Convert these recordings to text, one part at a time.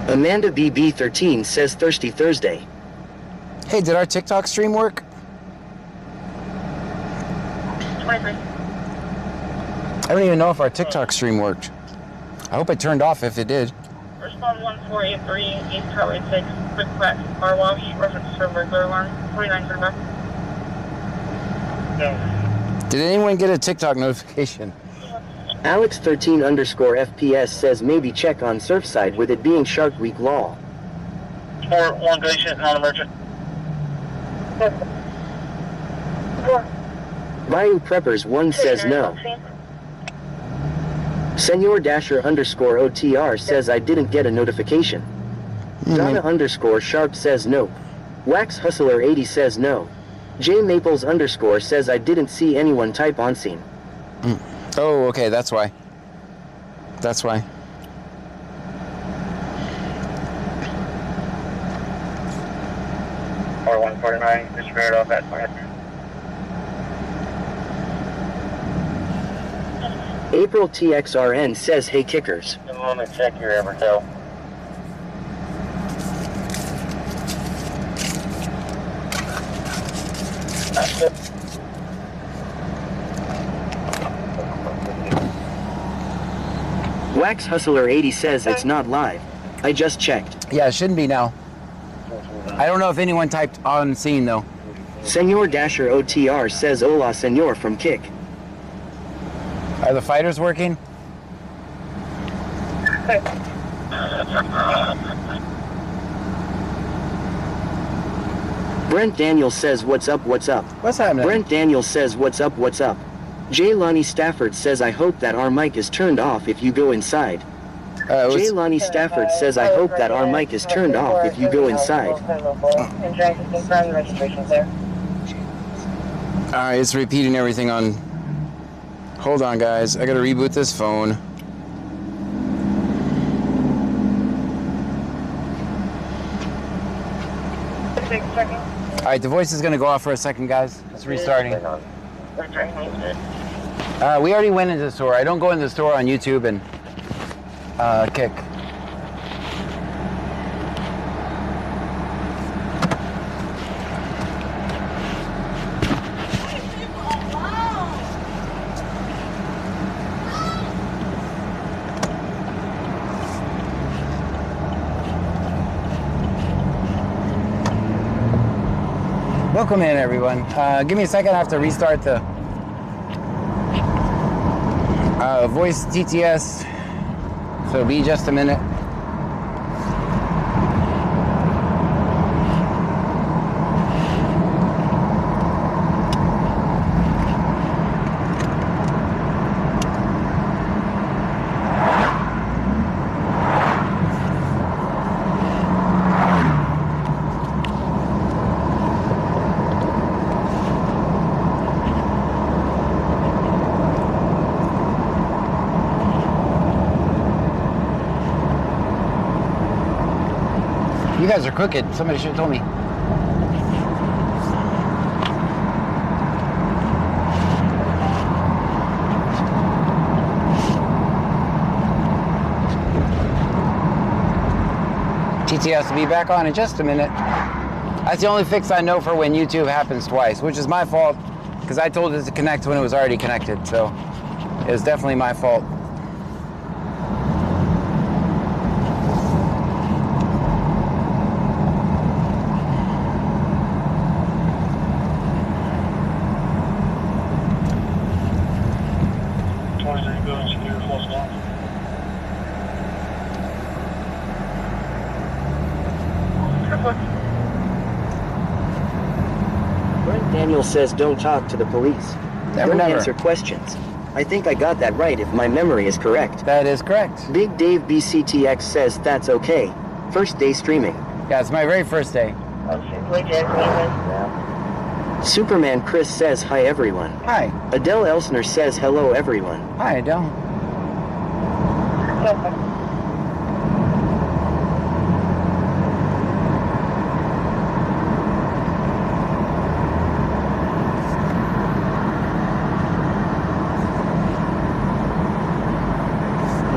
Amanda BB13 says Thirsty Thursday. Hey, did our TikTok stream work? 23. I don't even know if our TikTok stream worked. I hope it turned off if it did. Respond 1483, East Highway 6, quick crack, car wash, reference for burglar alarm, 29 turn back. Yeah. Did anyone get a TikTok notification? Alex13_FPS says maybe check on Surfside with it being Shark Week law. 4-1 patient, non-emergent. Bayou Preppers 1 says no. Senor_OTR says I didn't get a notification. Donna_Sharp says nope. Wax Hustler 80 says no. J Maples_ says I didn't see anyone type on scene. Oh, okay, that's why. That's why. R149, just read off at fire. April TXRN says hey kickers. In a moment, check your Evertel. Wax Hustler 80 says it's not live. I just checked. Yeah, it shouldn't be now. I don't know if anyone typed on scene though. Senor_OTR says hola senor from Kick. Are the fighters working? Brent Daniel says what's up, what's up. What's happening? Brent Daniel says what's up, what's up. J. Lonnie Stafford says I hope that our mic is turned off if you go inside. J. Lonnie Stafford says I hope that our mic is turned off if you go inside. Alright, it's repeating everything on... Hold on, guys. I gotta reboot this phone. Alright, the voice is gonna go off for a second, guys. It's restarting. We already went into the store. I don't go in the store on YouTube and Kick. Welcome in, everyone. Give me a second. I have to restart the voice TTS. So it'll be just a minute. You guys are crooked. Somebody should have told me. TTS will be back on in just a minute. That's the only fix I know for when YouTube happens twice, which is my fault because I told it to connect when it was already connected. So it was definitely my fault. Brent Daniel says don't talk to the police. Don't answer questions. I think I got that right if my memory is correct. That is correct. Big Dave BCTX says that's okay. First day streaming. Yeah, it's my very first day. Superman Chris says hi everyone. Hi. Adele Elsner says hello everyone. Hi, Adele.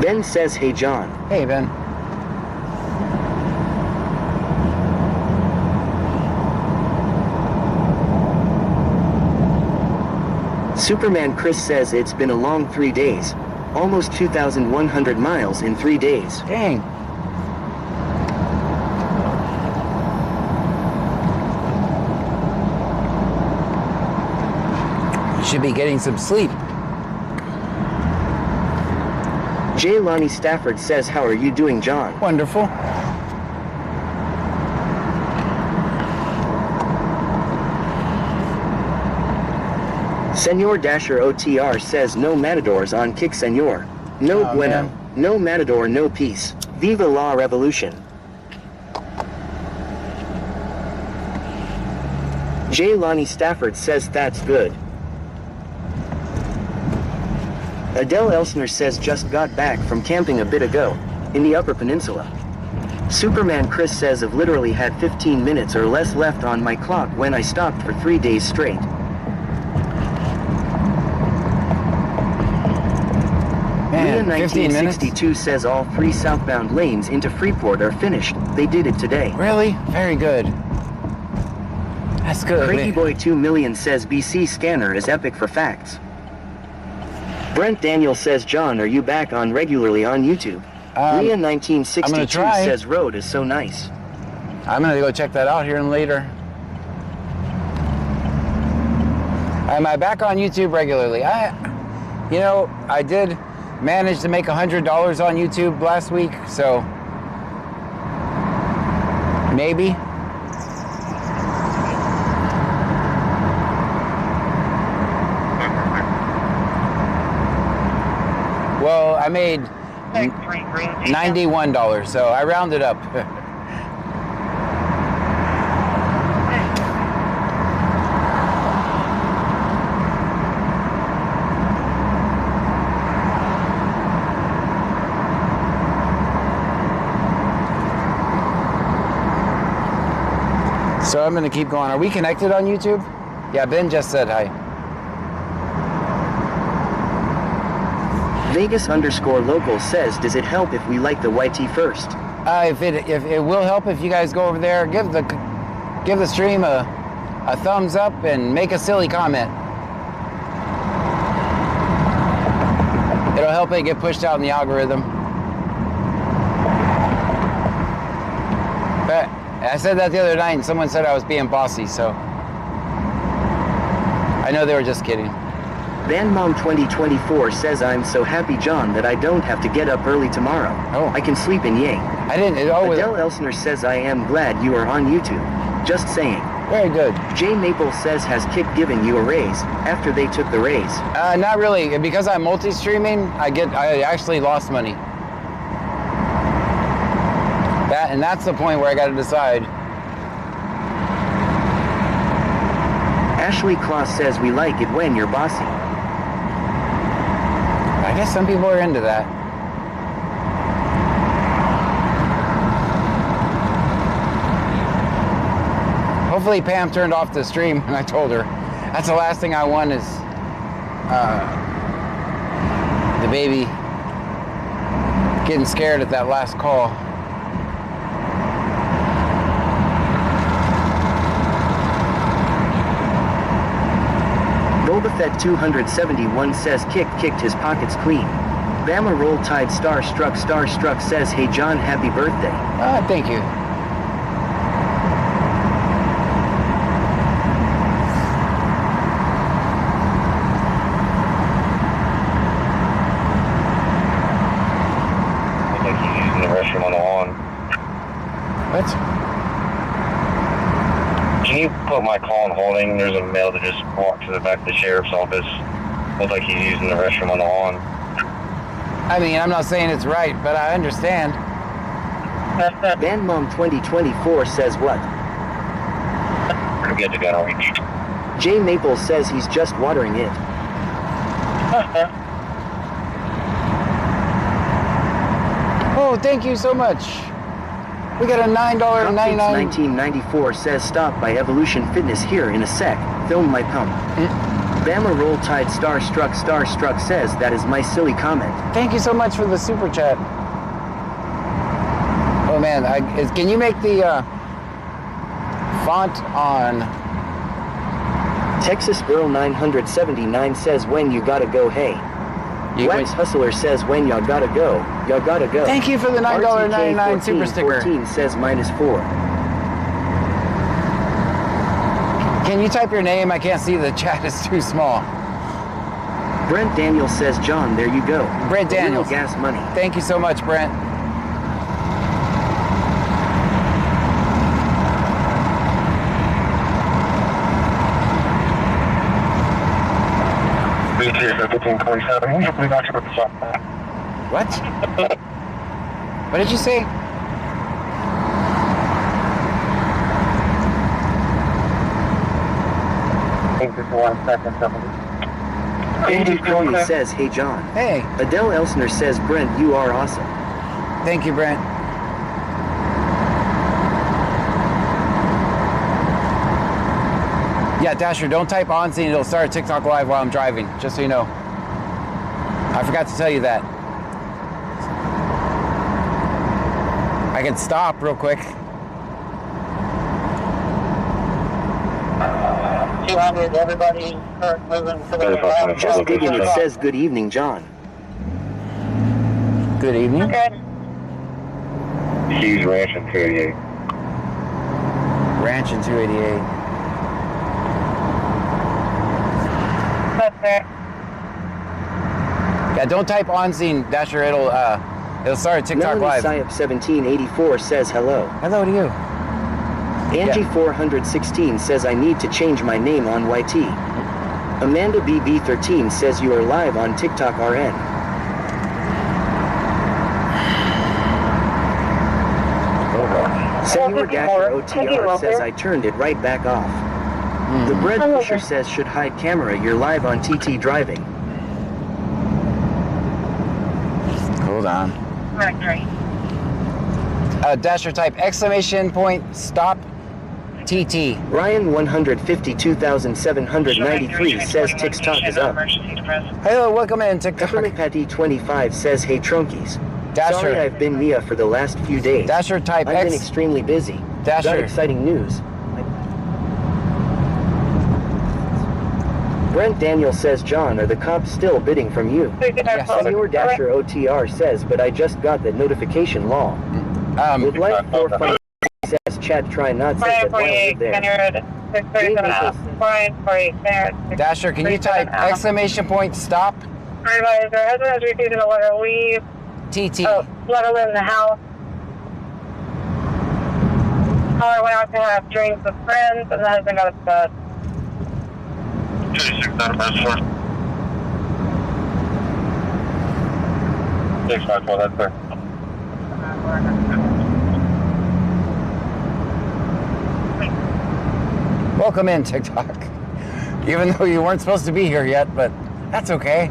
Ben says hey John. Hey, Ben. Superman Chris says it's been a long 3 days. Almost 2,100 miles in 3 days. Dang. You should be getting some sleep. J. Lonnie Stafford says, how are you doing, John? Wonderful. Senor Dasher OTR says, no matadors on kick, senor. No bueno. Man. No matador, no peace. Viva la revolution. J. Lonnie Stafford says, that's good. Adele Elsner says, just got back from camping a bit ago, in the Upper Peninsula. Superman Chris says, I've literally had 15 minutes or less left on my clock when I stopped for 3 days straight. Man, Leah 15 minutes? 1962 says all 3 southbound lanes into Freeport are finished. They did it today. Really? Very good. That's good. Craigie Boy 2 million says BC scanner is epic for facts. Brent Daniel says, John, are you back on regularly on YouTube? Leah 1962 try. says road is so nice. I'm gonna go check that out here and later. Am I back on YouTube regularly? I did manage to make $100 on YouTube last week, so maybe. Well, I made $91, so I rounded up. So I'm gonna keep going. Are we connected on YouTube? Yeah, Ben just said hi. Vegas_local says, does it help if we like the YT first? If it will help if you guys go over there, give the stream a thumbs up and make a silly comment. It'll help it get pushed out in the algorithm. But I said that the other night and someone said I was being bossy, so I know they were just kidding. VanMom 2024 says, I'm so happy, John, that I don't have to get up early tomorrow. Oh. I can sleep in yay. I didn't. Adele Elsner says, I am glad you are on YouTube. Just saying. Very good. Jay Maple says, has Kick given you a raise after they took the raise? Not really. Because I'm multi-streaming, I actually lost money. And that's the point where I got to decide. Ashley Kloss says, we like it when you're bossy. I guess some people are into that. Hopefully Pam turned off the stream and I told her. That's the last thing I want is the baby getting scared at that last call. Boba Fett 271 says, kicked his pockets clean. Bama Roll Tide Starstruck says, hey John, happy birthday. Thank you. Looks like he's using the restroom on the lawn. What? Can you put my call on holding? There's a male that just walked to the back of the sheriff's office. Looks like he's using the restroom on the lawn. I mean, I'm not saying it's right, but I understand. VanMom 2024 says what? I'm good to go. Jay Maple says he's just watering it. Oh, thank you so much. We got a $9.99. 1994 says, stop by Evolution Fitness here in a sec. Film my pump. Bama Roll Tide Starstruck says, that is my silly comment. Thank you so much for the super chat. Oh man, can you make the font on Texas Girl 979 says when you gotta go, hey. Wax Hustler says when y'all gotta go, y'all gotta go. Thank you for the $9.99 super sticker. 14 says -4. Can you type your name? I can't see, the chat is too small. Brent Daniel says, John, there you go. Brent Daniels. Gas money. Thank you so much, Brent. What? What did you say? Andy Crony says, hey John. Hey. Adele Elsner says, Brent, you are awesome. Thank you, Brent. Yeah, Dasher, don't type on scene. It'll start TikTok live while I'm driving, just so you know. I forgot to tell you that. I can stop real quick. 200, everybody start moving to the left. Just digging, it says, good evening, John. Good evening. Good. Hughes Ranch in 288. Ranch in 288. That's there. Yeah, don't type on scene, Dasher. It'll start TikTok Melanie live. Syop 1784 says hello. Hello to you. Angie 416 says I need to change my name on YT. Amanda BB13 says you are live on TikTok RN. Senor Dasher OTR says I turned it right back off. The Bread Pusher says should hide camera, you're live on TT driving. Hold on. Mercury. Dasher, type exclamation point stop TT. Ryan 152,793 says TikTok is up. Hello, welcome in TikTok. Peppermint Patty 25 says hey Trunkies. Dasher. Sorry I've been Mia for the last few days. Dasher, type I've been X. extremely busy. Got Dasher. exciting news. Brent Daniel says, John, are the cops still bidding from you? Yes. Senor Dasher OTR says, but I just got the notification law. With life for fun says, chat try not says that while you're there. Dasher, can you type exclamation point stop Advisor, husband has refused to let her leave. TT? Let her live in the house. Caller went out to have drinks with friends, and the husband got upset. 26 out of Messenger. 654, that's fair. Welcome in TikTok. Even though you weren't supposed to be here yet, but that's okay.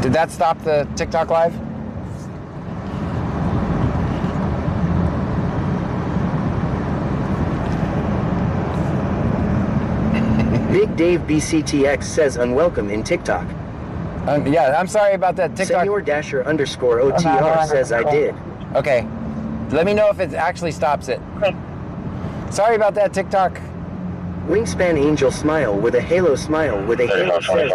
Did that stop the TikTok live? Big Dave BCTX says unwelcome in TikTok. Yeah, I'm sorry about that TikTok. Senor Dasher underscore OTR says I did. Okay. Let me know if it actually stops it. Sorry about that TikTok. Wingspan Angel Smile with a halo smile with a halo says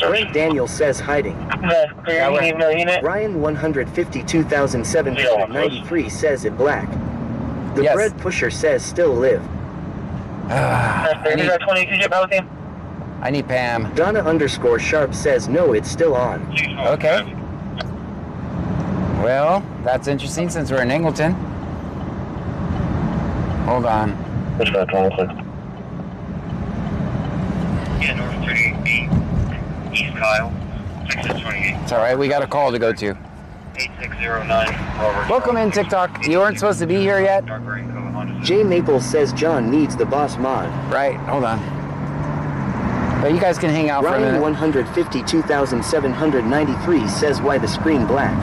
Brent Daniel says hiding. Ryan 152,793 says it black. The Yes. Bread Pusher says still live. I need Pam. Donna underscore Sharp says no, it's still on. Okay. Well, that's interesting since we're in Angleton. Hold on. Yeah, North 38, East Kyle, 628. It's all right. We got a call to go to. 8609, Robert. Welcome in TikTok. You weren't supposed to be here yet. Dark Green Cove, Honda. J Maple says John needs the boss mod. Right. Hold on. But you guys can hang out for a Ryan minute. 152,793 says why the screen black.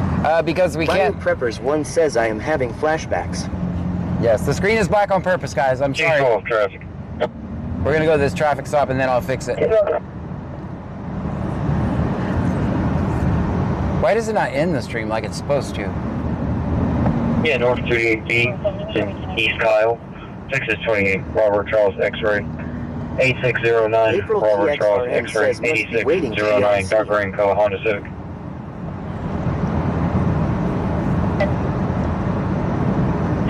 Because we Bio can't. Preppers 1 says I am having flashbacks. Yes, the screen is black on purpose, guys. I'm sorry. Full of traffic. We're gonna go to this traffic stop and then I'll fix it. Why does it not end the stream like it's supposed to? Yeah, North 38B, East Kyle, Texas 28, Robert Charles X-ray, 8609, April Robert Charles TXRN X-ray, says must be waiting to be 8609, on Dark Green Color Honda Civic.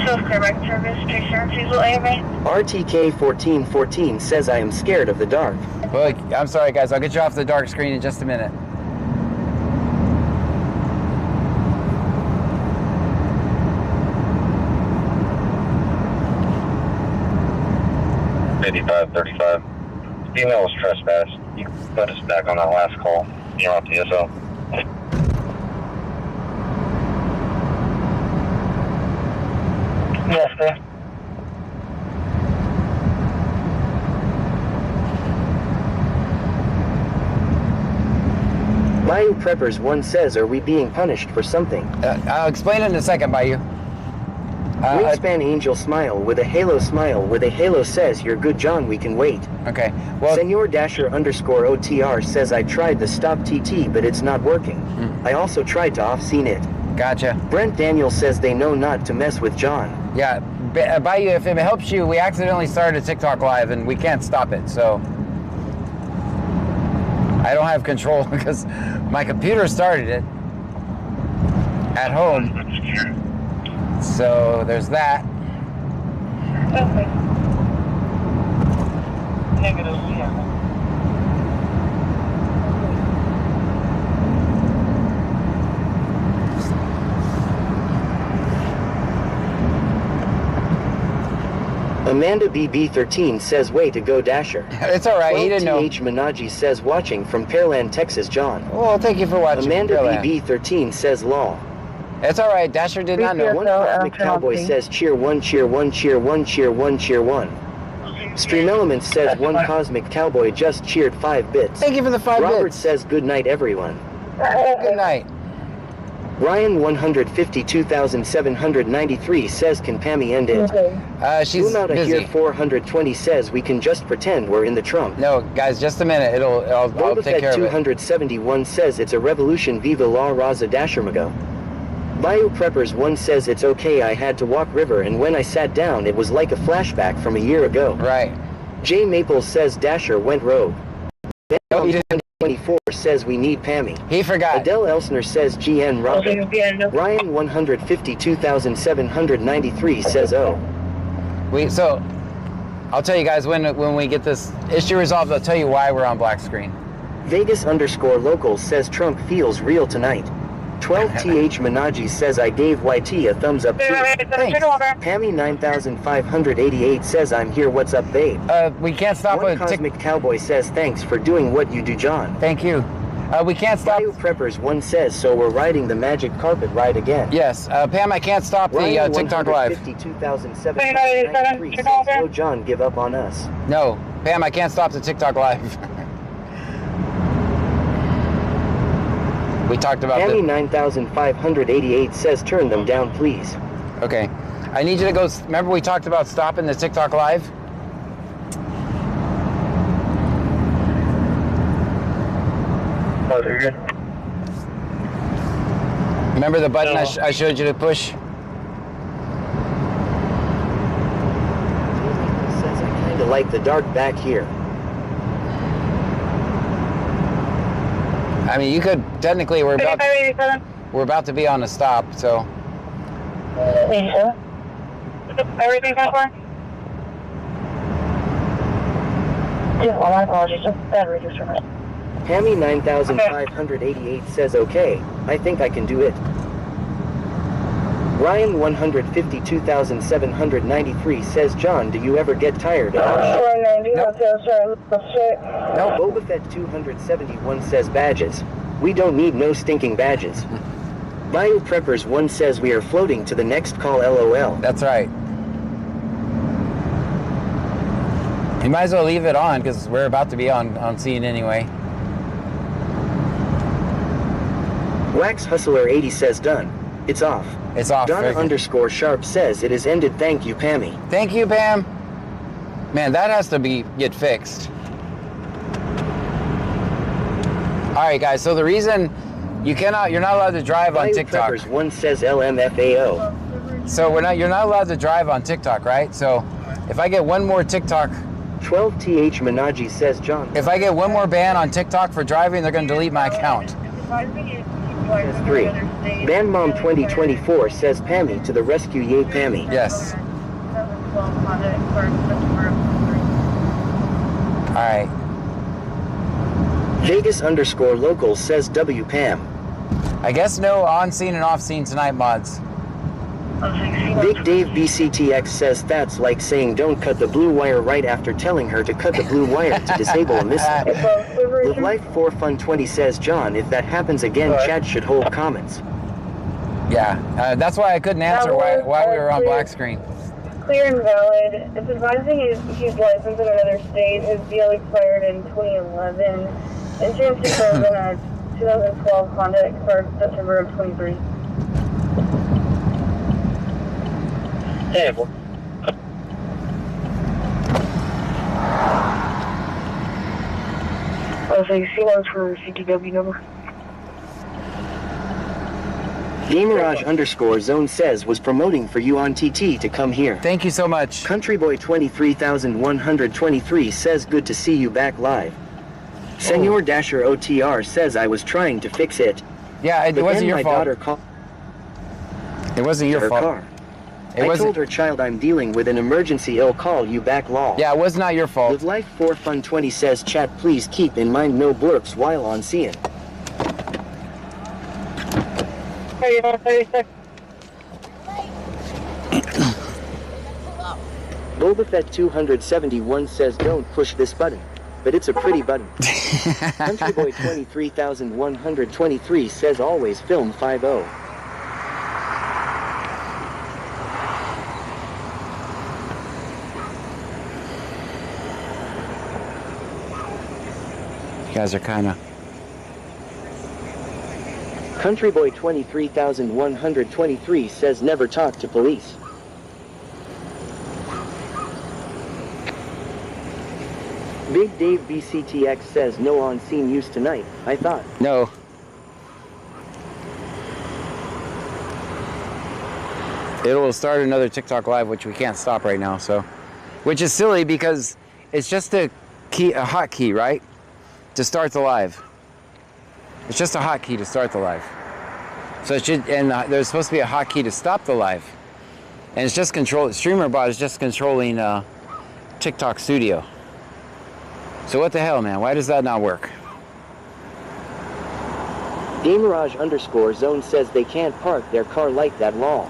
Self-correct service, Texas Diesel AMA. RTK 1414 says I am scared of the dark. Look, I'm sorry guys, I'll get you off the dark screen in just a minute. $55.35. Female was trespassed. You can put us back on that last call. You're on TSO. Yes, sir. Bayou Preppers 1 says, are we being punished for something? I'll explain it in a second, Bayou. Wingspan Angel Smile with a halo says, you're good John, we can wait. Okay, well, Senor Dasher underscore OTR says I tried the stop TT but it's not working. I also tried to off-scene it. gotcha. Brent Daniel says they know not to mess with John. Yeah, Bayou, if it helps you, we accidentally started a TikTok live and we can't stop it, so. I don't have control because my computer started it at home. So there's that. Okay. Negative, yeah. Amanda BB13 says way to go Dasher. It's all right, he didn't know. TH Manaji says watching from Pearland, Texas John. Well, thank you for watching. Amanda Pearland. BB13 says law. It's all right, Dasher did not know. One Cosmic Cowboy says cheer one, cheer one, cheer one, cheer one, cheer one. Stream Elements says one Cosmic Cowboy just cheered 5 bits. Thank you for the 5 Robert bits. says good night everyone. Good night. Ryan 152,793 says can Pammy end it? She's Boom out of busy. here 420 says we can just pretend we're in the Trump. No, guys, just a minute. I'll Boba take care Fett of it. 271 says it's a revolution, viva la raza Dashermago. Bayou Preppers 1 says it's okay, I had to walk river and when I sat down it was like a flashback from a year ago. Right. J Maples says Dasher went rogue. No, he didn't. 24 says we need Pammy. He forgot. Adele Elsner says GN Robin. Okay. Ryan 152,793 says oh. So, I'll tell you guys when we get this issue resolved, I'll tell you why we're on black screen. Vegas underscore local says Trump feels real tonight. 12th Manaji says I gave YT a thumbs up too. Thanks. Pammy 9588 says I'm here, what's up babe? We can't stop One with Cosmic Cowboy says thanks for doing what you do John. Thank you. We can't stop. Bayou Preppers 1 says so we're riding the magic carpet ride again. Yes, Pam, I can't stop the Ryan TikTok live. 152,793 says no John, give up on us. No, Pam, I can't stop the TikTok live. We talked about Pammy this. 9588 says turn them down please. Okay. I need you to go. Remember we talked about stopping the TikTok live? Oh, you're good. Remember the button No. I showed you to push? Says I kinda like the dark back here. I mean, you could technically we're about to be on a stop, so Everything so far? Yeah, well, my apologies. Just battery just for a minute. Pammy 9588 says okay, I think I can do it. Ryan 152,793 says John, do you ever get tired of our nope. Boba Fett 271 says badges. We don't need no stinking badges. Bayou Preppers 1 says we are floating to the next call LOL. That's right. You might as well leave it on because we're about to be on scene anyway. Wax Hustler 80 says done. It's off. It's off. Donna underscore Sharp says it is ended. Thank you, Pammy. Thank you, Pam. Man, that has to get fixed. All right, guys. So the reason You're not allowed to drive on Bio TikTok. Preppers 1 says LMFAO. So you're not allowed to drive on TikTok, right? So if I get one more TikTok, 12TH Minaji says John. if I get one more ban on TikTok for driving, they're going to delete my account. Says 3. Bandmom 2024 says Pammy to the rescue, yay Pammy. Yes. All right. Vegas_local says W Pam. I guess no on-scene and off-scene tonight, mods. Big Dave BCTX says that's like saying don't cut the blue wire right after telling her to cut the blue wire to disable a missile. Live Life 4 Fun 20 says John, if that happens again, Chad should hold comments. Yeah, that's why I couldn't answer why we were on black screen. Clear and valid. It's advising he's licensed in another state. His deal expired in 2011. Insurance expired in a 2012 Honda expired September of 23. Hey, boy. Okay, C1's for CTW number. Gamerage_zone says was promoting for you on TT to come here. Thank you so much. Countryboy 23123 says good to see you back live. Senor Dasher OTR says I was trying to fix it. Yeah, it But wasn't then your my fault. daughter called It wasn't your her fault. car. It I wasn't. told her child I'm dealing with an emergency, I'll call you back lol. Yeah, it was not your fault. Live Life 4 Fun 20 says chat please keep in mind no blurps while on scene. Boba Fett 271 says don't push this button, but it's a pretty button. Countryboy 23123 says always film 5-0. You guys are kind of. Countryboy 23123 says never talk to police. Big Dave BCTX says no on-scene use tonight, I thought. No. It will start another TikTok live, which we can't stop right now. So, which is silly because it's just a hotkey, right? To start the live. It's just a hotkey to start the live. So it should, and there's supposed to be a hotkey to stop the live. And it's just StreamerBot is just controlling TikTok Studio. So what the hell, man? Why does that not work? Gamerage_zone says they can't park their car like that lol.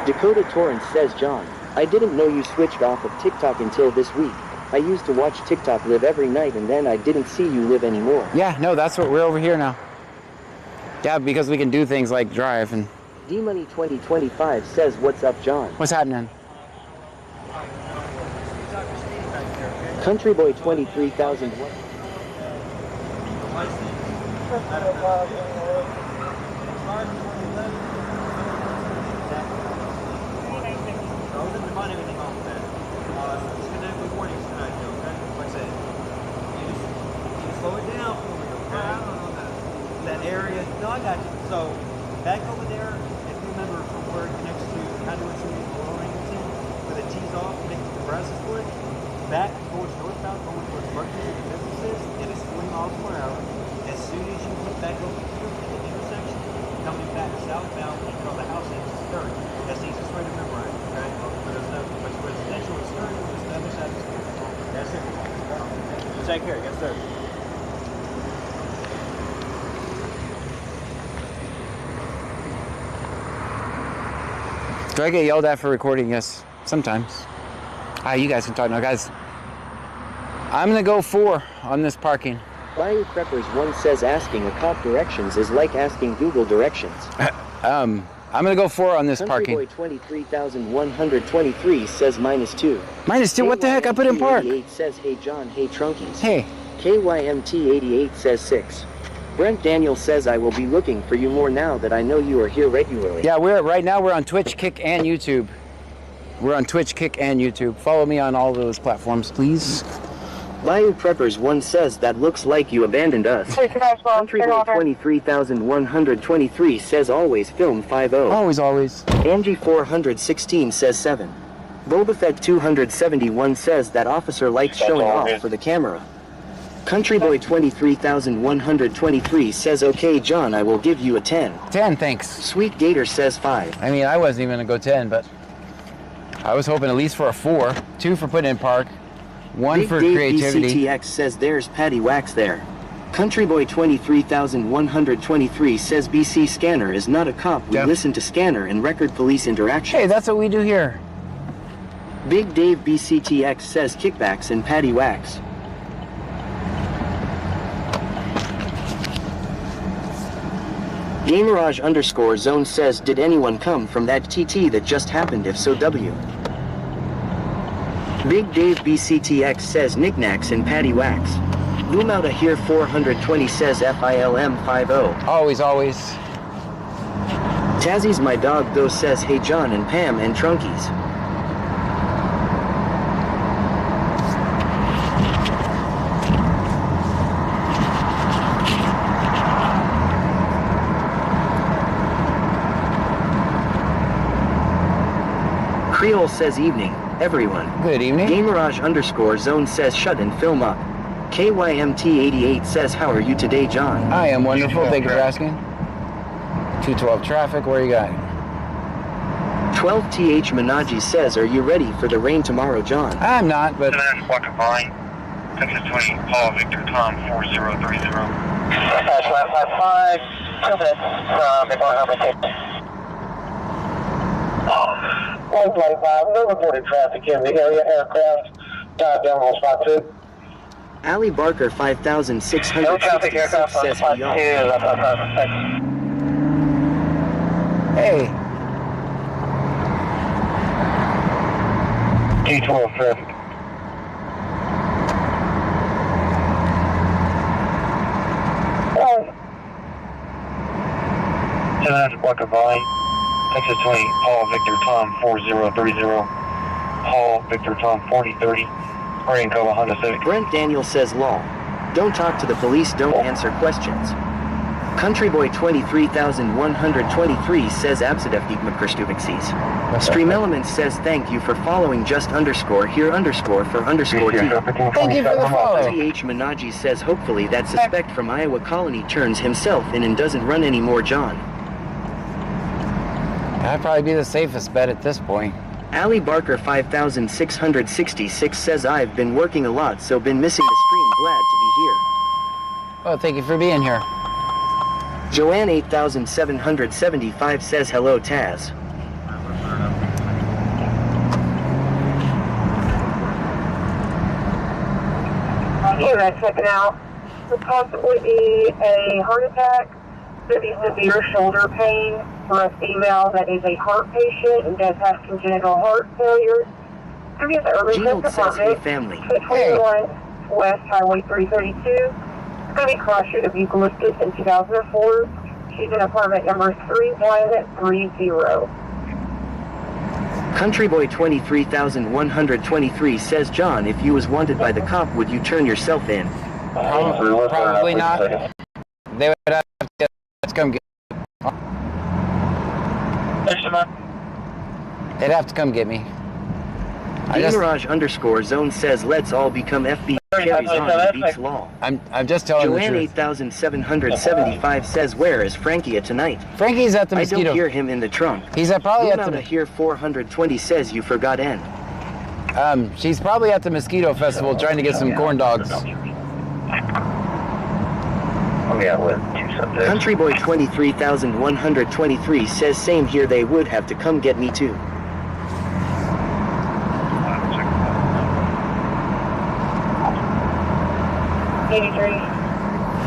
Dakota Torrance says John, I didn't know you switched off of TikTok until this week. I used to watch TikTok live every night and then I didn't see you live anymore. Yeah, no, that's what we're over here now. Yeah, because we can do things like drive and... D-Money 2025 says what's up John. What's happening? Countryboy 23,000. Slow it down for me, okay? That area. No, I got you. So, back over there, if you remember from where it connects to Conduit City, Orangeton, where the T's off, connected to Brasseswood, back towards northbound, going towards Berkeley and businesses, it is 40 miles per hour. As soon as you put back over here in the intersection, coming back southbound, you know the house is 30. That's the easiest way to memorize, okay? But there's no, but residential is 30, there's the other side is 40. That's it. You take care, yes, sir. Do I get yelled at for recording? Yes, sometimes. You guys can talk now, guys. I'm gonna go 4 on this parking. Bayou Preppers 1 says asking a cop directions is like asking Google directions. I'm gonna go 4 on this parking. Countryboy 23,123 says -2. -2, what the heck? I put in park. KYMT88 says hey John, hey Trunkies. Hey. KYMT88 says 6. Brent Daniel says I will be looking for you more now that I know you are here regularly. Yeah, right now we're on Twitch, Kick, and YouTube. We're on Twitch, Kick, and YouTube. Follow me on all those platforms, please. Bayou Preppers 1 says that looks like you abandoned us. Country Boy 23,123 says always film 50. Always, always. Angie 416 says 7. Boba Fett 271 says that officer likes showing off for the camera. Country Boy 23,123 says okay John, I will give you a 10. 10, thanks. Sweet Gator says 5. I mean, I wasn't even gonna go 10, but I was hoping at least for a 4. 2 for putting in park. 1 Big for Dave creativity. BCTX says there's Patty Wax there. Country Boy 23,123 says BC Scanner is not a cop. We Yep. listen to Scanner and record police interaction. Hey, that's what we do here. Big Dave BCTX says kickbacks and Patty Wax. Gamerage_zone says did anyone come from that TT that just happened, if so W. Big Dave BCTX says knickknacks and Patty Wax. Boomouta here 420 says FILM 50. Always, always. Tazzy's my dog though says hey John and Pam and Trunkies. Creole says evening, everyone. Good evening. Gamerage_zone says shut and film up. KYMT88 says how are you today John? I am wonderful, thank you for asking. 212 traffic, where you got? 12TH Minaji says are you ready for the rain tomorrow John? I'm not, but Walker Vine, Texas 20, Paul Victor Tom 4030. /55, 2 minutes from Nicole Harbour. 125, no reported traffic in the area. Aircraft dive down on spot 2. Ali Barker No traffic 5666 aircraft on says spot hey 2. y'all. hey, D12 traffic. Walker Vine, Texas 20, Paul Victor Tom 4030. Paul Victor Tom 4030. Hurry and cover Honda Civic. Brent Daniel says lol. Don't talk to the police, don't answer questions. Country Boy 23,123 says Absadefnik Makristuvixes. Stream Elements says thank you for following just underscore here underscore for underscore T. thank you for the follow. TH Minaji says hopefully that suspect from Iowa Colony turns himself in and doesn't run anymore John. That'd probably be the safest bet at this point. Ali Barker 5666 says I've been working a lot so been missing the stream, glad to be here. Oh, thank you for being here. Joanne 8775 says hello Taz. Okay, that's checking out. Could possibly be a heart attack, could be severe shoulder pain for a female that is a heart patient and does have congenital heart failure. Could be at the urban Gino health says hey department, family. 21 West Highway 332. It's going to be cross-street of Eucalyptus in 2004. She's in apartment number 3130. Country Boy 23,123 says John, if you was wanted by the cop, would you turn yourself in? Probably not. They would have to come get. They'd have to come get me. Gamerage_zone says let's all become FBI carries on and beats law. I'm just telling Joanne the truth. 8775 says where is Frankie at tonight? Frankie's at the I don't mosquito. hear him in the trunk. He's probably at Boomouta the. here 420 says you forgot N. She's probably at the mosquito festival trying to get some corn dogs. Yeah, with 2 subjects. Country Boy 23,123 says same here, they would have to come get me too.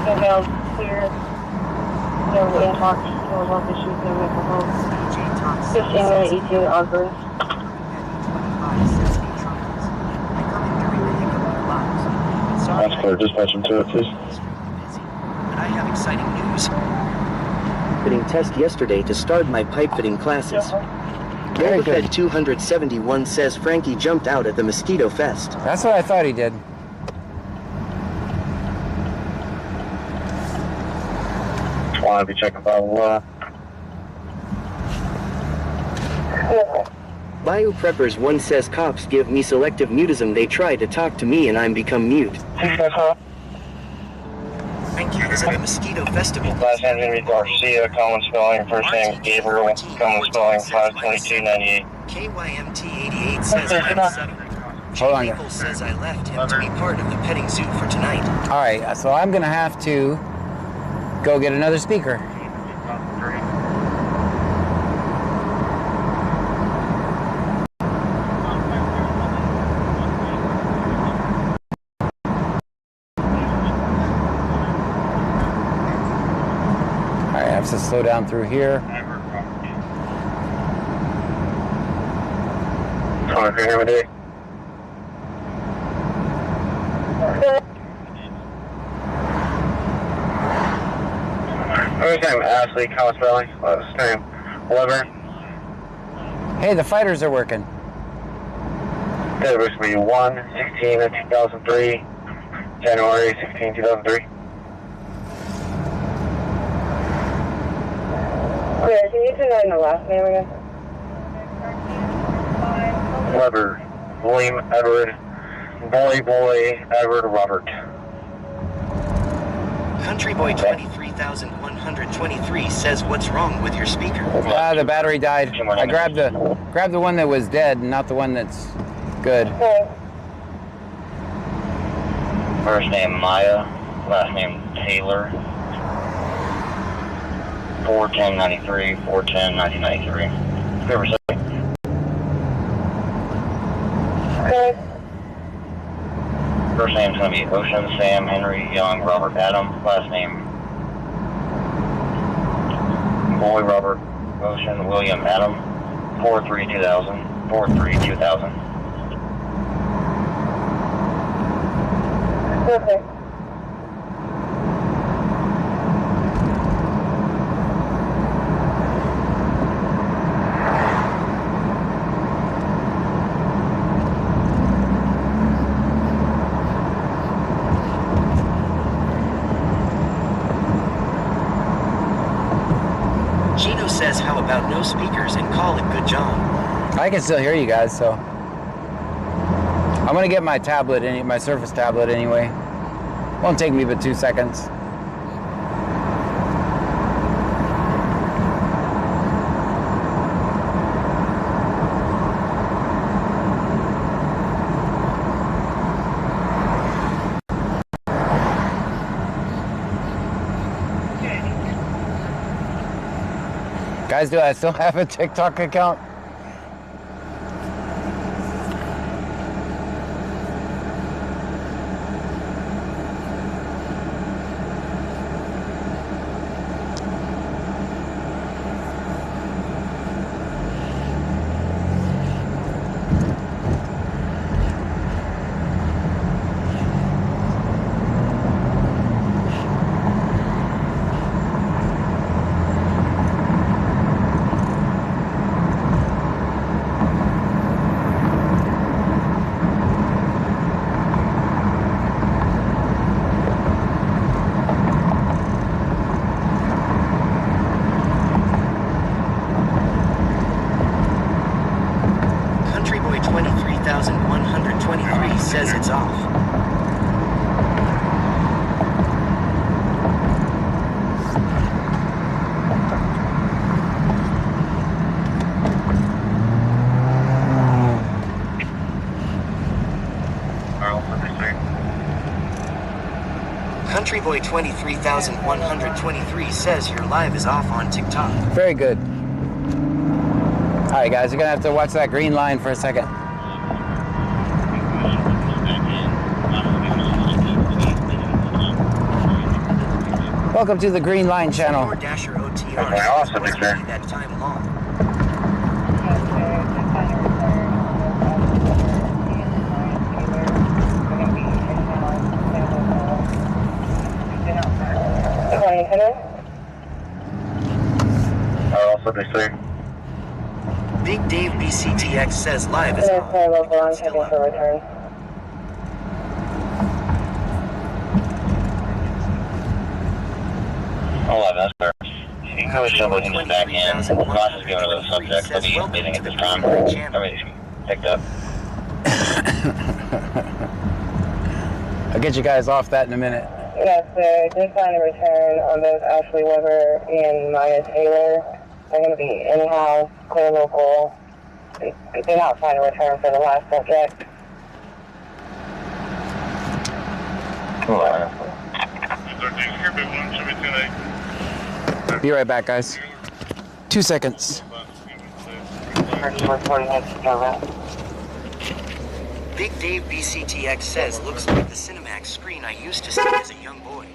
Inhale, clear. No intox, no health issues, no mental health. 15 minute ETA Osborne. That's clear. Dispatch him to it, please. But I have exciting news. Fitting test yesterday to start my pipe fitting classes. Very Boba Fett good. 271 says Frankie jumped out at the Mosquito Fest. That's what I thought he did. Want to be checking about Bayou Preppers 1 says cops give me selective mutism. They try to talk to me and I'm become mute. Thank you. Is it a mosquito festival? Last name Henry Garcia, common spelling. First name Gabriel, common spelling. 52298. KYMT 88 says I'm suffering. Hold on. Maple says I left him to be part of the petting zoo for tonight. All right, so I'm gonna have to go get another speaker. All right, I have to slow down through here. Sorry, can you hear me, Dave? First name Ashley, common spelling. Last name Weber. Hey, the fighters are working. Date of birth will be 1/16/2003. January 16, 2003. Clear, can you turn that in the last name again? Weber, William Edward, Boy, Edward Robert. Country Boy 23,123 says, what's wrong with your speaker? Ah, the battery died. I grabbed the one that was dead, not the one that's good. Okay. First name Maya, last name Taylor. 41093, 4101993. River City. Okay. First name's going to be Ocean, Sam, Henry, Young, Robert, Adam. Last name Boy, Robert, Ocean, William, Adam. 432000, 432000. Okay. Gino says, how about no speakers and call it good job? I can still hear you guys, so I'm gonna get my tablet, my Surface tablet anyway. Won't take me but 2 seconds. Guys, do I still have a TikTok account? Country Boy 23,123 says it's off. Country Boy 23,123 says your live is off on TikTok. Very good. All right, guys, you're gonna have to watch that green line for a second. Welcome to the Green Line channel. Your Dasher OTR Okay, awesome, was sir. that time long. Also, they say. Big Dave BCTX says live is Next time on. over, I'm checking for return. 211, that's clear. You can go shovel engine back in. Ross is giving to the subject. They'll be leaving at this time. Everybody's picked up. I'll get you guys off that in a minute. Yes, sir. Did find a return on both Ashley Weber and Maya Taylor. They're going to be in-house, clear local. They did not find a return for the last subject. Be right back, guys. 2 seconds. Big Dave BCTX says, looks like the Cinemax screen I used to see as a young boy.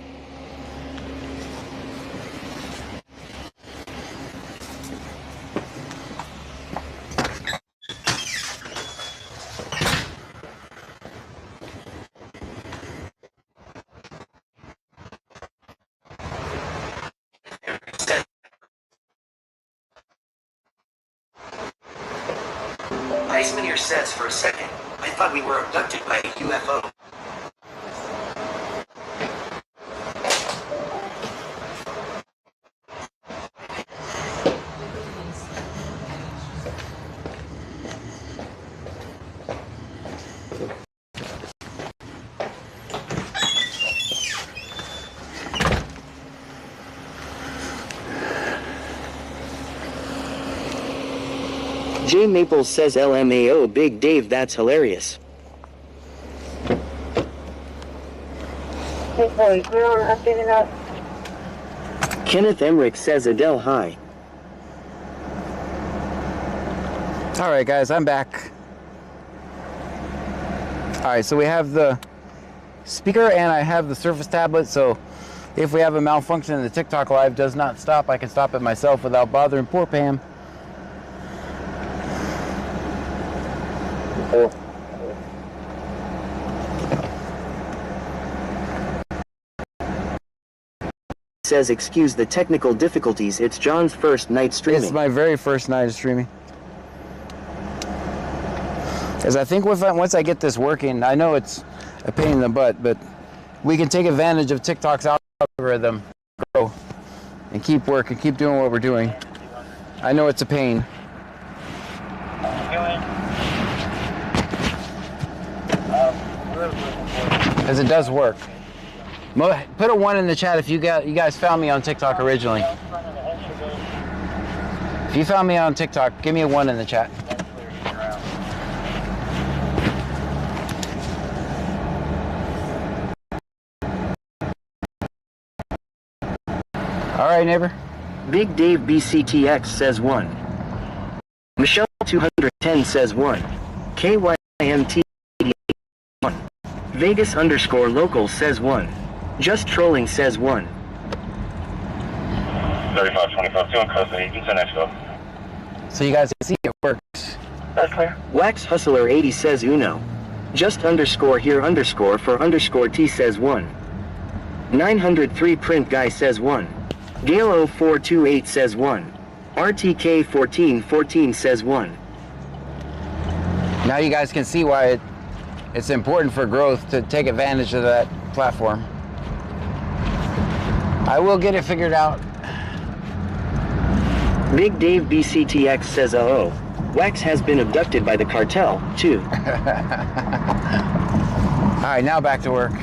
Iceman here says, for a second, I thought we were abducted by a UFO. Jay Maples says LMAO Big Dave, that's hilarious. Kenneth Emmerich says Adele hi. Alright guys, I'm back. Alright, so we have the speaker and I have the Surface tablet, so if we have a malfunction and the TikTok live does not stop, I can stop it myself without bothering poor Pam. Says excuse the technical difficulties, it's John's first night streaming. It's my very first night of streaming. Because I think once I get this working, I know it's a pain in the butt, but we can take advantage of TikTok's algorithm, grow, and keep working, keep doing what we're doing. I know it's a pain. Because it does work. Put a 1 in the chat if you guys found me on TikTok originally. If you found me on TikTok, give me a 1 in the chat. All right, neighbor. Big Dave BCTX says 1. Michelle 210 says 1. KYMT 1. Vegas _ local says 1. Just trolling says 1. 3525, 2 in custody, you can send next up. So you guys can see it works. That's clear. Wax Hustler 80 says Uno. Just _ here _ for _ T says 1. 903 Print Guy says 1. Gale 0428 says 1. RTK 1414 says 1. Now you guys can see why it's important for growth to take advantage of that platform. I will get it figured out. Big Dave BCTX says oh. Wax has been abducted by the cartel, too. Alright, now back to work.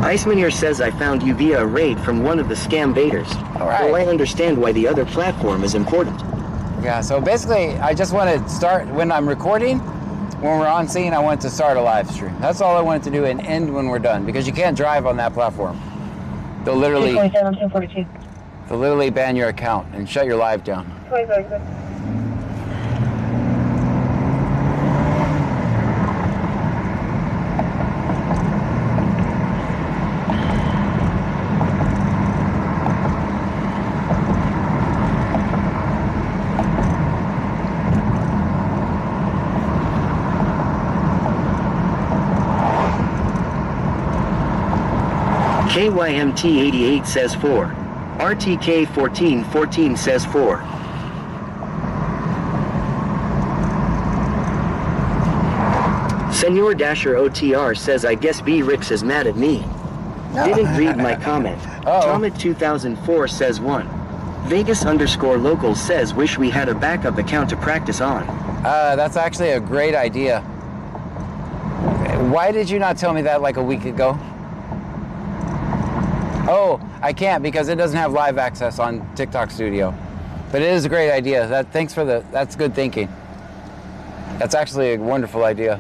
Iceman here says I found you via a raid from one of the scam baiters. Alright. So I understand why the other platform is important. Yeah, so basically, I just want to start, when I'm recording, when we're on scene, I want to start a live stream. That's all I wanted to do and end when we're done, because you can't drive on that platform. They'll literally ban your account and shut your live down. 246. KYMT88 says 4. RTK1414 says 4. Senor Dasher OTR says I guess B Rix is mad at me. Didn't read my comment. Tomet 2004 says 1. Vegas_local says wish we had a backup account to practice on. That's actually a great idea. Why did you not tell me that like a week ago? Oh, I can't because it doesn't have live access on TikTok Studio. But it is a great idea. That's good thinking. That's actually a wonderful idea.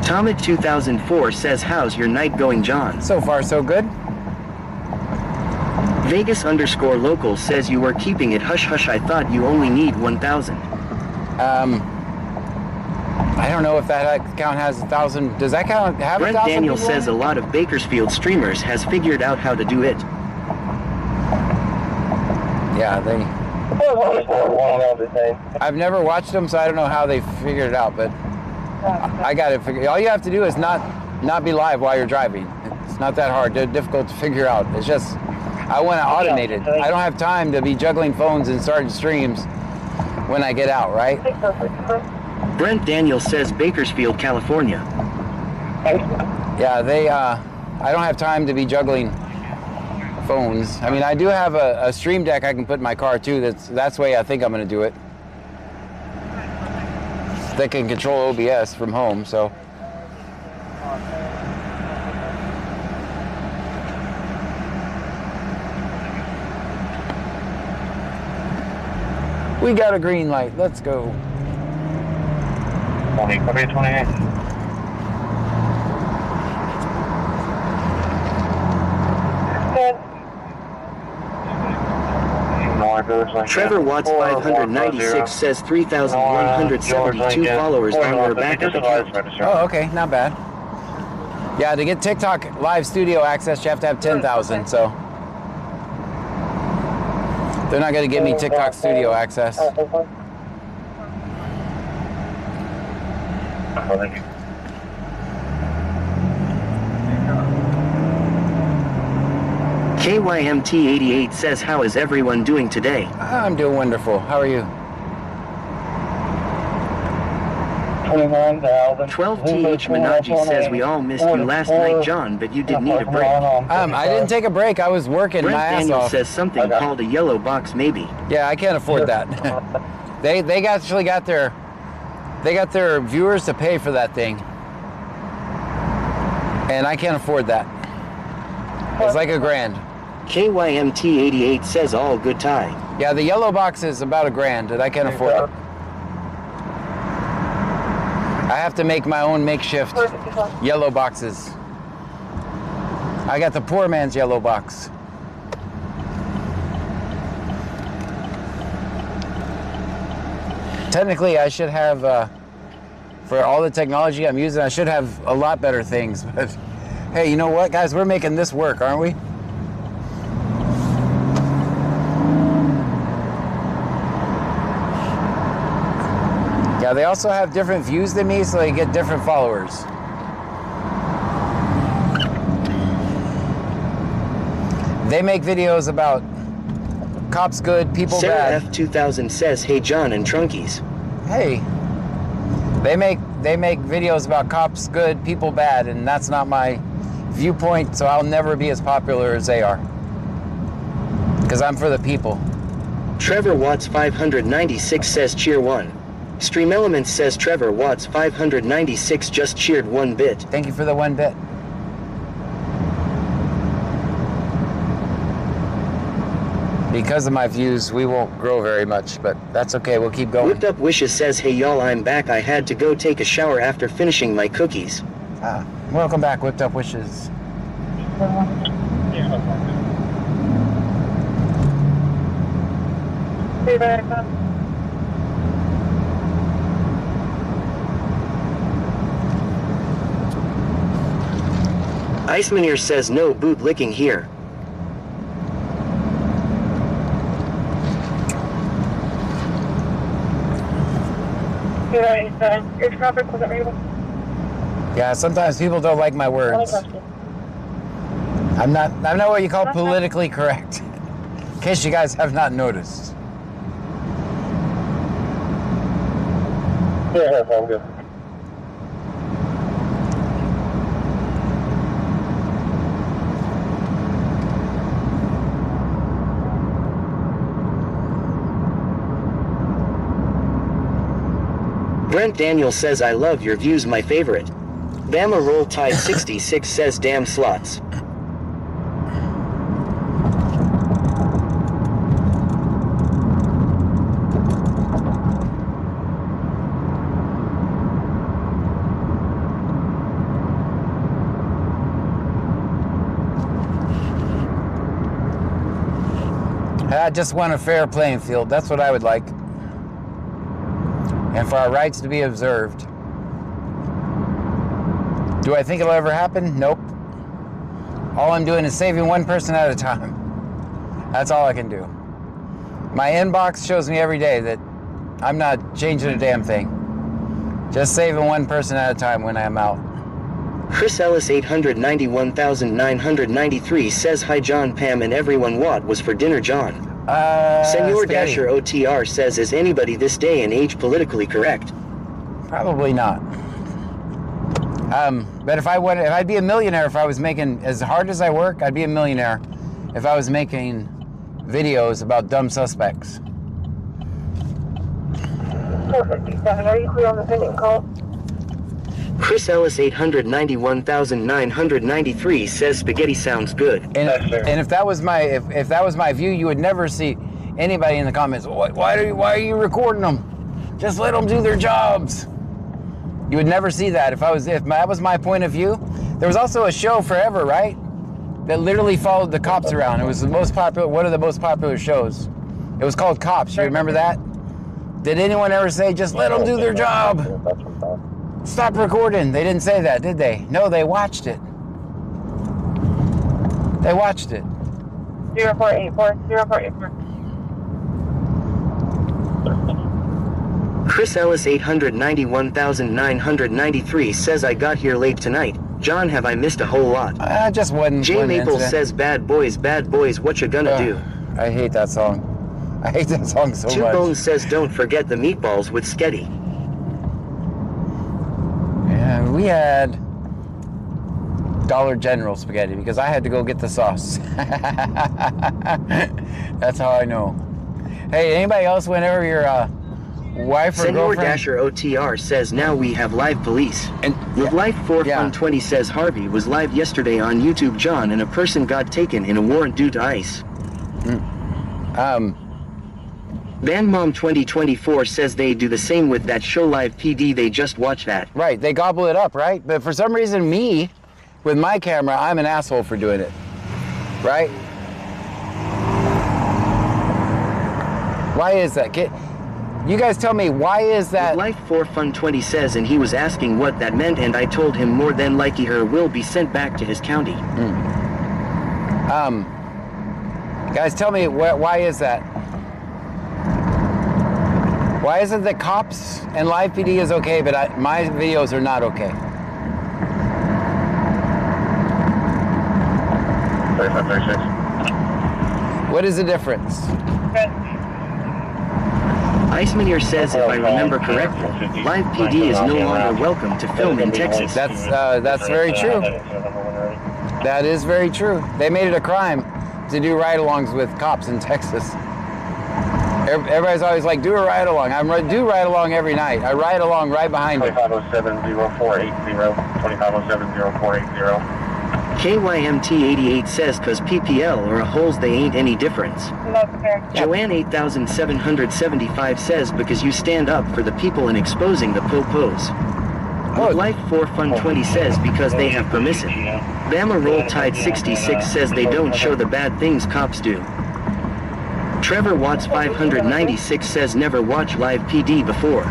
Tomet 2004 says how's your night going, John? So far, so good. Vegas_local says you were keeping it hush hush. I thought you only need 1,000. I don't know if that account has 1,000. Does that account have 1,000? Brent Daniel says a lot of Bakersfield streamers has figured out how to do it. Yeah, I've never watched them, so I don't know how they figured it out, but I got it figured. All you have to do is not be live while you're driving. It's not that hard. They're difficult to figure out. It's just, I want to automate it. I don't have time to be juggling phones and starting streams when I get out, right? Brent Daniel says Bakersfield, California. Yeah, I don't have time to be juggling phones. I mean, I do have a stream deck I can put in my car too. That's the way I think I'm going to do it. They can control OBS from home, so. We got a green light. Let's go. 28. Trevor Watts 596 says 3,172 followers on your backup account. Oh, okay, not bad. Yeah, to get TikTok Live Studio access, you have to have 10,000, so. They're not going to give me TikTok Studio access. KYMT88 says how is everyone doing today? I'm doing wonderful. How are you? 12TH Minaji says we all missed you last night, John, but you did need a break. I didn't take a break. I was working Brent my ass Daniel off. says something called a yellow box maybe. Yeah, I can't afford that. They actually got their viewers to pay for that thing. And I can't afford that. It's like $1,000. KYMT88 says all good tie. Yeah, the yellow box is about $1,000 and I can't afford it. I have to make my own makeshift yellow boxes. I got the poor man's yellow box. Technically, I should have, for all the technology I'm using, I should have a lot better things. But hey, you know what, guys? We're making this work, aren't we? Yeah, they also have different views than me, so they get different followers. They make videos about cops good, people Sarah bad. F2000 says, hey John and Trunkies. Hey, they make videos about cops good, people bad, and that's not my viewpoint, so I'll never be as popular as they are. Because I'm for the people. Trevor Watts 596 says cheer 1. Stream Elements says Trevor Watts 596 just cheered 1 bit. Thank you for the 1 bit. Because of my views, we won't grow very much, but that's okay, we'll keep going. Whipped Up Wishes says, hey y'all, I'm back. I had to go take a shower after finishing my cookies. Welcome back, Whipped Up Wishes. Icemanir says no bootlicking here. Your traffic wasn't readable. Yeah, sometimes people don't like my words. I'm not what you call politically correct. In case you guys have not noticed. Yeah, I'm good. Brent Daniel says I love your views, my favorite. Bama Roll Tide 66 says damn slots. I just want a fair playing field. That's what I would like. And for our rights to be observed. Do I think it'll ever happen? Nope. All I'm doing is saving one person at a time. That's all I can do. My inbox shows me every day that I'm not changing a damn thing. Just saving one person at a time when I'm out. Chris Ellis 891,993 says hi John, Pam, and everyone. What was for dinner, John? Senor Spaghetti. Dasher OTR says, is anybody this day and age politically correct? Probably not. But if I'd be a millionaire if I was making, as hard as I work, I'd be a millionaire if I was making videos about dumb suspects. 457, are you clear on the pending call? Chris Ellis 891,993 says spaghetti sounds good. And if that was my if that was my view, you would never see anybody in the comments. Why are you recording them? Just let them do their jobs. You would never see that if that was my point of view. There was also a show forever, right? That literally followed the cops around. It was the most popular, one of the most popular shows. It was called Cops. You remember that? Did anyone ever say just let them do their job? Stop recording. They didn't say that, did they? No, they watched it. They watched it. 0484. Chris Ellis 891,993 says I got here late tonight. John, have I missed a whole lot? Just one. Jay one Maple incident. says bad boys, what you gonna do? I hate that song. I hate that song so Two much. Bones says don't forget the meatballs with Sketty. And we had Dollar General spaghetti because I had to go get the sauce. That's how I know. Hey, anybody else whenever your wife or Senor girlfriend... Dasher OTR says now we have live police. And with Life 4 Fun 20 says Harvey was live yesterday on YouTube, John, and a person got taken in a warrant due to ICE. Van Mom 2024 says they do the same with that show Live PD, they just watch that. Right, they gobble it up, right? But for some reason, me, with my camera, I'm an asshole for doing it. Right? Why is that? You guys tell me, why is that? Life 4 Fun 20 says, and he was asking what that meant, and I told him more than likely her will be sent back to his county. Guys, tell me, why is that? Why is it that cops and Live PD is okay, but my videos are not okay? 3536. What is the difference? Icemanir says, if I remember correctly, Live PD is no longer welcome to film in Texas. That's very true. That is very true. They made it a crime to do ride-alongs with cops in Texas. Everybody's always like, do a ride-along. Do ride-along every night. I ride along right behind you. 2507-0480, 2507-0480. KYMT88 says, cause PPL are a holes, they ain't any difference. Joanne 8775 says, because you stand up for the people and exposing the po-pos. Life 4 Fun 20 says, because they have permission. Bama Roll Tide 66 says they don't show the bad things cops do. Trevor Watts 596 says never watch Live PD before.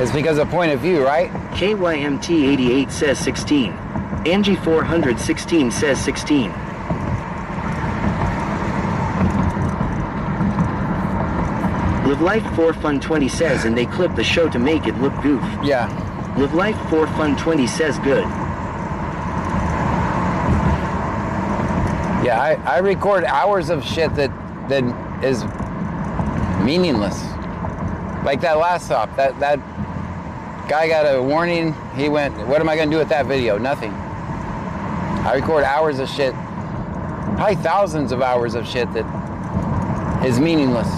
It's because of point of view, right? KYMT88 says 16. Angie 416 says 16. Live Life 4 Fun 20 says and they clip the show to make it look goof. Yeah. Live Life 4 Fun 20 says good. Yeah, I record hours of shit that is meaningless. Like that last stop, that guy got a warning. He went, what am I gonna do with that video? Nothing. I record hours of shit, probably thousands of hours of shit that is meaningless.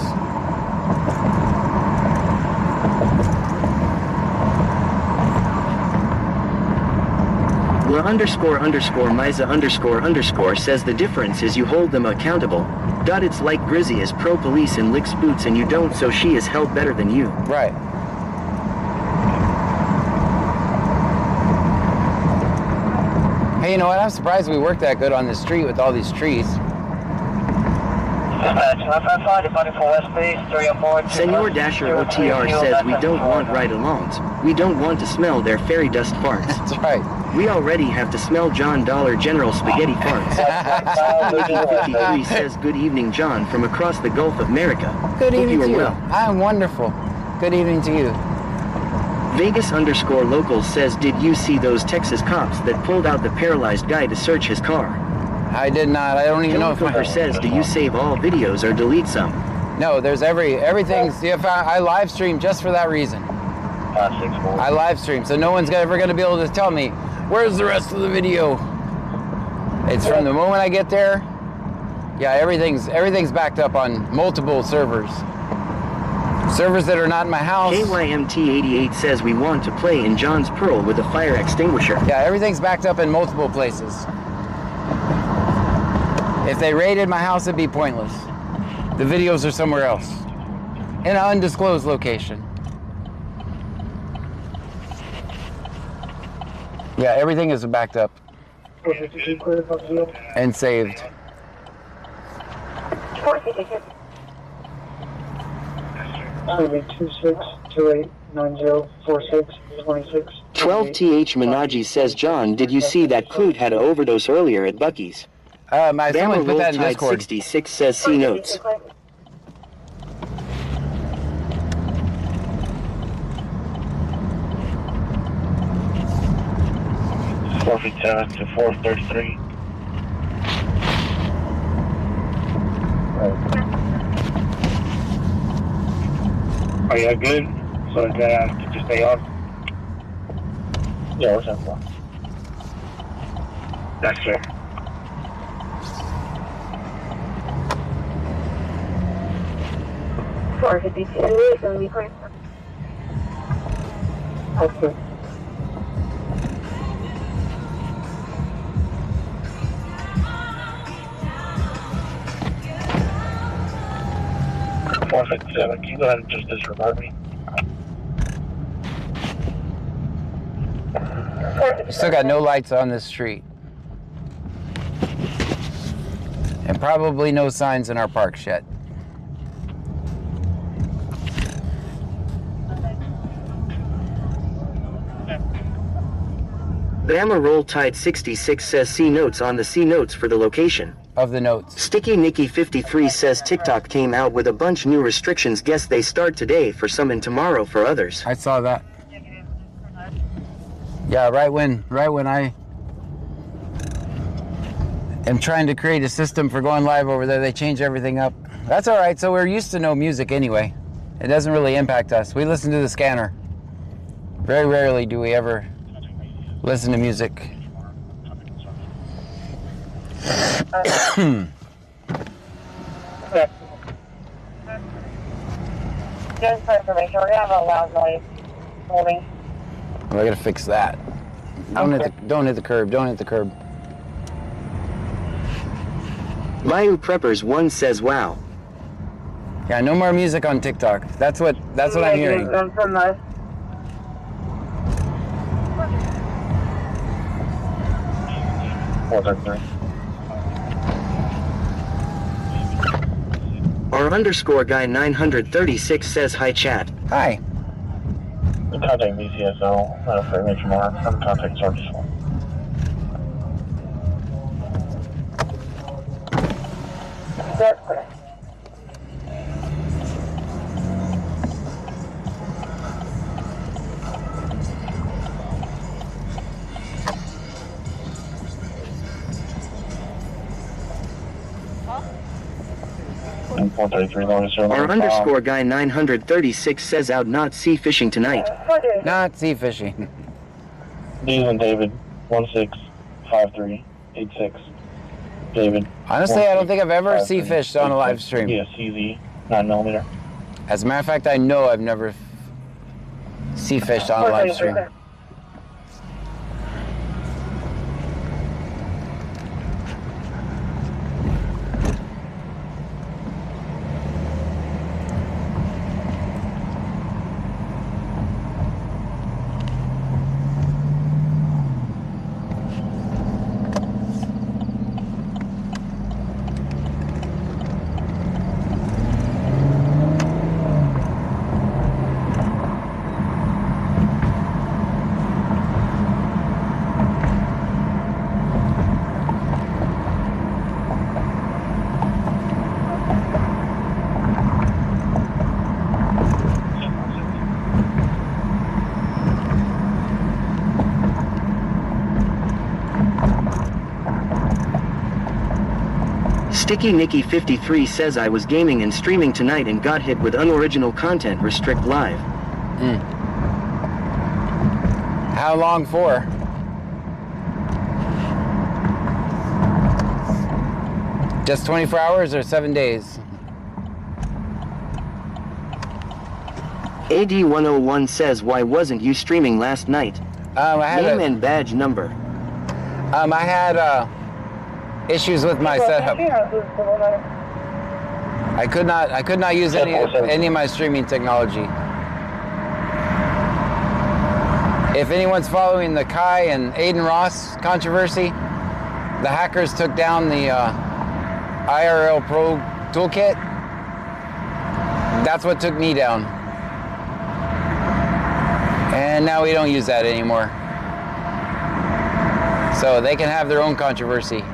La underscore Miza underscore says the difference is you hold them accountable. It's like Grizzy is pro police and licks boots and you don't, so she is held better than you. Right. Hey, you know what? I'm surprised we worked that good on this street with all these trees. Senor Dasher OTR says we don't want ride-alongs. We don't want to smell their fairy dust farts. That's right. We already have to smell John Dollar General spaghetti farts. 53 says good evening John from across the Gulf of America. Good evening Hope to you you. are well. I am wonderful. Good evening to you. Vegas underscore local says did you see those Texas cops that pulled out the paralyzed guy to search his car? I did not. I don't even know if Cooper says do you save all videos or delete some? No, there's everything's. I live stream just for that reason. 564. I live stream, so no one's ever going to be able to tell me where's the rest of the video. It's from the moment I get there. Yeah, everything's backed up on multiple servers. Servers that are not in my house. KYMT88 says we want to play in John's Pearl with a fire extinguisher. Yeah, everything's backed up in multiple places. If they raided my house, it'd be pointless. The videos are somewhere else, in an undisclosed location. Yeah, everything is backed up and saved. 12TH Minaji says John, did you see that Clute had an overdose earlier at Buc-ee's? Someone put that in Tide Discord. 66 says see notes. Forfeit 7 to 433. Are you good? So did you stay on? Yeah, what's that for? That's fair. Okay. Forfeit 7. Can you go ahead and just disregard me? Still got no lights on this street. And probably no signs in our parks yet. Bama Roll Tide 66 says see notes on the see notes for the location. Of the notes. Sticky Nicky 53 says TikTok came out with a bunch new restrictions. Guess they start today for some and tomorrow for others. I saw that. Yeah, right when I am trying to create a system for going live over there, they change everything up. That's all right. So we're used to no music anyway. It doesn't really impact us. We listen to the scanner. Very rarely do we ever listen to music. Just for information, we're gonna have a loud noise holding. Well, I gotta fix that. Don't hit the curb. Don't hit the curb. Mayu Preppers 1 says wow. Yeah, no more music on TikTok. That's what I'm hearing. From us. Our underscore guy 936 says hi chat. Hi. Contact BCSO for image mark from contact source. That's correct. And 433 longest Our underscore guy 936 says out not sea fishing tonight. Not sea fishing. Diesel David 165386. David. Honestly, I don't think I've ever sea fished on a live stream. Yeah, CZ 9mm. As a matter of fact, I know I've never sea fished on a live stream. Sticky Nicky 53 says I was gaming and streaming tonight and got hit with unoriginal content restrict live. How long for? Just 24 hours or 7 days? AD101 says why wasn't you streaming last night? I had Name and badge number. I had issues with my setup. I could not use any of my streaming technology. If anyone's following the Kai and Aiden Ross controversy, the hackers took down the IRL Pro toolkit. That's what took me down. And now we don't use that anymore. So they can have their own controversy.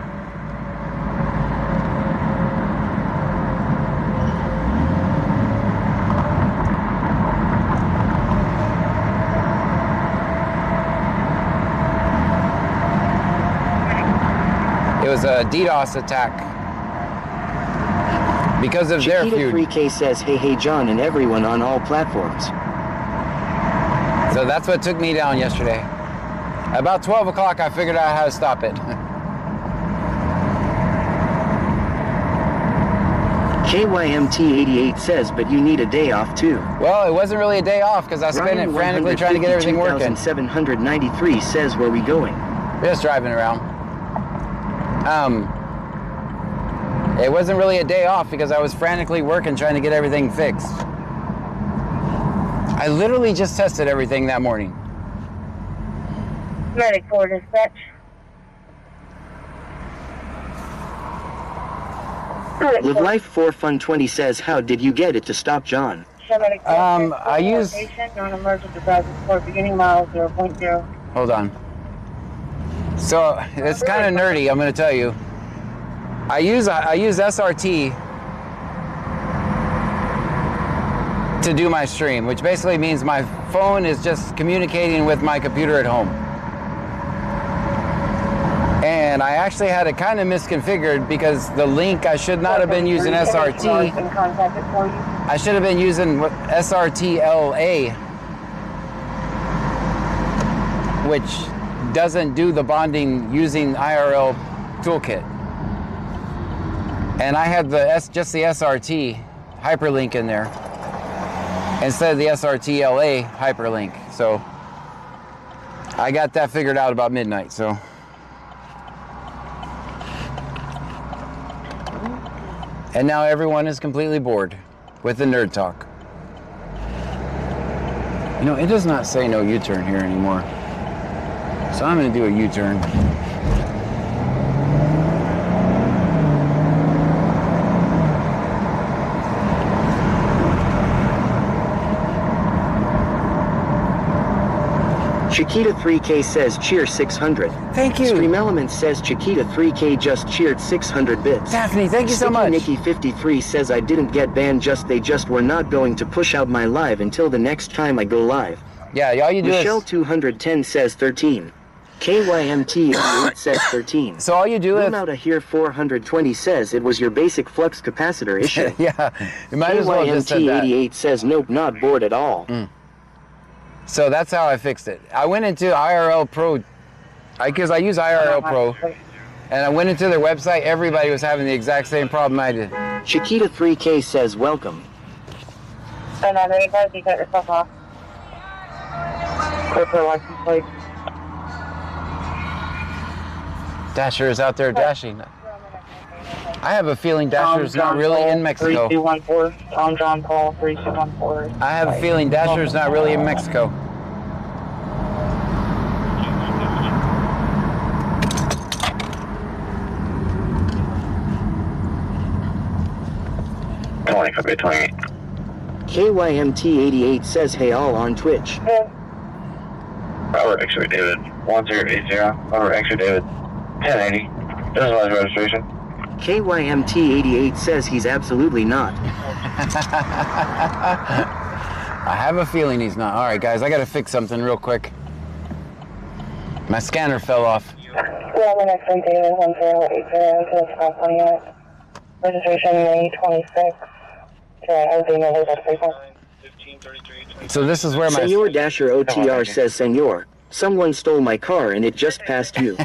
It was a DDoS attack because of their feud. 3K says hey John and everyone on all platforms. So that's what took me down yesterday. About 12 o'clock I figured out how to stop it. KYMT88 says but you need a day off too. Well, it wasn't really a day off because I spent it frantically trying to get everything working. 793 says where we going? Just driving around. It wasn't really a day off because I was frantically working trying to get everything fixed. I literally just tested everything that morning. Medic 4 dispatch. Live Life 4 Fun 20 says how did you get it to stop John? I use... Non-emergency browser support beginning mile 0.0. Hold on. So it's kind of nerdy, I'm going to tell you. I use SRT to do my stream, which basically means my phone is just communicating with my computer at home. And I actually had it kind of misconfigured because the link, I should not have been using SRT. I should have been using SRT-LA, which doesn't do the bonding using IRL toolkit. And I had just the SRT hyperlink in there instead of the SRT-LA hyperlink. So I got that figured out about midnight. So and now everyone is completely bored with the nerd talk. You know, it does not say no U-turn here anymore. So I'm going to do a U-turn. Chiquita 3K says cheer 600. Thank you. Stream Elements says Chiquita 3K just cheered 600 bits. Daphne, thank you so Sticky much. Nikki 53 says I didn't get banned, they just were not going to push out my live until the next time I go live. Yeah, all you do Michelle is... 210 says 13. KYMT 88 says 13. So all you do is... Out here 420 says it was your basic flux capacitor issue. Yeah, you might as well just said that. KYMT 88 says nope, not bored at all. So that's how I fixed it. I went into IRL Pro, because I use IRL Pro, and I went into their website. Everybody was having the exact same problem I did. Chiquita 3K says welcome. And on 85, you cut yourself off. Clear for license plate. Dasher is out there dashing. I have a feeling Dasher's not really in Mexico. 3214. Tom John Paul 3214. I have a feeling Dasher's not really in Mexico. KYMT 88 says hey all on Twitch. Robert X-Ray David 1080. Robert X-Ray David 1080. This is my registration. KYMT 88 says he's absolutely not. I have a feeling he's not. All right, guys, I got to fix something real quick. My scanner fell off. Well, the next one, David 1080 until it's 528. Registration May 26th. So this is where my... Senor Dasher OTR says, Senor, someone stole my car and it just passed you.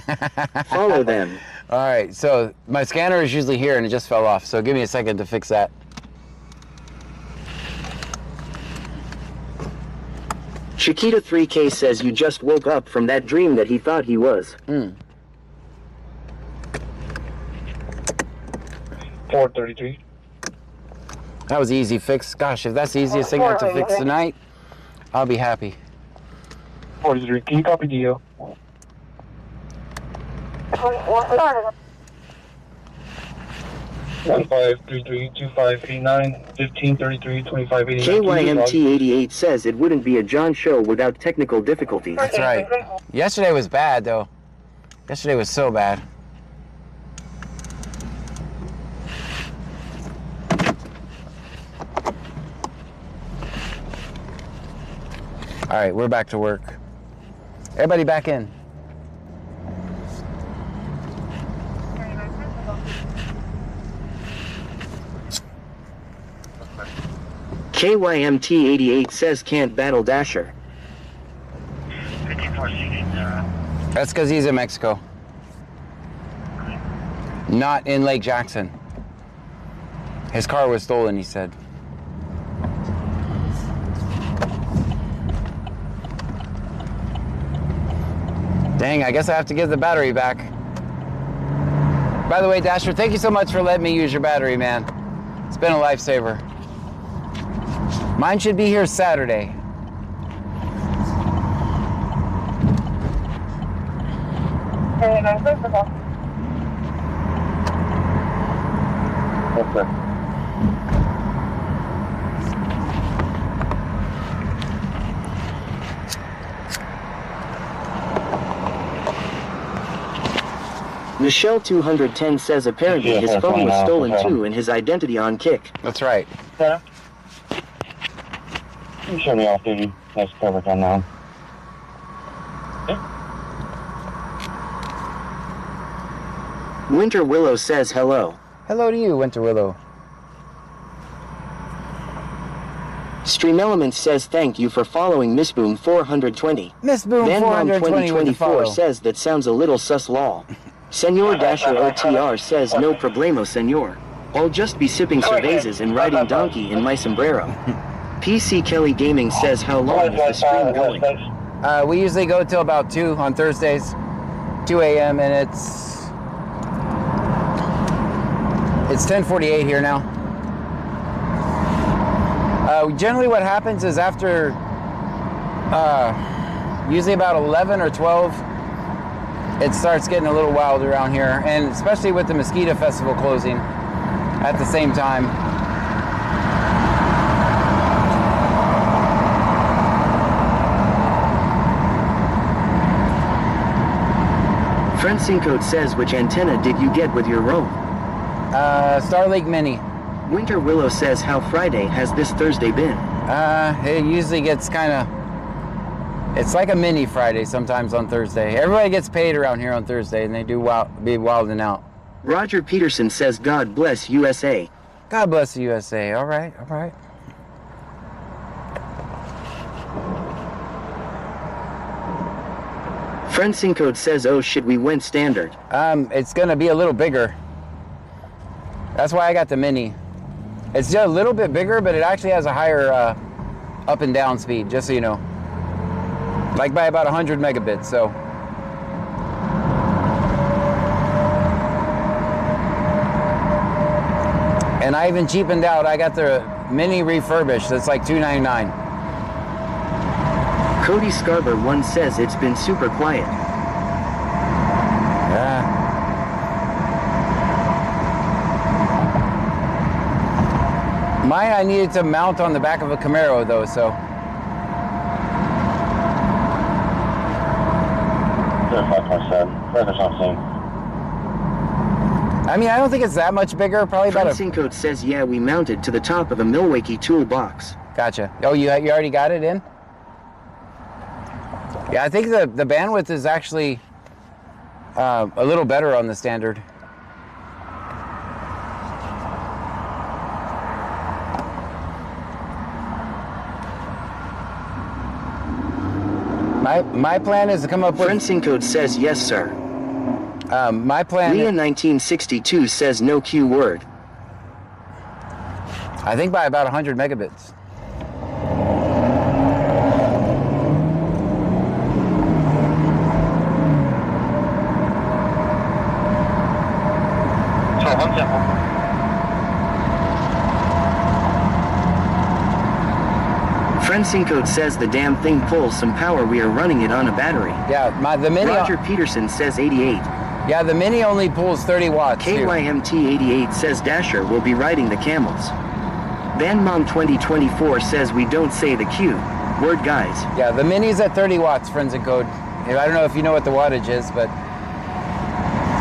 Follow them. All right, so my scanner is usually here and it just fell off. So give me a second to fix that. Chiquita 3K says you just woke up from that dream that he thought he was. 433. That was easy fix. Gosh, if that's the easiest thing I have to fix tonight, I'll be happy. 43. Can you copy DO? 1533-2589 1533-2589. KYMT 88 says it wouldn't be a John show without technical difficulties. That's right. Yesterday was bad, though. Yesterday was so bad. All right, we're back to work. Everybody back in. KYMT 88 says can't battle Dasher. That's because he's in Mexico. Not in Lake Jackson. His car was stolen, he said. Dang, I guess I have to give the battery back. By the way, Dasher, thank you so much for letting me use your battery, man. It's been a lifesaver. Mine should be here Saturday. Michelle 210 says apparently his phone was stolen too and his identity on Kick. That's right. Yeah. You show me off, duty. That's perfect on now. Winter Willow says hello. Hello to you, Winter Willow. Stream Elements says thank you for following Miss Boom 420. Miss Boom Van 420 with the follow. 2024 says that sounds a little sus lol. Senor Dasher OTR says no problemo, senor. I'll just be sipping cervezas and riding donkey in my sombrero. PC Kelly Gaming says how long is the stream going? We usually go till about 2 on Thursdays, 2 a.m. and it's 10:48 here now. Generally what happens is after usually about 11 or 12, it starts getting a little wild around here, and especially with the Mosquito Festival closing at the same time. Francinco says, which antenna did you get with your roam? Starlink Mini. Winter Willow says, how Friday has this Thursday been? It usually gets kind of, it's like a mini Friday sometimes on Thursday. Everybody gets paid around here on Thursday, and they do be wilding out. Roger Peterson says, God bless USA. God bless the USA. All right, all right. Francinco says, oh shit, we went standard. It's gonna be a little bigger. That's why I got the mini. It's just a little bit bigger, but it actually has a higher up and down speed, just so you know. Like by about 100 megabits, so. And I even cheapened out. I got the mini refurbished. It's like $2.99. Cody Scarber 1 says, it's been super quiet. Yeah. Mine I needed to mount on the back of a Camaro though, so. 5.7. Further something. I mean, I don't think it's that much bigger. Probably about a. Francinco says, yeah, we mounted to the top of a Milwaukee toolbox. Gotcha. Oh, you already got it in? Yeah, I think the bandwidth is actually a little better on the standard. My plan is to come up with. Francinco says, yes, sir. My plan. Leah 1962 says, no Q word. I think by about 100 megabits. So, 1 simple. Francinco says the damn thing pulls some power. We are running it on a battery. Yeah, the mini. Roger Peterson says 88. Yeah, the mini only pulls 30 watts. Too. KYMT88 says Dasher will be riding the camels. VanMom 2024 says we don't say the Q. Word, guys. Yeah, the mini's at 30 watts, friends and code. I don't know if you know what the wattage is, but.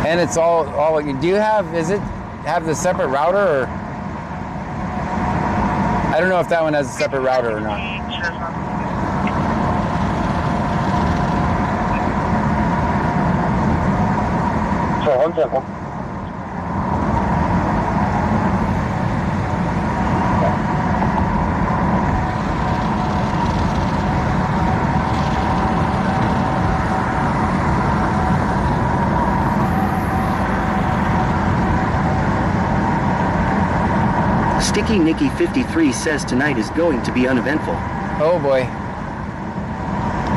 And it's all. Do you have? Is it have the separate router or? I don't know if that one has a separate router or not. So, 1 simple. Sticky Nicky 53 says tonight is going to be uneventful. Oh boy.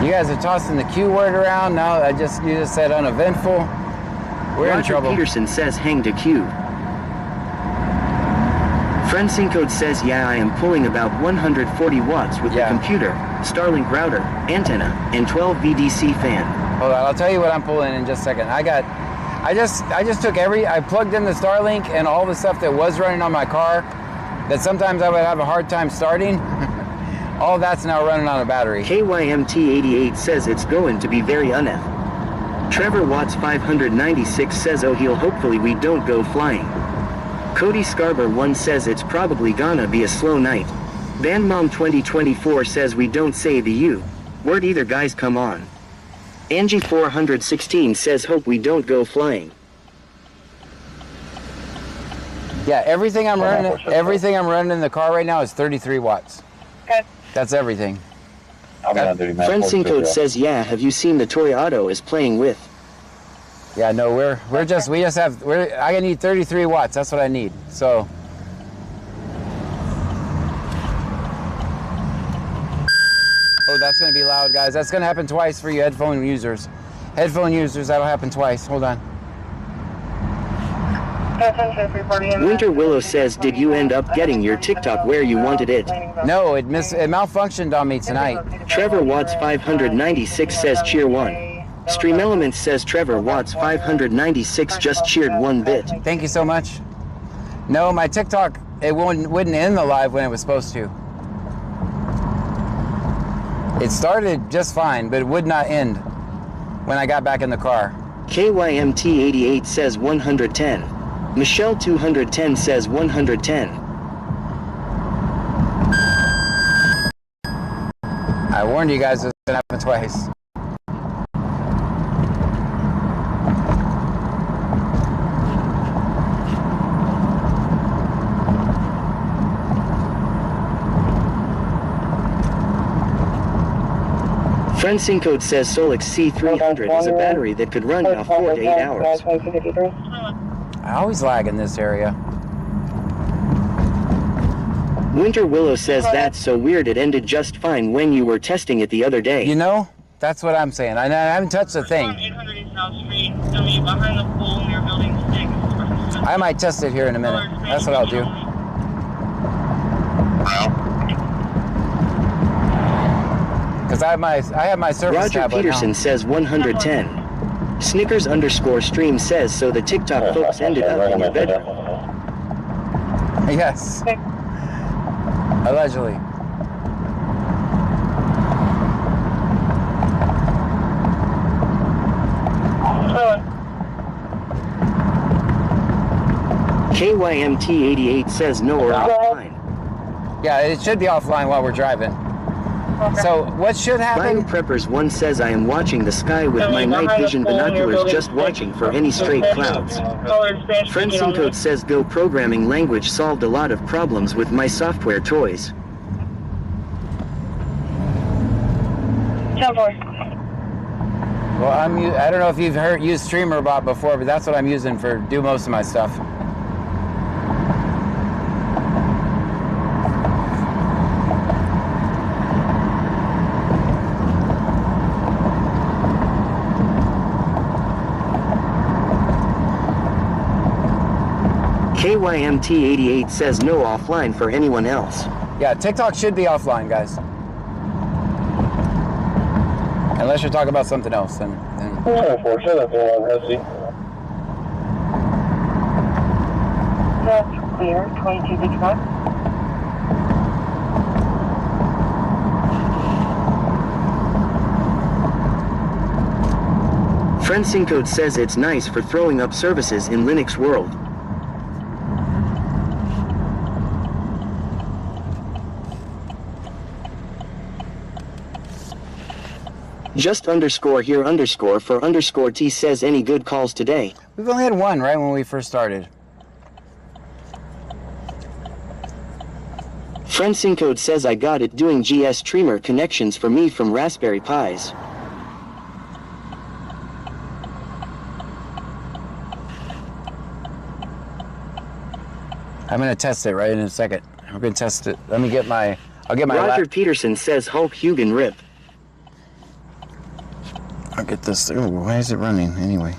You guys are tossing the Q word around. Now you just said uneventful. We're in Roger trouble. Peterson says hang to Q. Francinco says, yeah, I am pulling about 140 watts with the computer, Starlink router, antenna, and 12 VDC fan. Hold on, I'll tell you what I'm pulling in just a second. I just took I plugged in the Starlink and all the stuff that was running on my car that sometimes I would have a hard time starting. All that's now running on a battery. KYMT88 says it's going to be very unef. Trevor Watts 596 says, oh he'll hopefully we don't go flying. Cody Scarber 1 says it's probably gonna be a slow night. VanMom 2024 says we don't say the U word either, guys, come on. Angie 416 says hope we don't go flying. Yeah, everything I'm running in the car right now is 33 watts. Okay. That's everything. Francinco says, yeah, have you seen the toy Otto is playing with? Yeah, no, I need 33 watts. That's what I need. So. Oh, that's gonna be loud, guys. That's gonna happen twice for you headphone users. Headphone users, that'll happen twice. Hold on. Winter Willow says, did you end up getting your TikTok where you wanted it? No, it malfunctioned on me tonight. Trevor Watts 596 says cheer 1. Stream Elements says Trevor Watts 596 just cheered 1 bit. Thank you so much. No, my TikTok, it wouldn't end the live when it was supposed to. It started just fine, but it would not end when I got back in the car. KYMT88 says 110. Michelle 210 says 110. I warned you guys it was gonna happen twice. Friend code says Solix C300 is a battery that could run off 4 to 8 hours. I always lag in this area. Winter Willow says that's so weird it ended just fine when you were testing it the other day. You know, that's what I'm saying. I haven't touched the thing. 800 East South Street, behind the pool near Building 6. I might test it here in a minute. That's what I'll do. Because I have my service Roger tablet Peterson now. says 110. Snickers _ says so the TikTok folks ended up in your bedroom. Yes. Allegedly. KYMT88 says no or offline. Yeah, it should be offline while we're driving. So what should happen? BioPreppers1 says I am watching the sky with my night vision binoculars, just watching for any straight clouds. Friend Code says Go programming language solved a lot of problems with my software toys. Well, I don't know if you've used StreamerBot before, but that's what I'm using for do most of my stuff. KYMT88 says no offline for anyone else. Yeah, TikTok should be offline, guys. Unless you're talking about something else, then. That's clear, 2265. Friend Code says it's nice for throwing up services in Linux world. Just _ here _ for _ T says any good calls today. We've only had one, right, when we first started. Friend Code says I got it doing GS streamer connections for me from Raspberry Pis. I'm gonna test it right in a second. We're gonna test it. Let me get my. I'll get my. Roger Peterson says Hulk Hogan rip. I'll get this. Ooh, why is it running anyway?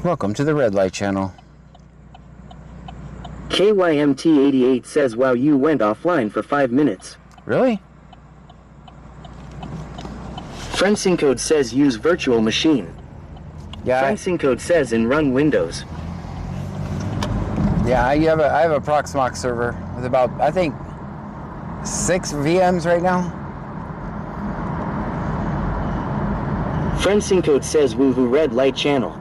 Welcome to the Red Light Channel. KYMT88 says wow you went offline for 5 minutes. Really? Friend Code says use virtual machine. Yeah. Friend Code says in run Windows. Yeah, I have a Proxmox server with about, I think, 6 VMs right now. Friend Code says woohoo Red Light Channel.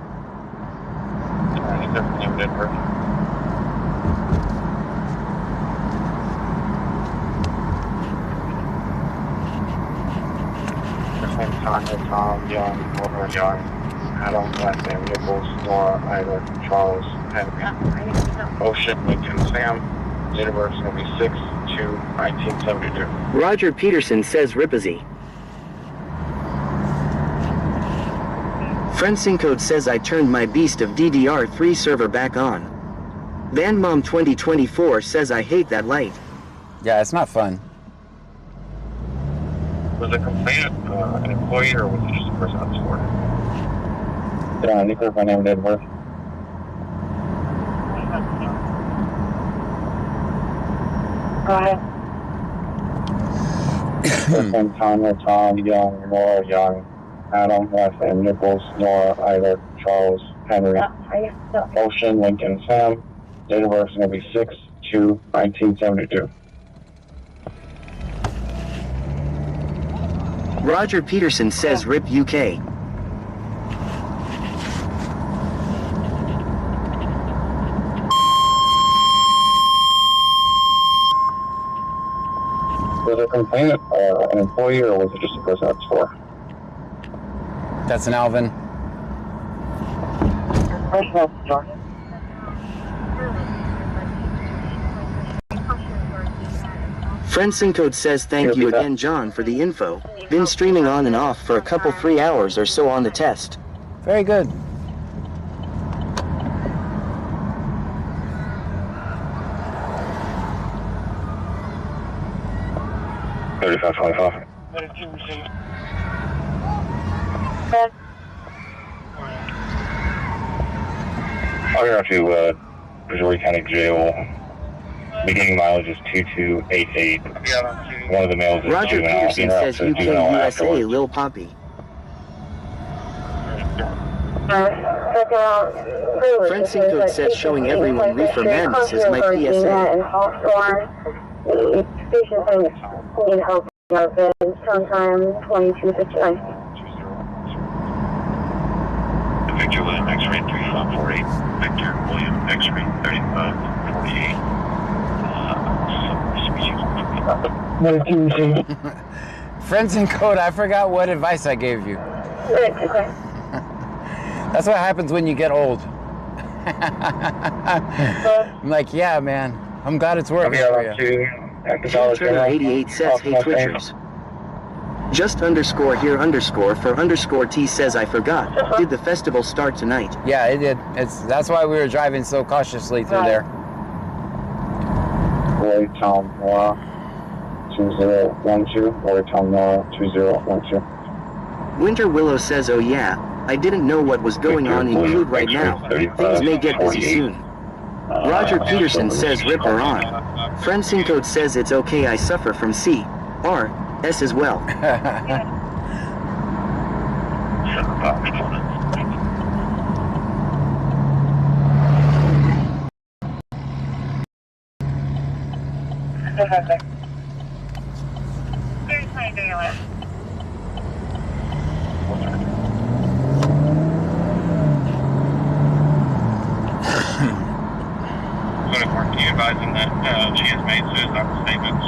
Tom, Young, Wilbur Young, Adam, last name Nichols, Nora, Ida, Charles, Henry, Ocean, Lincoln, Sam, Universe, will be 6/2/1972. Roger Peterson says Ripazy. Friend Code says I turned my beast of DDR3 server back on. VanMom 2024 says I hate that light. Yeah, it's not fun. Was the complainant an employee or was it just a person on support? Yeah, Nicholas, my name is Edward. Go ahead. Tom, Young, Nora, Young, Adam, last name Nichols, Nora, Ida, Charles, Henry. Ocean, Lincoln, Sam. Date of birth is going to be 6/2/1972. Roger Peterson says RIP UK. Was it a complainant or an employee, or was it just a person at the store? That's an Alvin. Person at the store. Friendson Code says thank you again, John, for the info. Been streaming on and off for a couple 3 hours or so on the test. Very good. $35.25. I'll go to Missouri County Jail. Beginning mileage is 2288. One of the males is Roger juvenile. Peterson says Juvenile UK USA, afterwards. Lil Poppy. Friendson Code says showing everyone Reefer Madness is my PSA. Station things need help out there sometime 2259. Victor William X-ray 3548. Victor William X-ray 3548. Friends in code, I forgot what advice I gave you. Okay. That's what happens when you get old. I'm like, yeah, man. I'm glad it's working for you. Trevor 88 says, hey Twitchers. Just underscore here underscore for underscore T says I forgot. Did the festival start tonight? Yeah, it did. That's why we were driving so cautiously through there. Roy Tom Nora 2012. Roy Tom Nora 2012. Winter Willow says, oh yeah, I didn't know what was going on in Crude right now. Things may get busy soon. Roger Peterson says rip her on. Friendson Code says it's okay, I suffer from C, R, S as well. Can you advise him that she has made suicidal statements?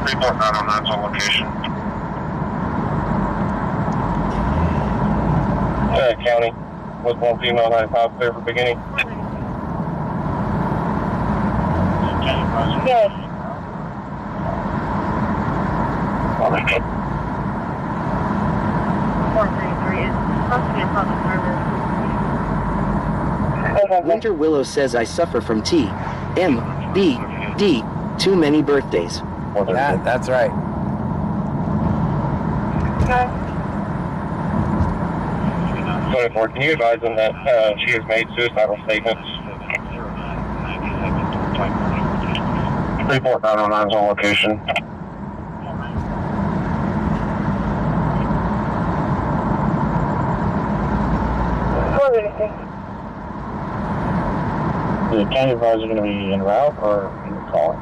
Report 909's on location. County, with one female 95 clear for beginning. Yes. Okay. 433 is supposed to be a public service. Winter Willow says I suffer from T, M, B, D, too many birthdays. That's right. Okay. 24, can you advise them that she has made suicidal statements? Report 909's on location. Is the county advisor going to be en route or in the calling?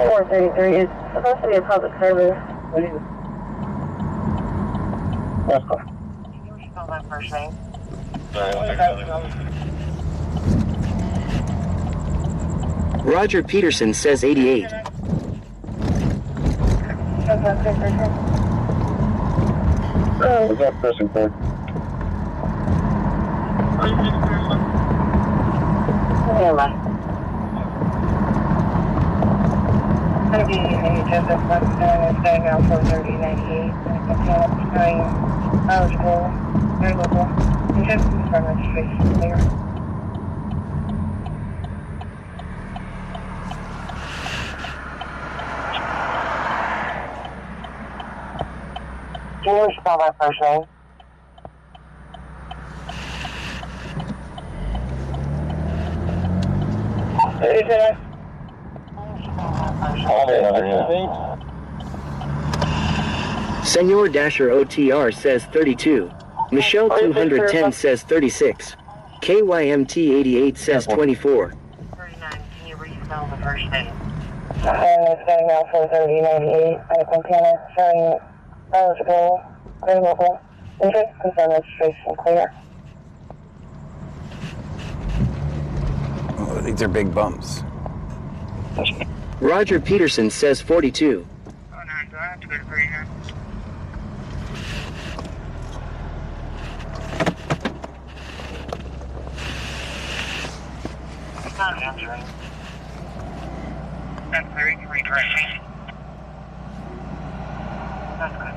433 is supposed to be a public service. That's cool. Can you spell my first name? Roger Peterson says 88. Was that person code? Never mind. Going to be Joseph Weston, staying out 43098. Going eligible, very local. And just confirm registration clear. Can you spell my first name? All the other Senor Dasher OTR says 32. Michelle 210 says 36. KYMT 88 says 24. 39, can you respell the first name? It's going now for 3098. Montana, showing eligible, green local. Interest, confirm registration clear. Oh, these are big bumps. Roger Peterson says 42. Oh, no, do I have to go to 39? It's not answering. That's very correct. That's good.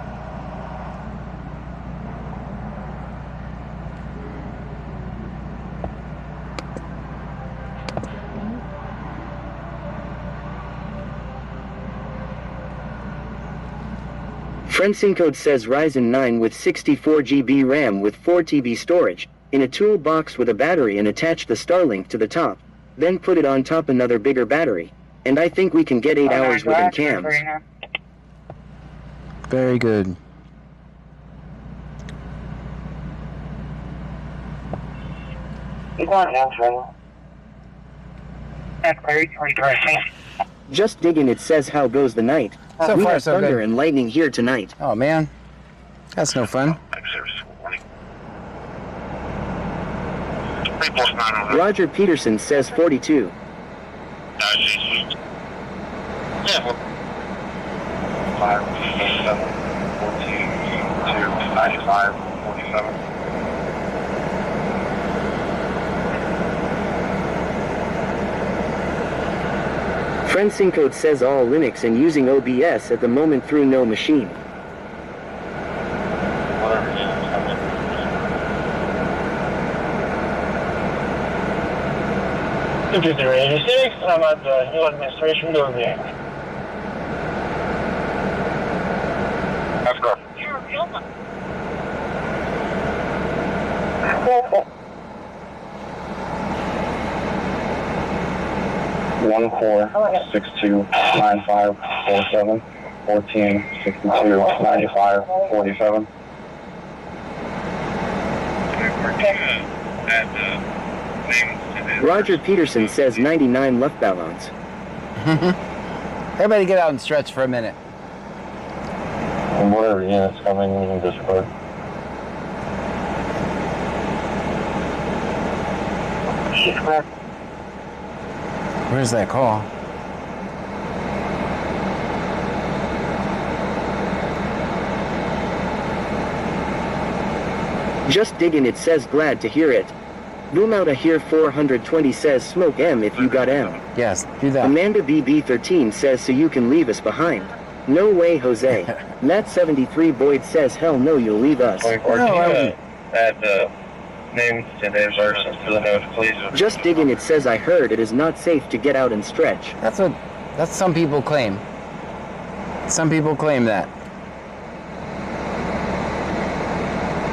Friendsin Code says Ryzen 9 with 64 GB RAM with 4 TB storage, in a toolbox with a battery and attach the Starlink to the top. Then put it on top another bigger battery. And I think we can get 8 hours within cams. Very good. You want answering? That's very correct. Just digging it says how goes the night. So We far, have so thunder good. and lightning here tonight. Oh man, that's no fun. Roger Peterson says 42. Yeah. 5, 7, 14, 2, 95, 47. Friendsin Code says all Linux and using OBS at the moment through no machine. Whatever it is, coming. 5386, I'm at the new administration building. Let's go. One 4629547 14629547. Roger Peterson says 99 left balance. Everybody get out and stretch for a minute. And whatever unit's coming, we can Discord. Where's that call? Just digging it says glad to hear it. Boom out of here 420 says smoke M if you got M. Yes, do that. Amanda BB13 says so you can leave us behind. No way Jose. Matt 73 Boyd says hell no you'll leave us. Or No, I can wouldn't. add the name to the version to the note, please? Just digging it says I heard it is not safe to get out and stretch. That's some people claim. Some people claim that.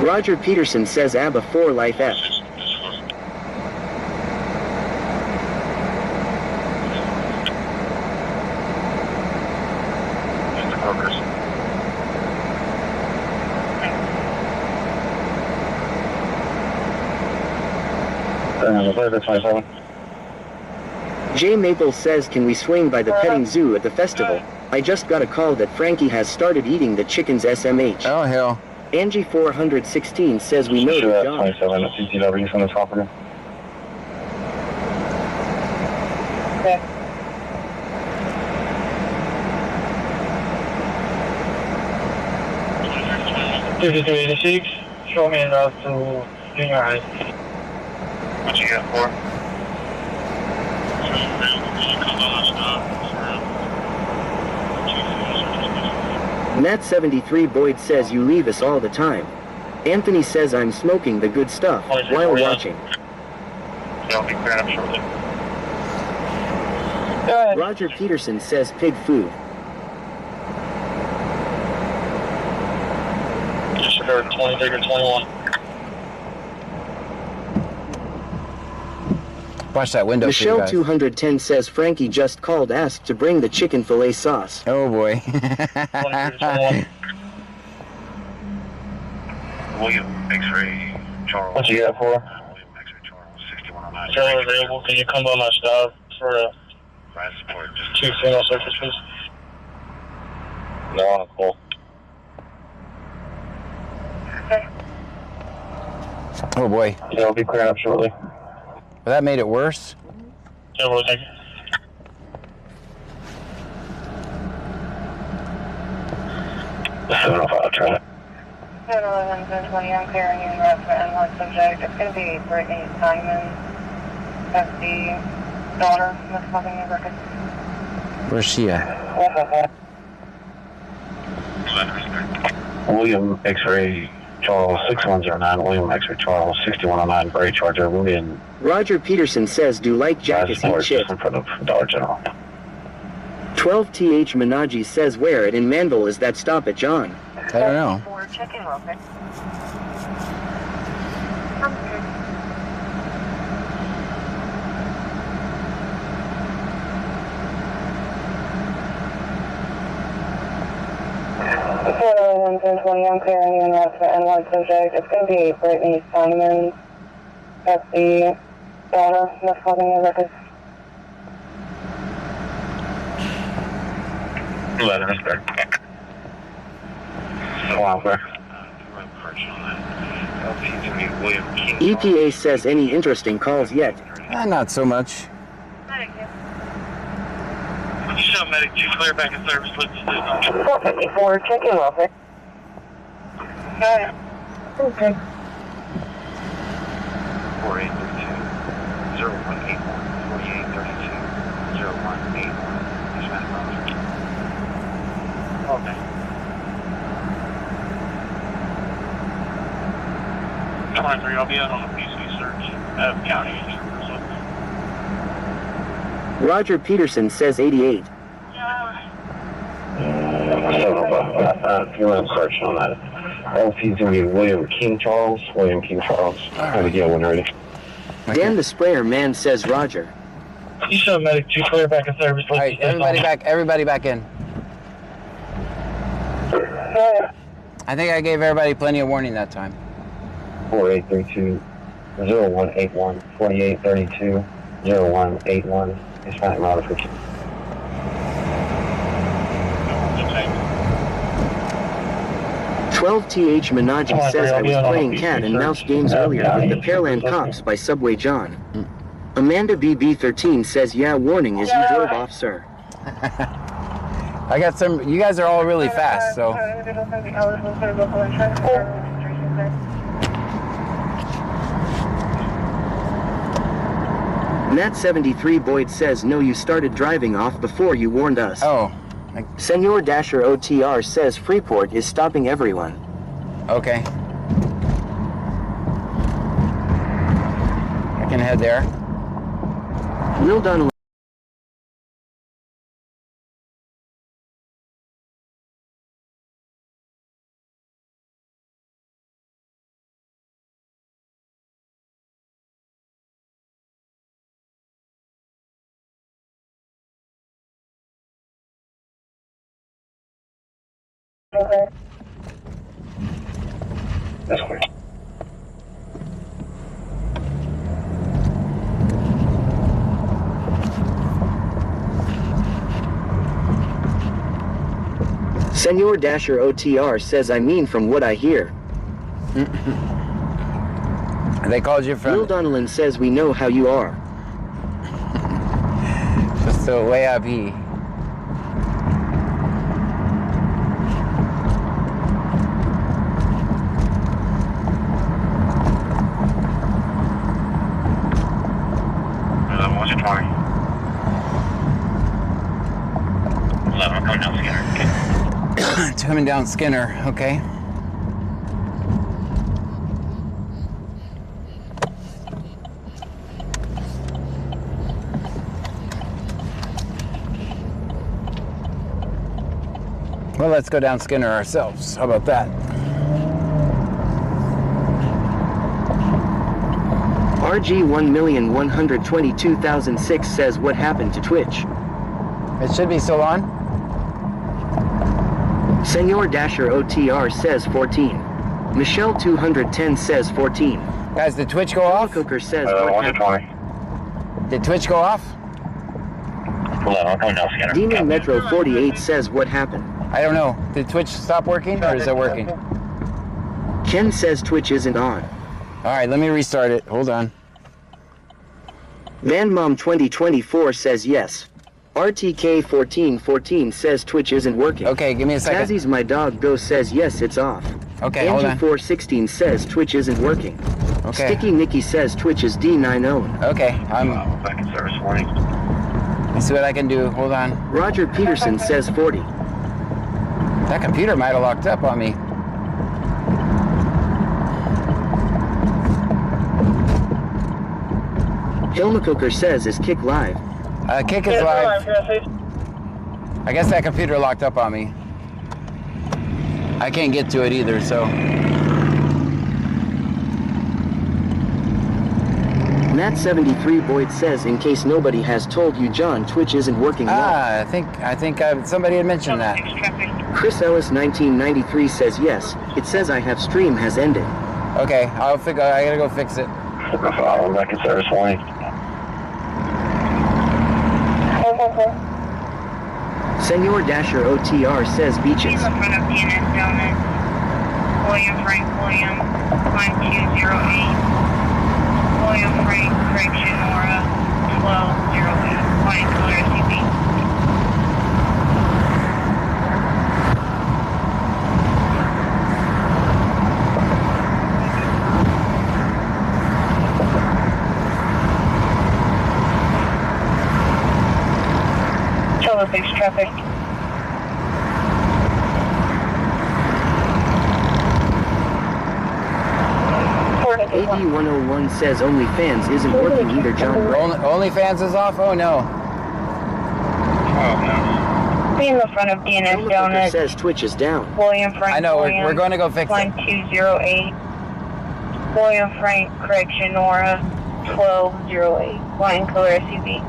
Roger Peterson says ABBA 4 Life F. Jay Maple says can we swing by the petting zoo at the festival? I just got a call that Frankie has started eating the chickens SMH. Oh hell. Angie 416 says we know the job. 27 at CCW from the property. Okay. $5286, show me en route to junior high. What you got for? Matt 73 Boyd says you leave us all the time. Anthony says I'm smoking the good stuff while watching. I'll be clearing up shortly. Go ahead. Roger Peterson says pig food. Disregard 23 to 21. Watch that window for you Michelle guys. 210 says Frankie just called asked to bring the chicken fillet sauce. Oh boy. William X-ray Charles. What you got for? William X-ray Charles, 6109. Trailer available. Can you come by my stop for Fire support, just 2 female searches, please? No, I'm cool. Oh boy. Yeah, I'll be clearing up shortly. Well, that made it worse. Yeah, well, thank you. I don't know if I'll try it. 11, 20, I'm clearing in route for N1 subject. It's going to be Brittany Simon. That's the daughter. That's nothing in record. Where's she at? William X-ray Charles 6109. William X-ray Charles 6109. Gray Charger. William. Roger Peterson says, do like Jackass eat shit. In front of Dollar General. 12TH Menaji says, where in Manville is that stop at John? I don't know. We're checking real quick. I'm clearing in route for N1 subject. It's going to be Brittany Simon. That's the daughter. That's nothing in record. 11 is good. Wow, sir. EPA says, any interesting calls yet? Not so much. Thank you. Show medic 2 clear back in service. Let's do 454, checking real quick. Alright. Okay. 4832 0181 4832 0181. Okay. 23, I'll be out on a PC search of county insurance. Roger Peterson says 88. If you want to search on that. LP's going to be William King Charles. William King Charles. How to get one ready. Dan the Sprayer Man says Roger. You show medic 2 clear back in service. All right, everybody back in. I think I gave everybody plenty of warning that time. 4832 0181 4832 0181. Hispanic modification. TH Menaji says I was playing cat and mouse games earlier with the Pearland Cops by Subway John. Amanda BB13 says, yeah, warning as you drove off, sir. I got some, you guys are all really fast, so. Nat73 Boyd says, no, you started driving off before you warned us. Oh. Senor Dasher OTR says Freeport is stopping everyone. Okay. I can head there. Will Donnelly. Okay. That's weird. Senor Dasher OTR says, I mean from what I hear. They called you from... Will Donnellan says, we know how you are. Just the way I be. Coming down Skinner, okay. Well, let's go down Skinner ourselves. How about that? RG1,122,006 says, what happened to Twitch? It should be still on. Senor Dasher OTR says 14. Michelle 210 says 14. Guys, did Twitch go off? Cooker says what 1 to happened? 20. Did Twitch go off? Hold on, I'm coming down, scanner. Demon Metro 48 says what happened? I don't know. Did Twitch stop working or is it working? Ken says Twitch isn't on. All right, let me restart it. Hold on. ManMom 2024 says yes. RTK 1414 says Twitch isn't working. Okay, give me a second. Tazzy's my dog go says yes, it's off. Okay, hold Angie on. 416 says Twitch isn't working. Okay. Sticky Nicky says Twitch is D90. Okay, Back in service warning. let's see what I can do. Hold on. Roger Peterson says 40. That computer might have locked up on me. Hilma Cooker says is Kick live. Kick is live. I guess that computer locked up on me. I can't get to it either, so. Nat73 Boyd says in case nobody has told you John, Twitch isn't working well. I think somebody had mentioned that. Chris Ellis 1993 says yes. It says I have stream has ended. Okay, I gotta go fix it. I'm back in service warning. Senor Dasher OTR says beaches. In front of DNS Donuts. William Frank William 1208. William Frank Craig Shinora 1208. Flight color SUV. Cholo 6 traffic. AD101 says OnlyFans isn't working either, John. OnlyFans is off? Oh no. Be in the front of DNS Hilma Cooker Donuts. says Twitch is down. William Frank I know, William, we're going to go fix it. 1208. William Frank Craig Shinora 1208. Flying color SUV.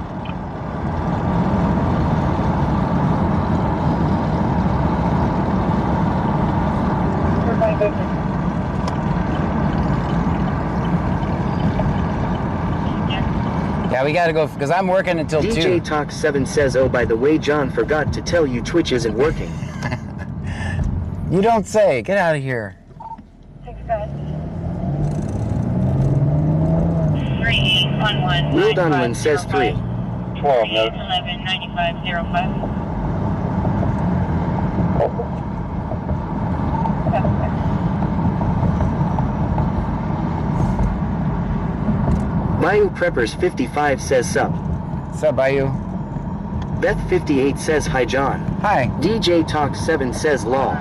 Yeah, we gotta go, because I'm working until 2. DJ Talk 7 says, oh, by the way, John forgot to tell you Twitch isn't working. You don't say. Get out of here. 3811. Will Donovan says 3. 12 notes. 119505. Bayou Preppers 55 says sup. What's up, Bayou? Beth 58 says hi, John. Hi. DJ Talk 7 says lol.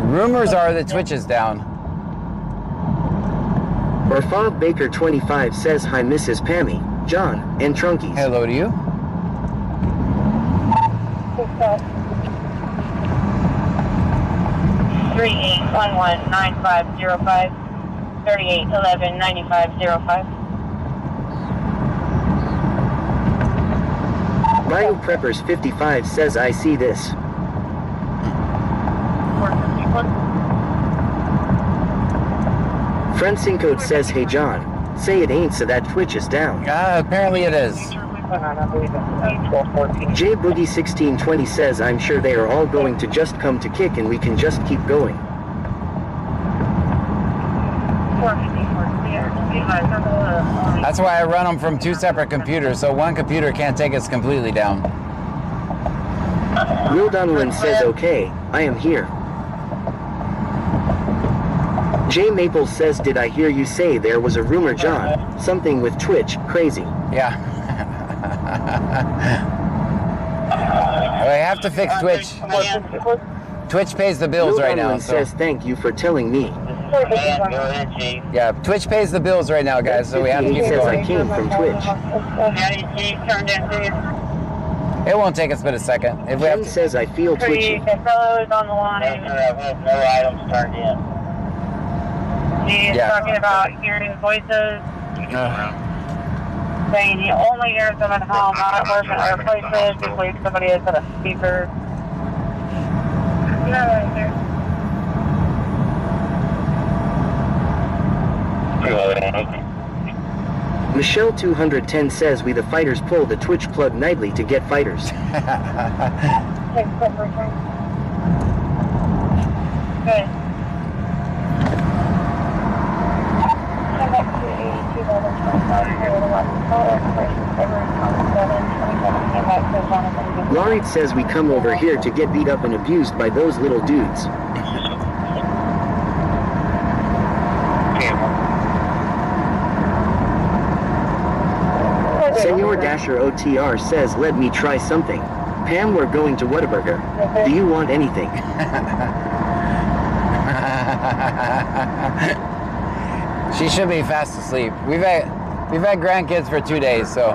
Rumors are that Twitch is down. Orfav Baker 25 says hi, Mrs. Pammy, John, and Trunkies. Hello to you. 38119505. 38119505. Bayou Preppers 55 says I see this. Friend Code says hey John, say it ain't so that Twitch is down. Apparently it is. J Boogie 1620 says I'm sure they are all going to just come to kick and we can just keep going. That's why I run them from 2 separate computers, so one computer can't take us completely down. Will Donovan says okay, I am here. J Maple says did I hear you say there was a rumor, John, something with Twitch, crazy. Yeah. I have to fix Twitch. Twitch pays the bills Will right now. Donovan So. says thank you for telling me. Yeah, Twitch pays the bills right now, guys, so we have to keep says I going. came from Twitch. It won't take us but a second. If we have Ken to. says I feel twitchy. Fellows on the line. No items turned in. He's Yeah. talking about hearing voices, saying he only hears them at home, not at work and other places. He believes somebody has put a speaker. Michelle 210 says we the fighters pull the Twitch plug nightly to get fighters. Take quick return. Good. Come back to 2025, here with a lot of color, expiration February 27, came back to Jonathan. Laurie says we come over here to get beat up and abused by those little dudes. Senor Dasher OTR says let me try something. Pam, we're going to Whataburger. Do you want anything? She should be fast asleep. We've had grandkids for 2 days, so.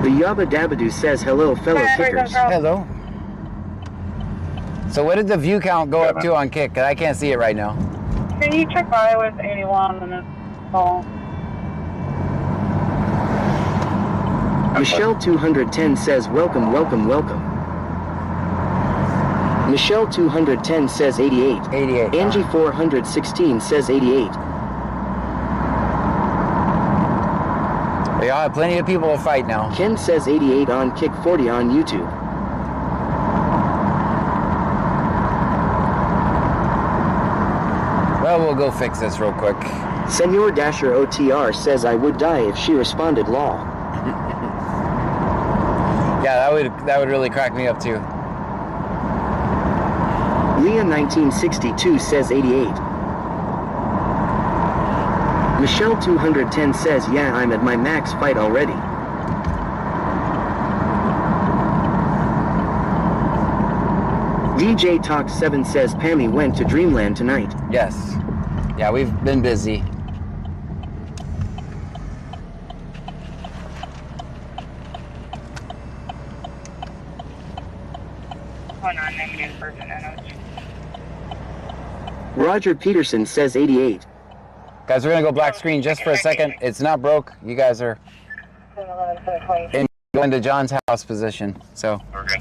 The Yabba Dabadoo says hello fellow kickers. Hello. So what did the view count go up to on Kick? 'Cause I can't see it right now. Can you check by with 81 minutes call? Michelle 210 says welcome, welcome, welcome. Michelle 210 says 88. 88. Angie 416 says 88. We all have plenty of people to fight now. Ken says 88 on Kick 40 on YouTube. Well, we'll go fix this real quick. Senor Dasher OTR says I would die if she responded law. Yeah, that would really crack me up too. Leah 1962 says 88. Michelle 210 says yeah, I'm at my max fight already. DJ Talk 7 says Pammy went to Dreamland tonight. Yes. Yeah, we've been busy. Roger Peterson says 88. Guys, we're gonna go black screen just for a second. It's not broke. You guys are going to John's house position. So Okay.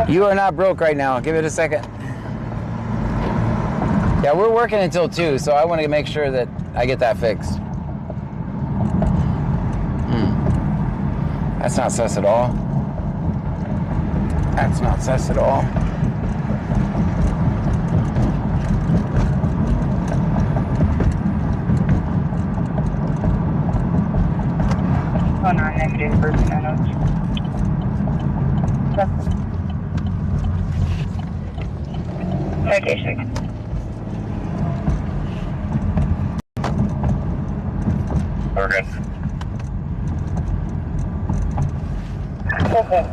you are not broke right now. Give it a second. Yeah, we're working until 2, so I want to make sure that I get that fixed. That's not sus at all. That's not sus at all. Oh, no, negative person, I know. Citation. We're good. Okay.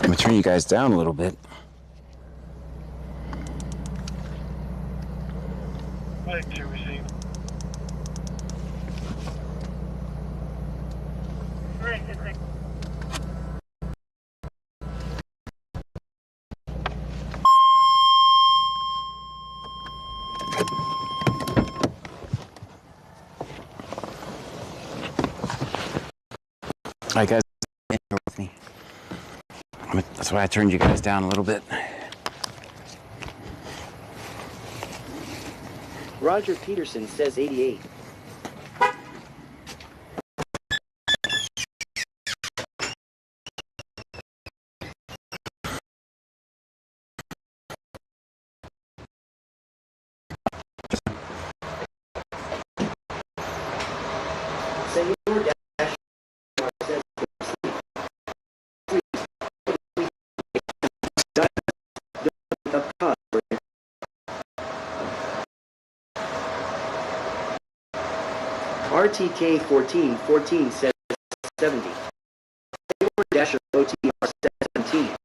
I'm gonna turn you guys down a little bit. Like to receive. All right, guys, with me. That's why I turned you guys down a little bit. Roger Peterson says 88. Senor Dash says RTK 1414 says 70. Dasher OTR 17.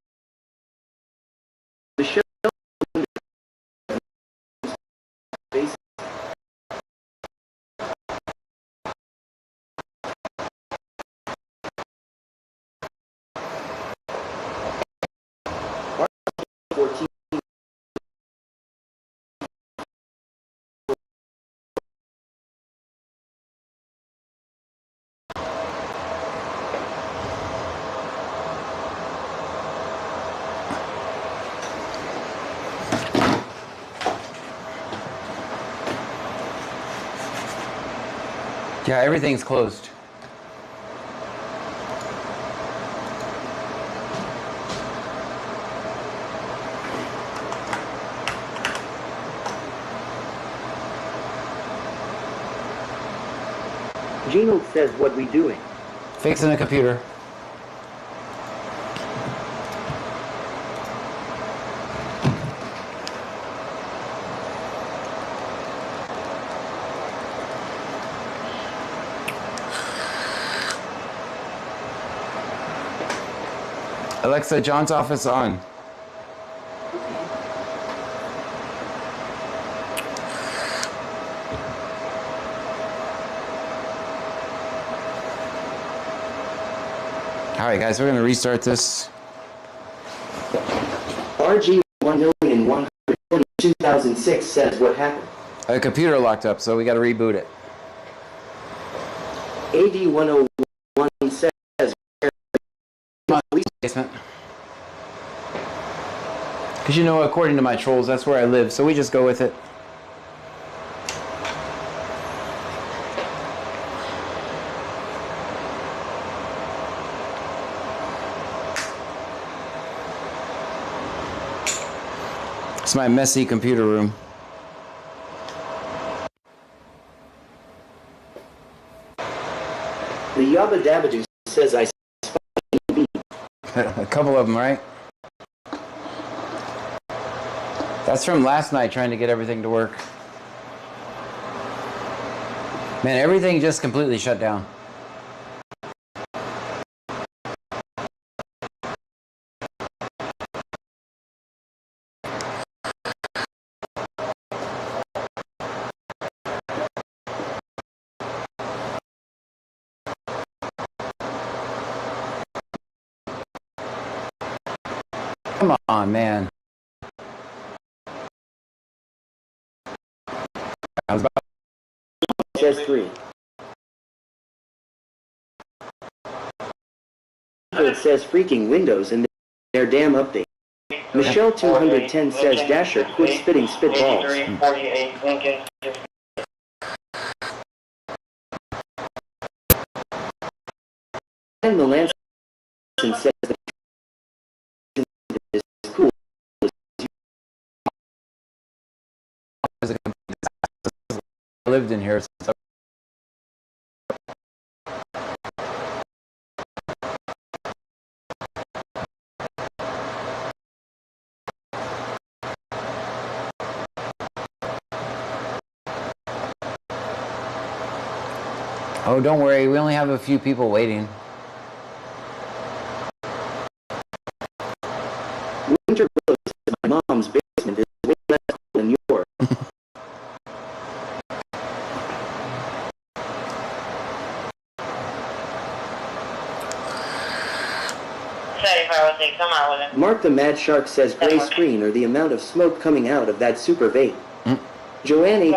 Michelle Yeah, everything's closed. Gino says, what we doing? Fixing the computer. Alexa, John's office on. All right, guys, we're going to restart this. RG 1,120,006 says, what happened? The computer locked up, so we got to reboot it. AD 101 says, Basement. Because you know, according to my trolls, that's where I live, so we just go with it. It's my messy computer room. the Yabba Dabba says, I A couple of them, right? That's from last night trying to get everything to work. Man, everything just completely shut down. Come on, man. I was about says 3. It says freaking Windows and their damn update. Michelle 210 says Dasher quit spitting spitballs. And the Lance says that is cool. I lived in here. So oh, don't worry. We only have a few people waiting. Winter Willow says my mom's basement is way less cool than yours. Mark the Mad Shark says gray screen or the amount of smoke coming out of that super vape. Joanne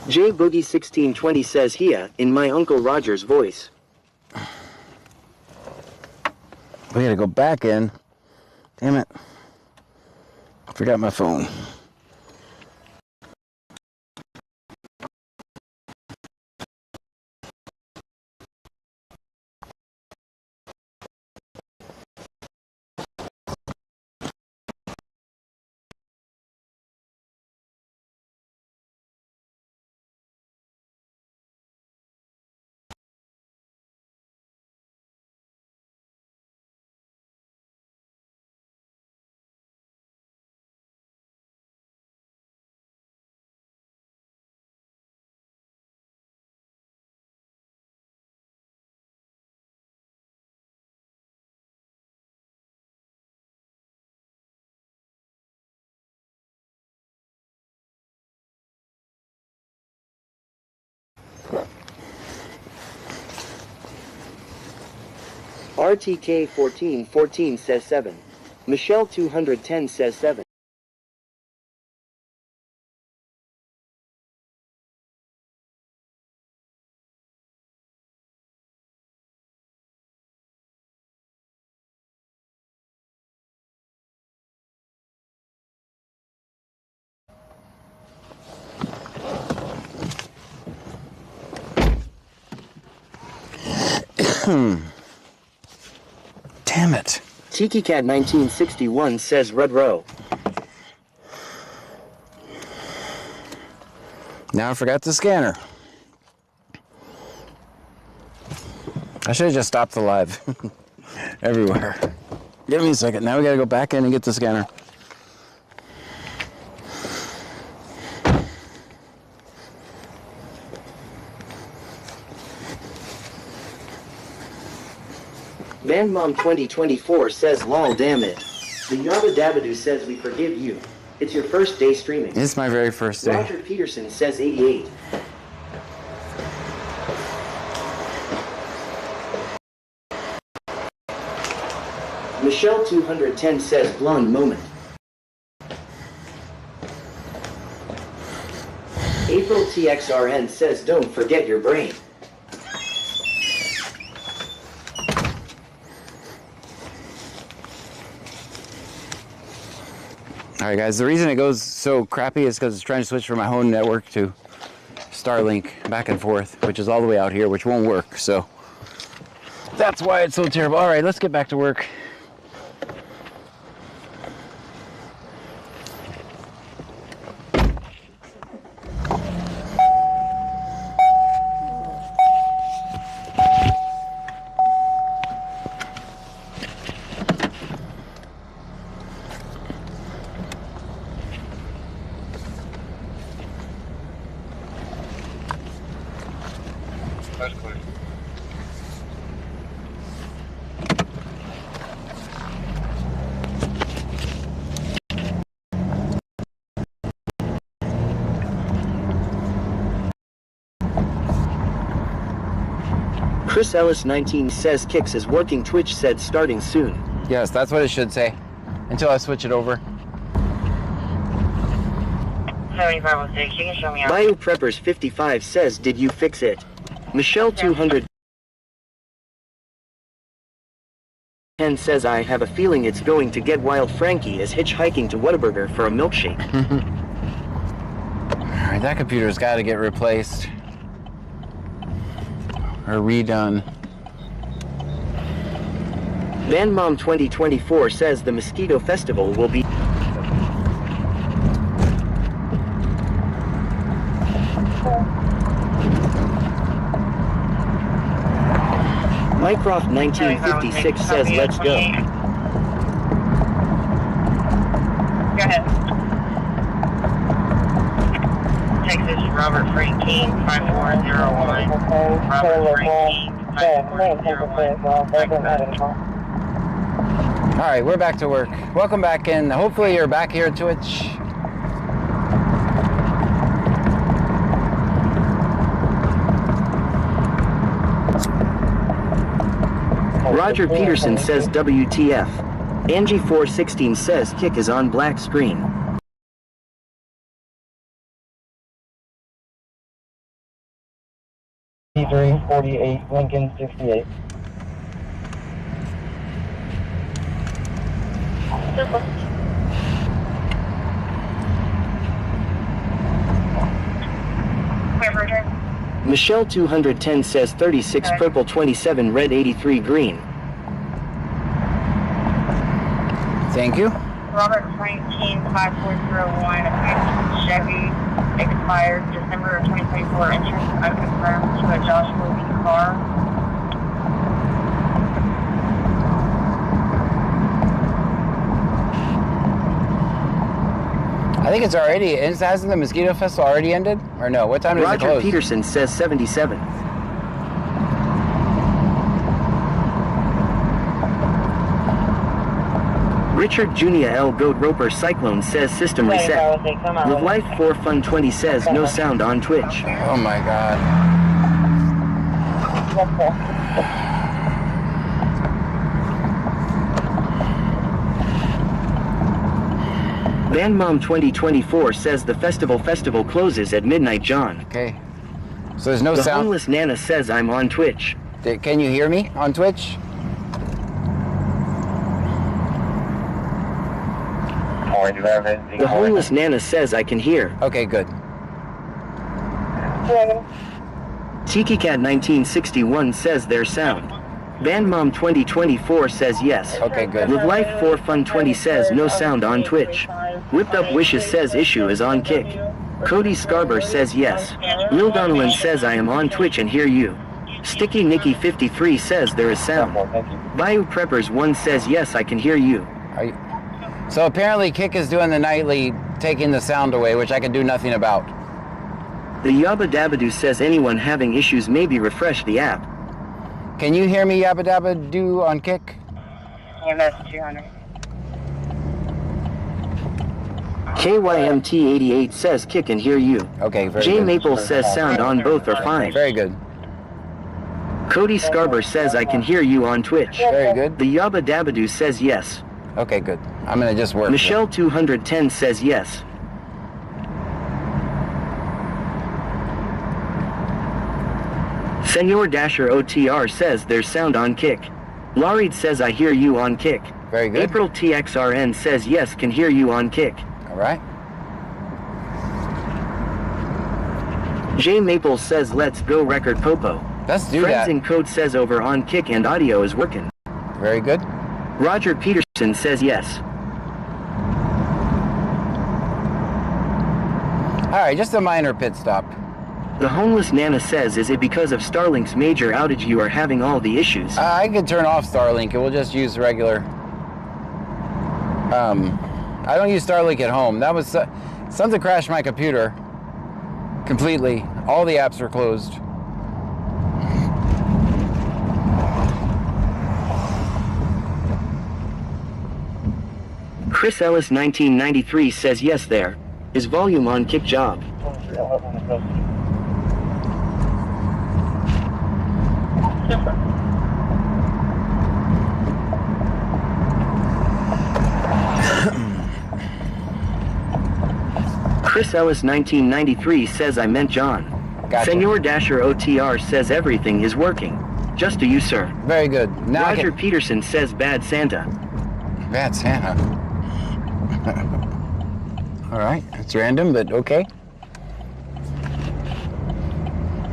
J Boogie 1620 says here, in my Uncle Roger's voice. We gotta go back in. Damn it. I forgot my phone. RTK 1414 says 7. Michelle 210 says 7. Damn it. Tiki Cat 1961 says Red Row. Now I forgot the scanner. I should have just stopped the live. Everywhere. Give me a second. Now we gotta go back in and get the scanner. Bandmom 2024 says lol damn it. The Yabba Dabadoo says we forgive you. It's your first day streaming. It's my very first day. Roger Peterson says 88. Michelle 210 says blonde moment. April TXRN says don't forget your brain. Alright guys, the reason it goes so crappy is because it's trying to switch from my home network to Starlink back and forth, which is all the way out here, which won't work, so that's why it's so terrible. Alright, let's get back to work. That's clear. Chris Ellis 19 says Kix is working. Twitch said starting soon. Yes, that's what it should say. Until I switch it over. 7506, you can show me out. Bio Preppers 55 says did you fix it? Michelle 210 says I have a feeling it's going to get wild. Frankie is hitchhiking to Whataburger for a milkshake. Alright, that computer's got to get replaced. Or redone. Bandmom 2024 says the Mosquito Festival will be... Mycroft 1956 says let's go. Go ahead. Texas Robert Frank King 5401. Robert Frank King 5401. Alright, we're back to work. Welcome back in. Hopefully you're back here at Twitch. Roger Peterson says WTF. Angie 416 says Kick is on black screen. 5348 Lincoln 68. Michelle 210 says 36 purple 27 red 83 green. Thank you. Robert 195401, Chevy, expired December of 2024, insurance unconfirmed to a Joshua B. car. I think it's already, hasn't the Mosquito Festival already ended? Or no, what time does it Roger close? Peterson says 77. Richard Junia L. Goat Roper Cyclone says system reset. Live Life 4 Fun 20 says no sound on Twitch. Oh my God. Van Mom 2024 says the festival closes at midnight, John. Okay. So there's no The sound. homeless Nana says I'm on Twitch. Can you hear me on Twitch? The homeless Nana says I can hear. Okay, good. Tiki Cat 1961 says there's sound. Van Mom 2024 says yes. Okay, good. Live Life 4 Fun 20 says no sound on Twitch. Whipped Up Wishes says issue is on Kick. Cody Scarber says yes. Lil Donovan says I am on Twitch and hear you. Sticky Nikki 53 says there is sound. Bayou Preppers 1 says yes I can hear you. So apparently Kick is doing the nightly, taking the sound away, which I can do nothing about. The Yabba Dabba says anyone having issues maybe refresh the app. Can you hear me Yabba Dabba Do on Kick? EMS 200. KYMT88 says Kick and hear you. Okay, very J good. Maple says sound on both are fine. Very good. Cody Scarber says I can hear you on Twitch. Very good. The Yabba Dabba says yes. Okay, good. I'm gonna just work. Michelle 210 says yes. Senor Dasher OTR says there's sound on Kick. Laureed says I hear you on Kick. Very good. April TXRN says yes can hear you on Kick. All right. J Maple says let's go record Popo. Let's do Friends that. in Code says over on Kick and audio is working. Very good. Roger Peterson says yes. All right, just a minor pit stop. The homeless Nana says is it because of Starlink's major outage you are having all the issues? I could turn off Starlink and we'll just use regular. I don't use Starlink at home. That was something crashed my computer completely. All the apps are closed. Chris Ellis 1993 says yes there. Is volume on Kick job? Chris Ellis 1993 says I meant John. Gotcha. Senor Dasher OTR says everything is working. Just to you, sir. Very good. Now Roger Peterson says bad Santa. Bad Santa. All right, it's random, but okay.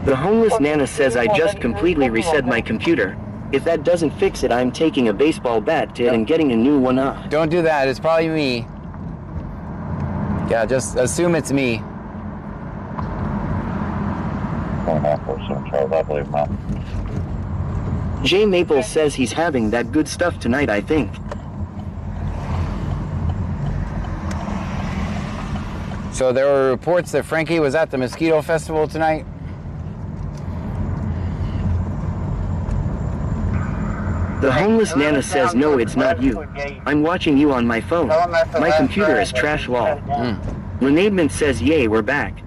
The homeless Nana says I just completely reset my computer. If that doesn't fix it, I'm taking a baseball bat to it and getting a new one up. Don't do that. It's probably me. Yeah, just assume it's me. J Maple says he's having that good stuff tonight, I think. So there were reports that Frankie was at the Mosquito Festival tonight. The homeless Nana says no, it's not you. I'm watching you on my phone. My computer is trash lol. Renadement says yay, we're back.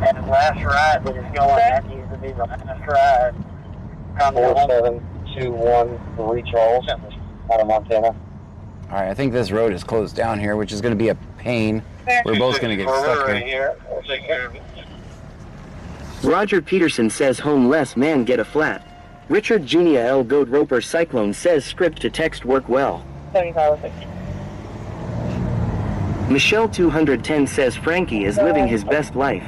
And the last ride that is going, that needs to be the last ride. 4721 Charles. out of Montana. All right, I think this road is closed down here, which is going to be a pain. We're both going to get stuck right here. here. We'll take care of it. Roger Peterson says homeless man get a flat. Richard Junia L. Goat Roper Cyclone says script to text work well. 7506. Michelle 210 says Frankie is living his best life.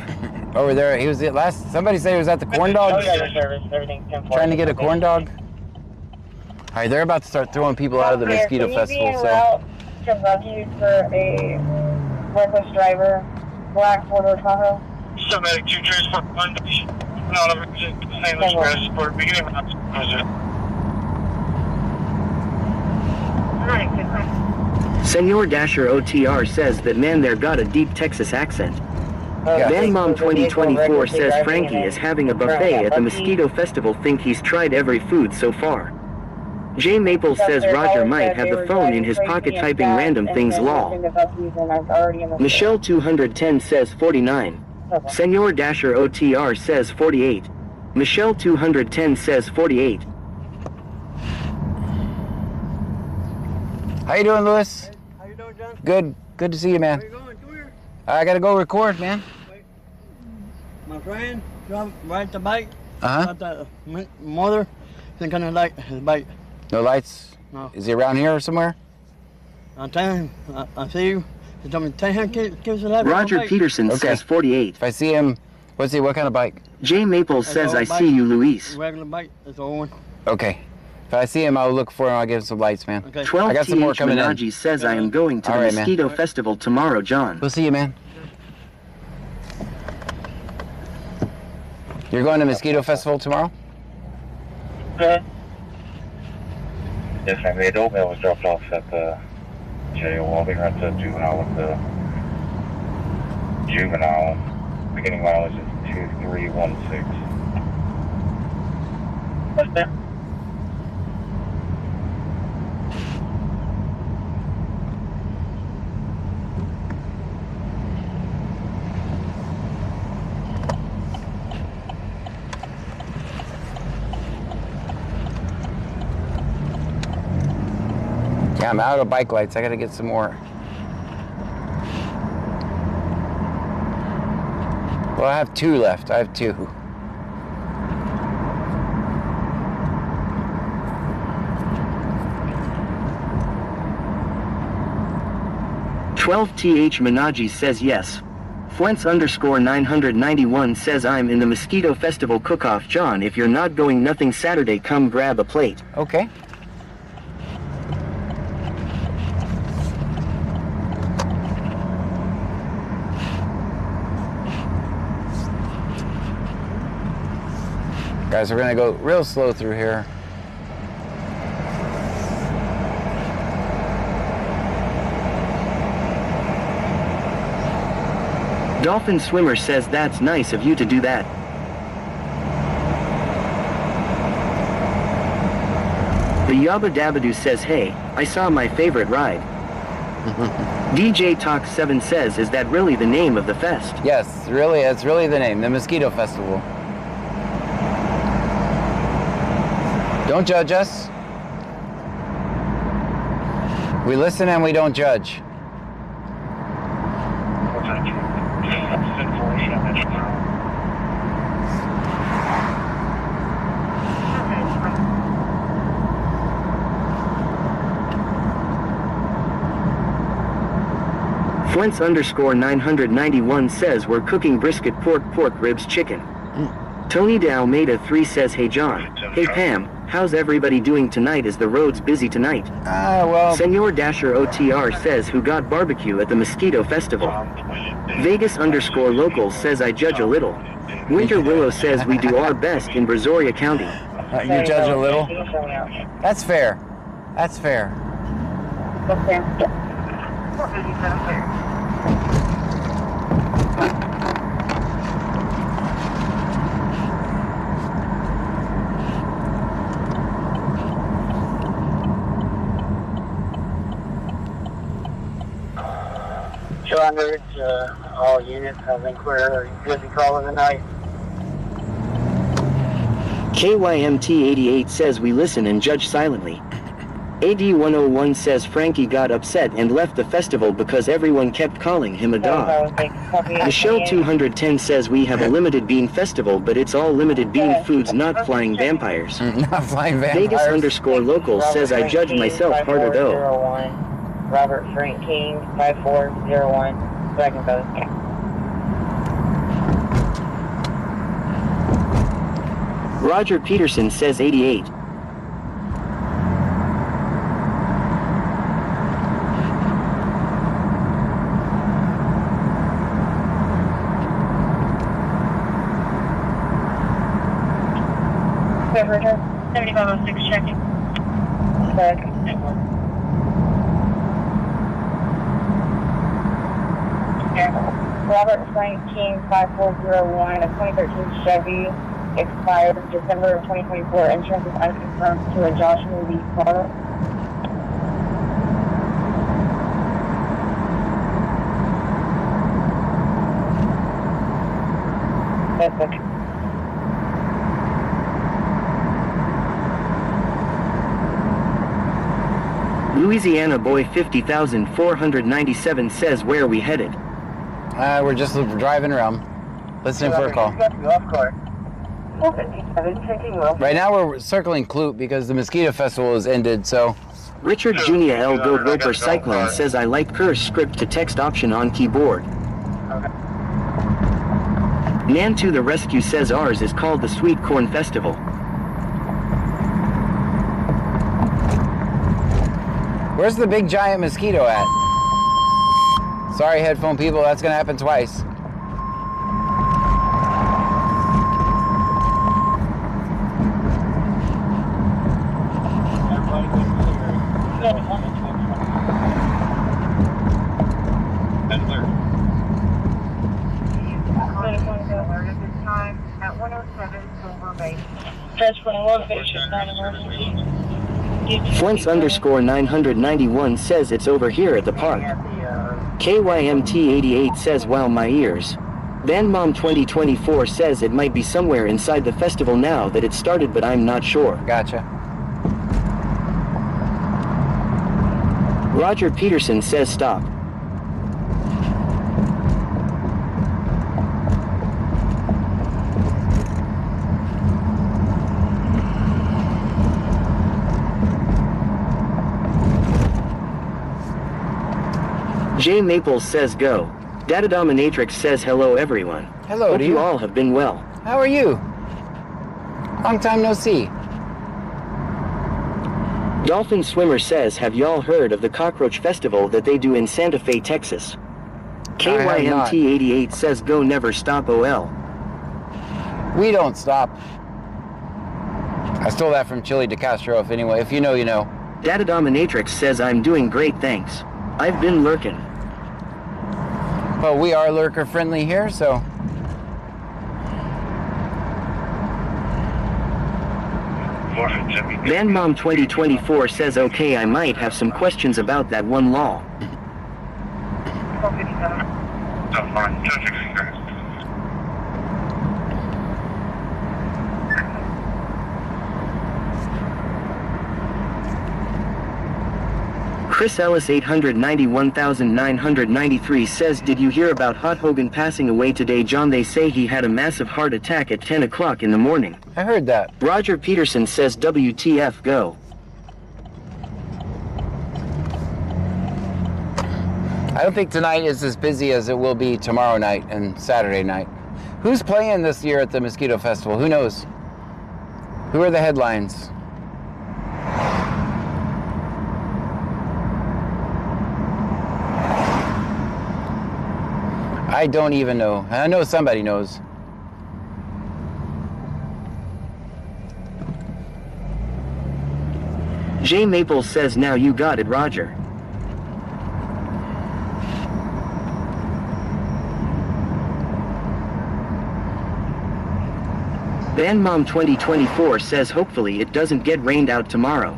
Over there, he was at last. Somebody said he was at the corn dog. Oh, yeah, your service. Everything's 10-4. Trying to get a corn dog. All right, they're about to start throwing people out of the mosquito festival. So To Bucky for a reckless driver, black four-door Tahoe. Submedic 2 transport 1. Not a St. Louis credit support. Beginning of Alright, good time. Senor Dasher OTR says that man there got a deep Texas accent. Van Mom 2024 says Frankie is having a buffet at the Mosquito Festival. Think he's tried every food so far. J Maple says Roger might have the phone in his pocket typing random things lol. Michelle 210 says 49. Senor Dasher OTR says 48. Michelle 210 says 48. how you doing, Lewis? How you doing, John? Good. Good to see you, man. Where you going? Come here. I gotta go record, man. My friend, ride the bike. Uh-huh. Got the mother. Think kind of like his bike. No lights? No. Is he around here somewhere? I'm telling him, I see you. He told me, tell him, give us a light. Roger Peterson Okay. says 48. If I see him, what kind of bike? J Maple says I see you, Luis. Regular bike, it's the old one. Okay. If I see him, I'll look for him. I'll give him some lights, man. Okay. 12 I got some more TH coming in. Menaji says I am going to All the right, man. Mosquito Festival tomorrow, John. We'll see you, man. You're going to Mosquito Festival tomorrow? Yes, ma'am. The adult male was dropped off at the jail. I'll be right to juvenile with the juvenile. Beginning mileage is 2316. Yes, ma'am. Yeah, I'm out of bike lights. I gotta get some more. Well, I have 2 left. I have 2. TH Menaji says yes. Fuents _991 says I'm in the Mosquito Festival cook-off. John, if you're not going nothing Saturday, come grab a plate. Okay. Guys, we're gonna go real slow through here. Dolphin Swimmer says that's nice of you to do that. The Yabba Dabadoo says hey, I saw my favorite ride. DJ Talk 7 says is that really the name of the fest? Yes, really, it's really the name, the Mosquito Festival. Don't judge us. We listen and we don't judge. Fuents _991 says we're cooking brisket, pork ribs, chicken. Tony de Almeida 3 says hey John, hey Pam, how's everybody doing tonight? Is the roads busy tonight? Well, Senor Dasher OTR says who got barbecue at the Mosquito Festival. Vegas _local says I judge a little. Winter Willow says we do our best in Brazoria County. you judge a little. That's fair. That's fair. All units, I think we're busy calling tonight. KYMT88 says we listen and judge silently. AD101 says Frankie got upset and left the festival because everyone kept calling him a dog. Michelle 210 says we have a limited bean festival, but it's all limited bean foods, not flying vampires. Not flying vampires. Vegas_local says I judge myself harder though. Robert Frank King 5401 Dragon Boat. Roger Peterson says 88. Separator 7506 checking. Robert Frank King 5401, a 2013 Chevy, expired December of 2024. Insurance is unconfirmed to a Joshua Lee car. That's okay. Louisiana Boy 50,497 says where are we headed? We're just driving around, listening for a call. Right now we're circling Clute because the Mosquito Festival has ended, so... Richard Jr. L. Gold Roper Cyclone says I like curse script to text option on keyboard. Nan to the rescue says ours is called the Sweet Corn Festival. Where's the big giant mosquito at? Sorry, headphone people, that's gonna happen twice. Flint's_991 says it's over here at the park. KYMT88 says wow my ears. VanMom 2024 says it might be somewhere inside the festival now that it started, but I'm not sure. Gotcha. Roger Peterson says stop. J Maples says go. Data Dominatrix says hello everyone. Hello Hope to you you. all have been well. How are you? Long time no see. Dolphin Swimmer says have y'all heard of the Cockroach Festival that they do in Santa Fe, Texas? KYMT88 says go never stop OL. We don't stop. I stole that from Chili DeCastro, if you know, you know. Data Dominatrix says I'm doing great thanks. I've been lurking. Well, we are lurker friendly here, so. VanMom 2024 says okay I might have some questions about that one law. Chris Ellis 891,993 says did you hear about Hot Hogan passing away today, John? They say he had a massive heart attack at 10 o'clock in the morning. I heard that. Roger Peterson says WTF go. I don't think tonight is as busy as it will be tomorrow night and Saturday night. Who's playing this year at the Mosquito Festival? Who knows? Who are the headlines? I don't even know. I know somebody knows. J Maples says now you got it, Roger. VanMom 2024 says hopefully it doesn't get rained out tomorrow.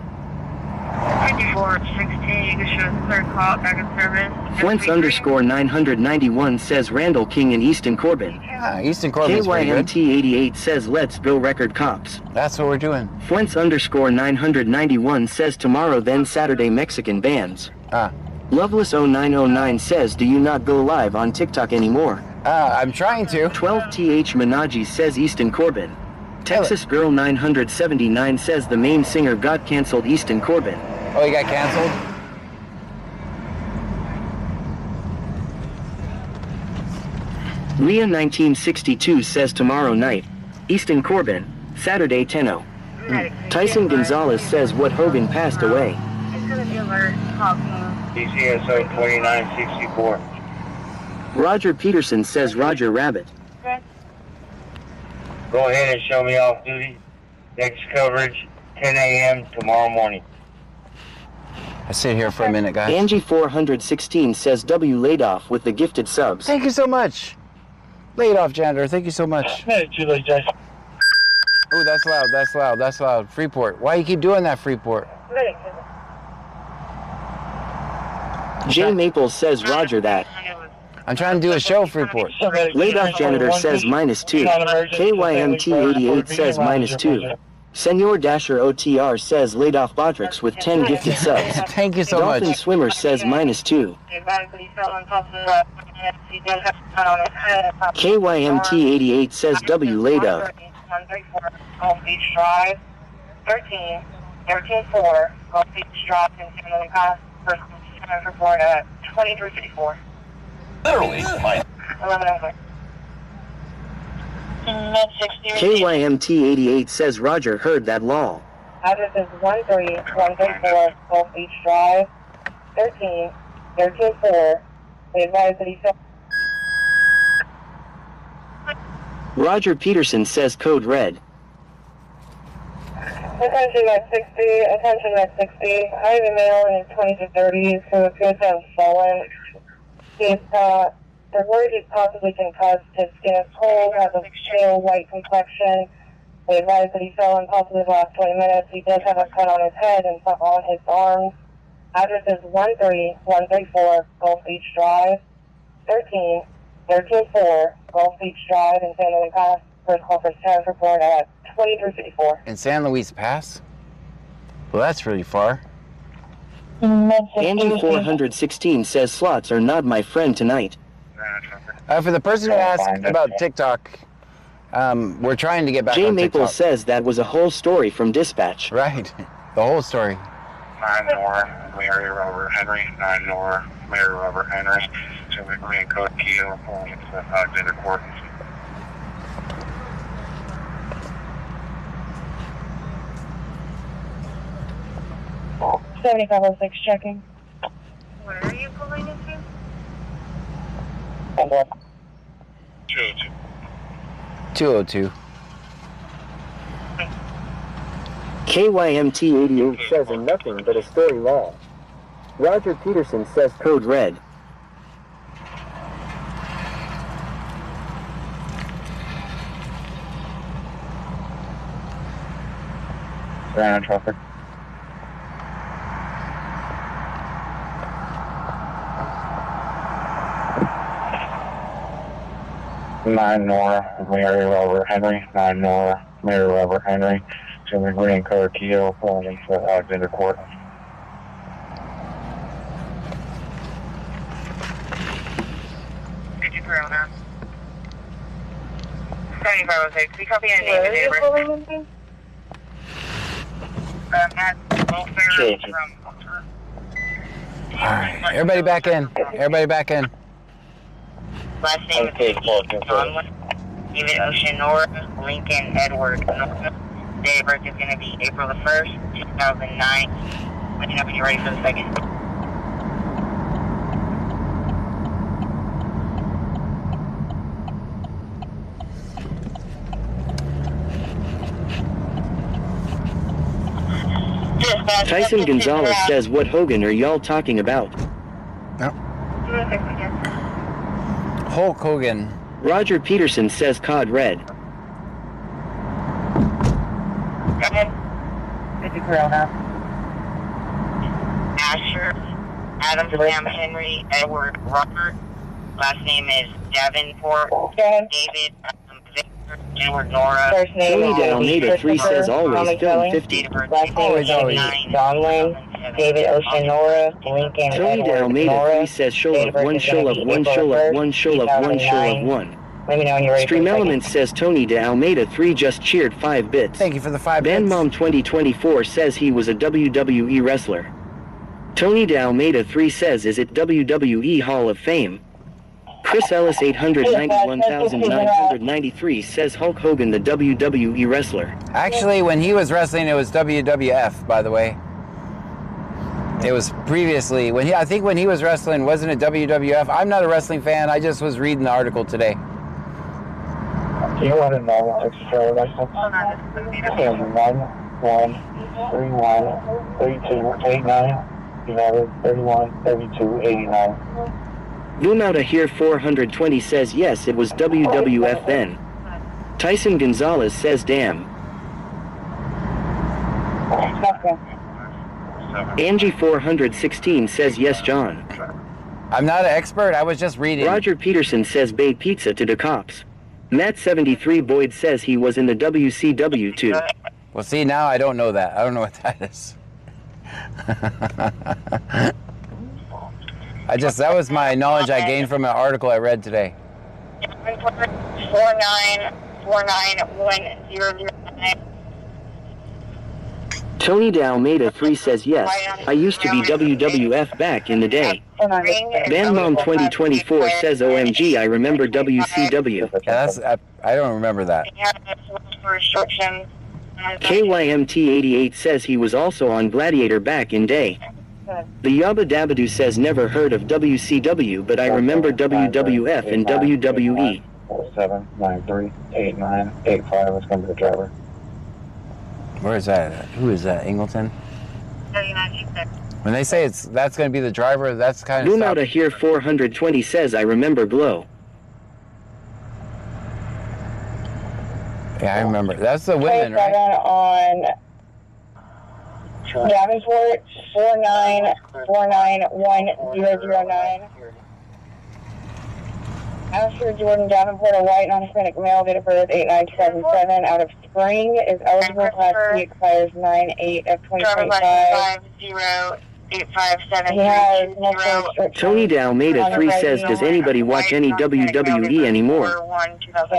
9416, you can show us the third call back in service. Fuentz_991 says Randall King and Easton Corbin. Ah, Easton Corbin's pretty good. KYMT88 says let's go record cops. That's what we're doing. Fuentz_991 says tomorrow then Saturday Mexican bands. Ah. Loveless0909 says do you not go live on TikTok anymore? I'm trying to. 12TH Minaji says Easton Corbin. Texas Girl 979 says the main singer got canceled Easton Corbin. Oh, he got canceled? Leah 1962 says tomorrow night. Easton Corbin. Saturday 10:00. Tyson Gonzalez says what Hogan passed away. It's going to be alert, talking. DCSO 2964. Roger Peterson says Roger Rabbit. Go ahead and show me off duty. Next coverage, 10 a.m. tomorrow morning. I sit here for a minute, guys. Angie 416 says W laid off with the gifted subs. Thank you so much. Laid off, janitor. Thank you so much. Hey, Julie, Jason. Oh, that's loud. That's loud. That's loud. Freeport. Why you keep doing that, Freeport? Jay Maples says Roger that. I'm trying to do a show, Freeport. Laid off janitor says -2. KYMT88 says -2. Senor Dasher OTR says laid off Bodrix with 10 gifted subs. Thank you so Dolphin much. Swimmer says -2. KYMT88 says W laid off. 134 Gulf Beach Drive, 13-4 Gulf Beach Drive in San Luis, first report at 2354. Literally, my 11 KYMT88 says Roger heard that law. Address is 13134 Gulf Beach Drive, 13-4. We advise that he fell. Roger Peterson says code red. Attention at 60, attention at 60. I have a male in his 20s or 30s who appears to have fallen. He's, they're worried he's possibly concussed. His skin is cold, has a pale white complexion. They advise that he fell in possibly the last 20 minutes. He does have a cut on his head and some on his arms. Address is 13134 Gulf Beach Drive, 13-4 Gulf Beach Drive in San Luis Pass. First call for status report at 2354. In San Luis Pass? Well, that's really far. Angie 416 says slots are not my friend tonight. For the person who asked about TikTok, we're trying to get back Jay on Maples TikTok. says that was a whole story from dispatch. Right. The whole story. 9 Nora, Mary Robert Henry. 9 Nora, Mary Robert Henry. To the Green Code Kilo, pulling into the court. 7506 checking. Where are you pulling into? 202. KYMT88 says a nothing but a story law. Roger Peterson says code red. Ground traffic. Nine Nora, Mary Robert Henry. 9 Nora, Mary Robert Henry. To the Green Code Kilo, pulling into Alexander Court. Corona. 7506. We copy and name and neighbor. At welfare from. Alright, everybody back in. Everybody back in. Last name is Conlon. David Ocean Nora. Lincoln Edward Nora. Date of birth is going to be April the 1st, 2009. Let me know when you're ready for the second. Tyson Gonzalez says what Hogan are y'all talking about? No. Hulk Hogan. Roger Peterson says code red. Go ahead. 50 Corona. Asher, Adam, Sam, Henry, Edward, Robert. Last name is Davenport, David, Victor, Edward, Nora. Tony de Almeida 3 says always film 50. Last name is John Lynn, David Ocean, Nora, Lincoln, Tony de Edward, Almeida Nora. 3 says show of 1, show of 1, show of 1, show of 1, show of 1. Let me know when you're ready. Stream Elements says Tony de Almeida 3 just cheered 5 bits. Thank you for the 5 bits. Van Mom 2024 says he was a WWE wrestler. Tony de Almeida 3 says is it WWE Hall of Fame? Chris Ellis 891,993 says Hulk Hogan the WWE wrestler. Actually, when he was wrestling, it was WWF, by the way. It was previously, I think when he was wrestling, wasn't it WWF? I'm not a wrestling fan, I just was reading the article today. Do you want a normal extra license? 31313289. 313289. Lumauta here 420 says yes, it was WWF then. Tyson Gonzalez says damn. Angie 416 says yes, John. I'm not an expert, I was just reading. Roger Peterson says Bay Pizza to the cops. Matt 73 Boyd says he was in the WCW too. Well, see, now I don't know that. I don't know what that is. That was my knowledge I gained from an article I read today. 49491009. Tony de Almeida 3 says yes, I used to be WWF back in the day. Van Mom 2024 says OMG, I remember WCW. Yeah, I don't remember that. KYMT 88 says he was also on Gladiator back in day. The Yabba Dabadoo says never heard of WCW, but I remember WWF and WWE. 47938985 is going to be the driver. Where is that? Who is that? Ingleton? When they say that's going to be the driver, that's kind of. Lumauta here 420 says I remember Glow. Yeah, I remember. That's the women, right? On Davenport 49491009. Asher Jordan Davenport, a white non-Hispanic male, date of birth 8977, out of Spring, is eligible. Class C expires 9/8 of 2025. He has no restrictions. Tony de Almeida 3 says does anybody watch any WWE anymore?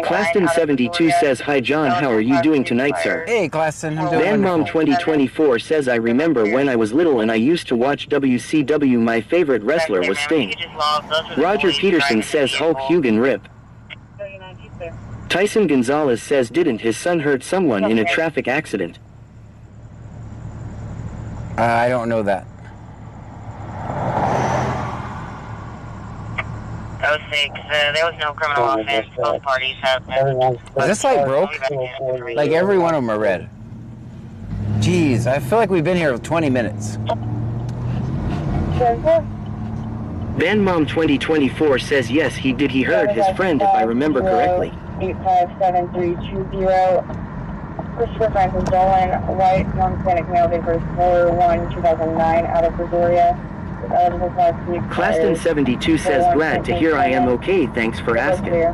Claston 72 says hi John, how are you doing tonight, sir? Hey, Claston, I'm doing Van Mom wonderful. 2024 says I remember when I was little and I used to watch WCW, my favorite wrestler was Sting. Roger Peterson says Hulk Hogan rip. Tyson Gonzalez says didn't his son hurt someone in a traffic accident? I don't know that. 06, there was no criminal offense. Both parties have. Is this like broke? Like every one of them are red. Jeez, I feel like we've been here for 20 minutes. Van Mom 2024 says yes, he did. He heard his friend, if I remember correctly. 857320. Christopher Franklin Dolan, white, non-Hispanic male, date of birth 4/1/2009, out of Brazoria. Claston 72 says glad to hear I am okay, thanks for asking.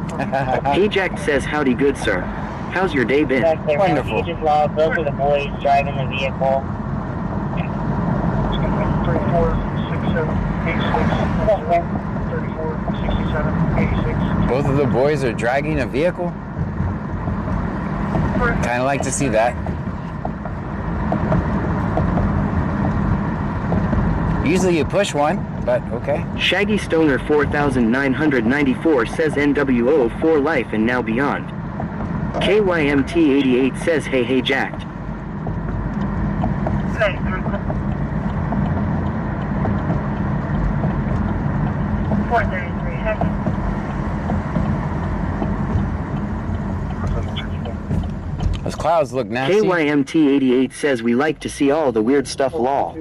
Hey Jack says howdy good sir. How's your day been? Wonderful. Those are the boys driving the vehicle. 346786. Both of the boys are dragging a vehicle? Kind of like to see that. Usually you push one, but okay. Shaggy Stoner 4994 says NWO for life and now beyond. KYMT 88 says hey jacked. Those clouds look nasty. KYMT 88 says we like to see all the weird stuff lol.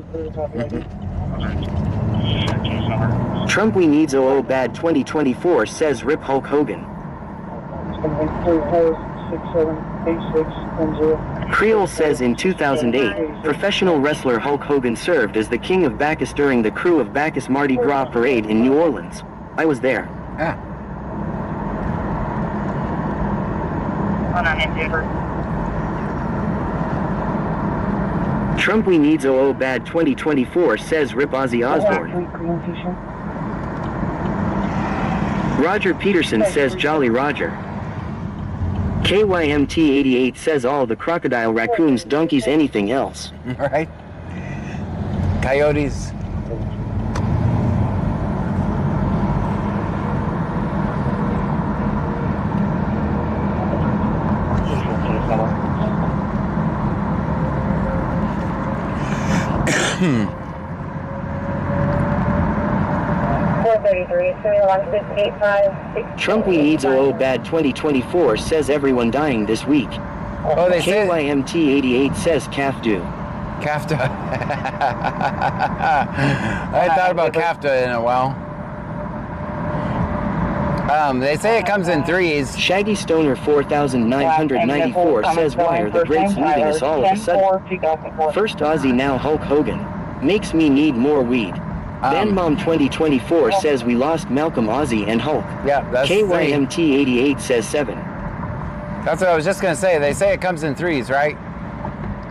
Trump we needs OO bad 2024 says rip Hulk Hogan. It's going to be 3467. Creole says in 2008, professional wrestler Hulk Hogan served as the King of Bacchus during the Crew of Bacchus Mardi Gras parade in New Orleans. I was there. Yeah. Trump we needs OO bad 2024 says Rip Ozzy Osbourne. Roger Peterson says Jolly Roger. KYMT88 says all the crocodile, raccoons, donkeys, anything else. Right? Coyotes. Trump we needs OO bad 2024 says everyone dying this week. Oh, they say KYMT88 says CAFDU. CAFTA. I hadn't thought about CAFTA in a while. They say it comes in threes. Shaggy Stoner 4994 says why are the greats leaving us all of a sudden? First Ozzy, now Hulk Hogan. Makes me need more weed. Ben Mom 2024 says we lost Malcolm, Ozzy, and Hulk. Yeah, that's KYMT88 says 7. That's what I was just gonna say. They say it comes in threes, right?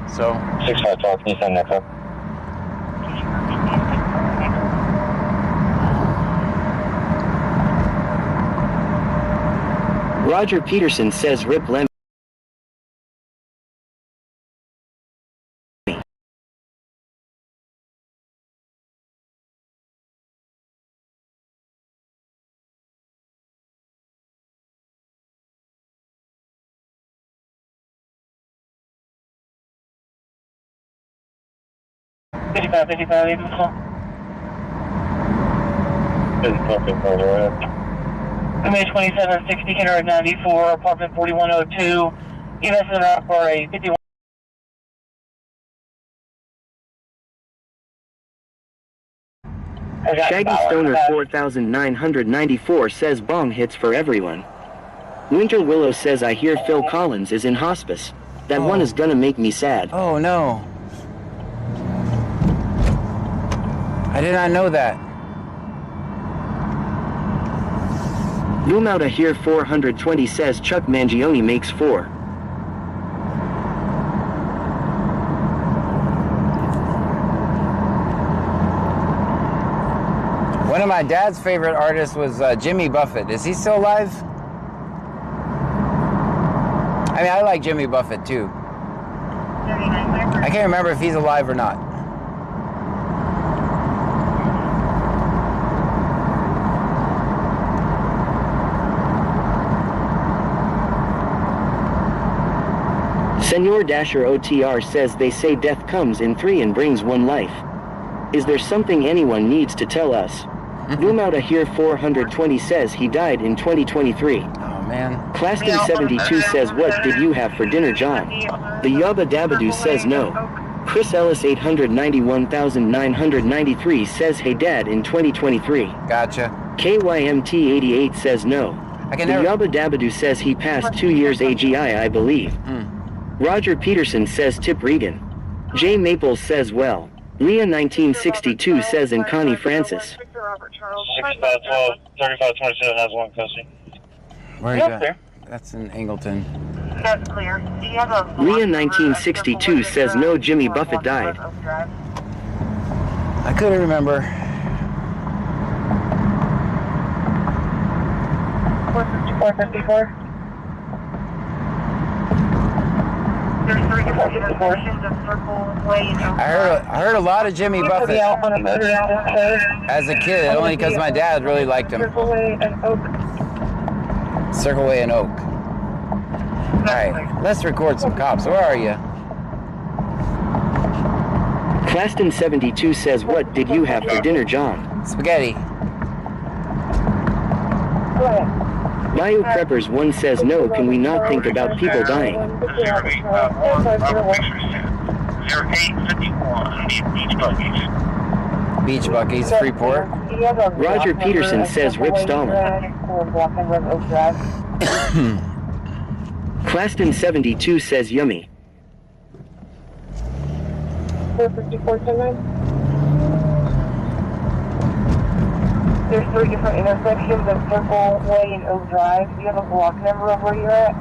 So 6512, can you send that up? Roger Peterson says Rip Lemmy. MH 2760, Kennewick 94, apartment 4102. EMS is out for a 51. Shaggy Stoner 4994 says bong hits for everyone. Winter Willow says I hear Phil Collins is in hospice. That one is gonna make me sad. oh no. I did not know that. Boom out of here 420 says Chuck Mangione makes 4. One of my dad's favorite artists was Jimmy Buffett. Is he still alive? I mean, I like Jimmy Buffett too. I can't remember if he's alive or not. Senor Dasher OTR says they say death comes in 3 and brings 1 life. Is there something anyone needs to tell us? Boom out of here 420 says he died in 2023. Oh man. Claston 72 says what did you have for dinner, John? The Yabba Dabadoo says no. Chris Ellis 891,993 says hey dad in 2023. Gotcha. KYMT 88 says no. I can The never. Yabba Dabadoo says he passed 2 years AGI I believe. Roger Peterson says Tip Regan. Jay Maples says well. Leah 1962 says and Connie Francis. 6512, 3527 has one custody. Where is that? That's in Angleton. That's clear. Do you have a Leah 1962 says no Jimmy Buffett died. I couldn't remember. 454. I heard a lot of Jimmy Buffett as a kid, only because my dad really liked him. Circle Way and Oak. Alright, let's record some cops. Where are you? Claston 72 says what did you have for dinner, John? Spaghetti. Bayou Preppers 1 says no can we not think about people dying? 0851, Beach Buggies. Beach Buckies, Freeport. Roger Peterson says Rip Stalin. Claston72 says yummy. 454-10-9. There's 3 different intersections of Circle Way and Oak Drive. Do you have a block number of where you're at?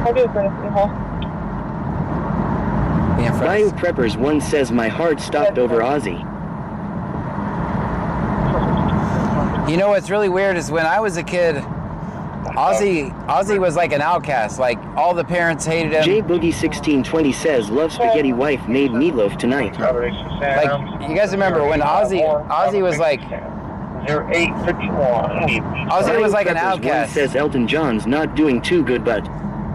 I do, Tennessee Hall. Bayou Preppers 1 says my heart stopped over Ozzy. You know what's really weird is when I was a kid, Ozzy was like an outcast. Like all the parents hated him. J Boogie 1620 says love spaghetti wife made meatloaf tonight. Like you guys remember when Ozzy was like 0851. Ozzy was like an Bayou Preppers 1 outcast. says Elton John's not doing too good, but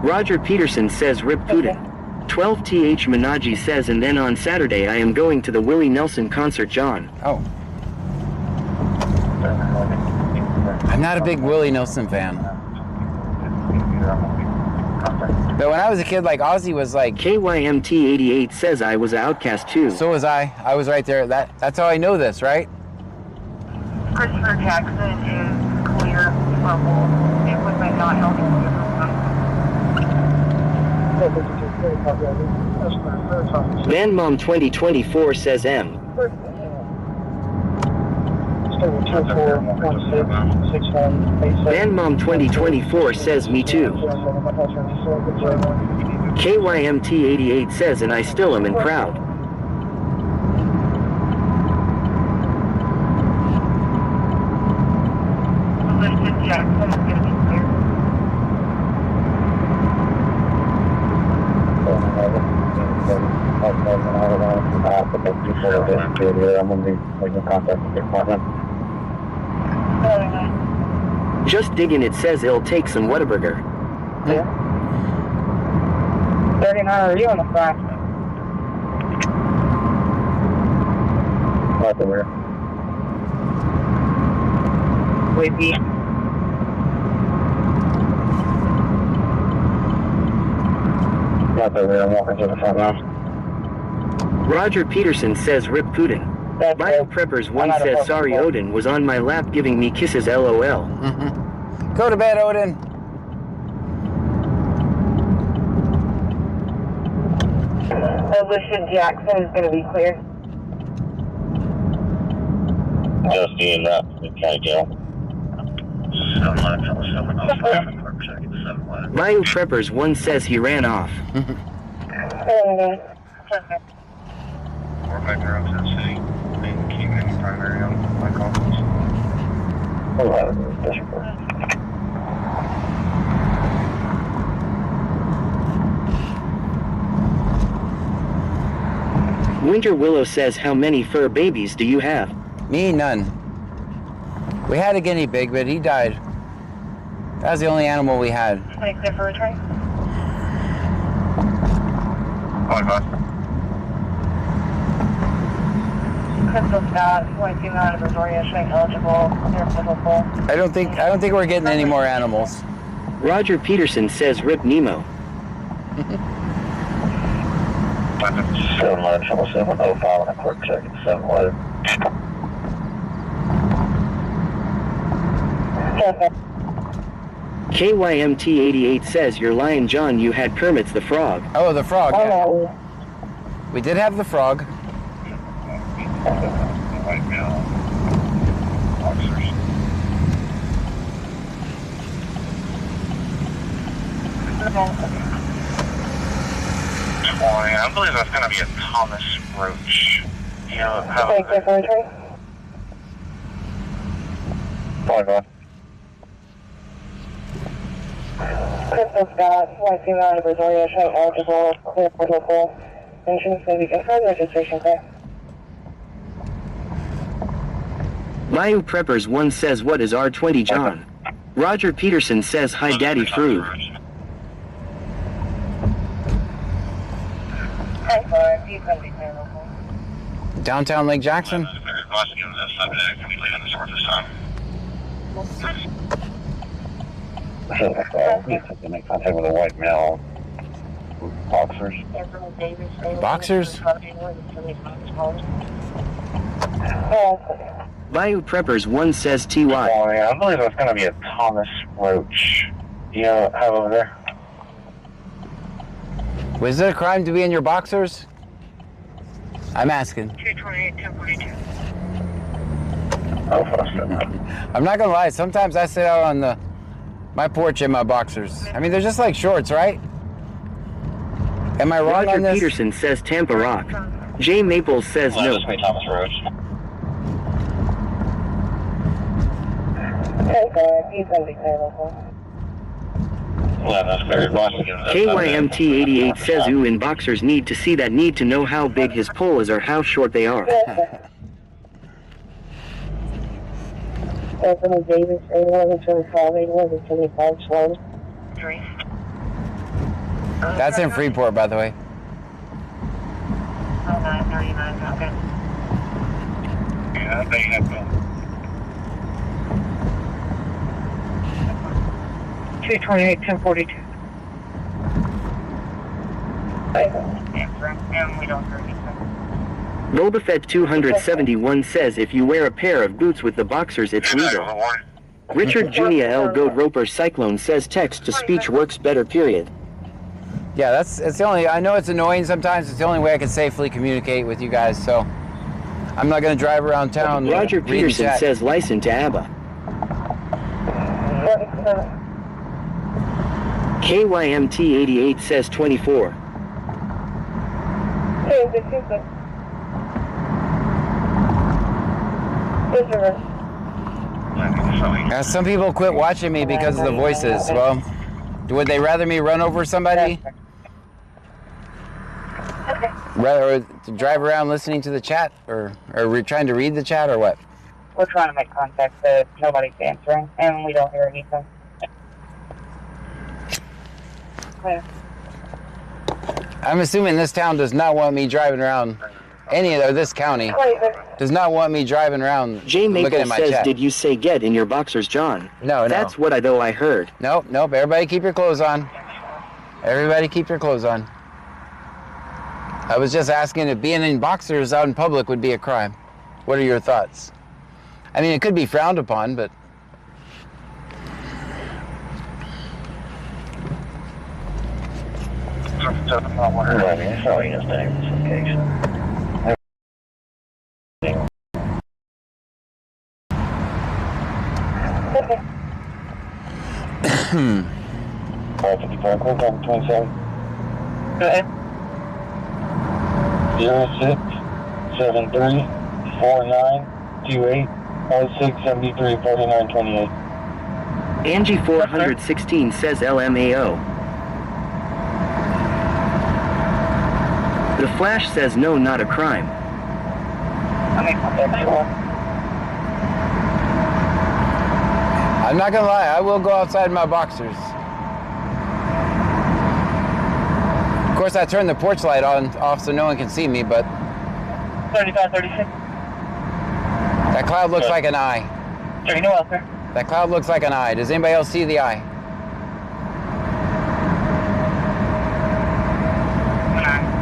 Roger Peterson says Rip Putin. 12th Minaji says, and then on Saturday I am going to the Willie Nelson concert, John. Oh, I'm not a big Willie Nelson fan. But when I was a kid, like Ozzy was like. KYMT88 says I was an outcast too. So was I. I was right there. That's how I know this, right? Christopher Jackson is clear purple. Equipment not helping with Manmom 2024 says M. Manmom 2024 says me too. KYMT88 says and I still am in crowd. Jackson is going to be clear. I'm going to be making contact with the department. Just digging it says it'll take some Whataburger. 39, are you on the front? Not the rear. Wait, B. Not the rear. I'm walking to the front now. Roger Peterson says Rip Putin. Bayou Preppers 1 says sorry Odin was on my lap giving me kisses LOL. Go to bed, Odin. Alicia Jackson is going to be clear. Just being that. Okay, Joe. Bayou Preppers 1 says he ran off. We're back around Tennessee. And keep any primary on my conference. Winter Willow says how many fur babies do you have? Me, none. We had a guinea pig, but he died. That was the only animal we had. Thanks for returning. Crystal Scott, 22 out of Astoria, showing eligible, clear for full. I don't think we're getting any more animals. Roger Peterson says Rip Nemo. 70705 on a quick check at 711. KYMT88 says you're lying, John, you had Kermit's the Frog. Oh, the frog. Yeah. We did have the frog. Right now, officers. I believe that's going to be a Thomas Roach. You know how... Thanks for returning. Crystal Scott, 22 out of Astoria, showing eligible, clear for full. Insurance may be confirmed, registration clear. Bayou Preppers 1 says what is R20 John? Roger Peterson says hi Daddy Fruit. Downtown Lake Jackson. Make contact with a white male. Boxers. Boxers? Bayou Preppers 1 says TY. I believe that's going to be a Thomas Roach. you have over there? Was it a crime to be in your boxers? I'm asking. 228, 1042. Oh, fuck that. I'm not gonna lie, sometimes I sit out on my porch in my boxers. I mean, they're just like shorts, right? Am I wrong Roger on this? Peterson says Tampa Rock. Jay Maples says no. Thomas Road. He's going to be clear local. Well, that's very KYMT88 says ooh, in boxers need to see that, need to know how big his pole is or how short they are. Anthony Davis, 1125, 1125, slow. 3. That's in Freeport, by the way. 0939, okay. Yeah, they have been. 228, 1042. And we don't hear anything. Bulbafed 271 says if you wear a pair of boots with the boxers, it's legal. Richard Jr. L. Goat Roper Cyclone says text to speech works better, period. Yeah, it's the only, I know it's annoying sometimes, it's the only way I can safely communicate with you guys, so I'm not gonna drive around town. Roger reading Peterson chat. says license to ABBA. KYMT88 says 24. Now, some people quit watching me because of the voices. Well, would they rather me run over somebody? Rather to drive around listening to the chat, or trying to read the chat, or what? We're trying to make contact, but nobody's answering, and we don't hear anything. Clear. I'm assuming this town does not want me driving around. This county does not want me driving around Jay looking Maple at my says, chat. did you say get in your boxers, John? No. That's what I heard. Nope. Everybody keep your clothes on. Everybody keep your clothes on. I was just asking if being in boxers out in public would be a crime. What are your thoughts? I mean, it could be frowned upon, but... It's showing his name in some cases. 555, call number 27. Go ahead. 0673492806734928. Angie 416 says LMAO. The Flash says no, not a crime. I'm not gonna lie, I will go outside my boxers. Of course, I turned the porch light off so no one can see me, but 3536. that cloud looks like an eye. Very well, sir. That cloud looks like an eye. Does anybody else see the eye?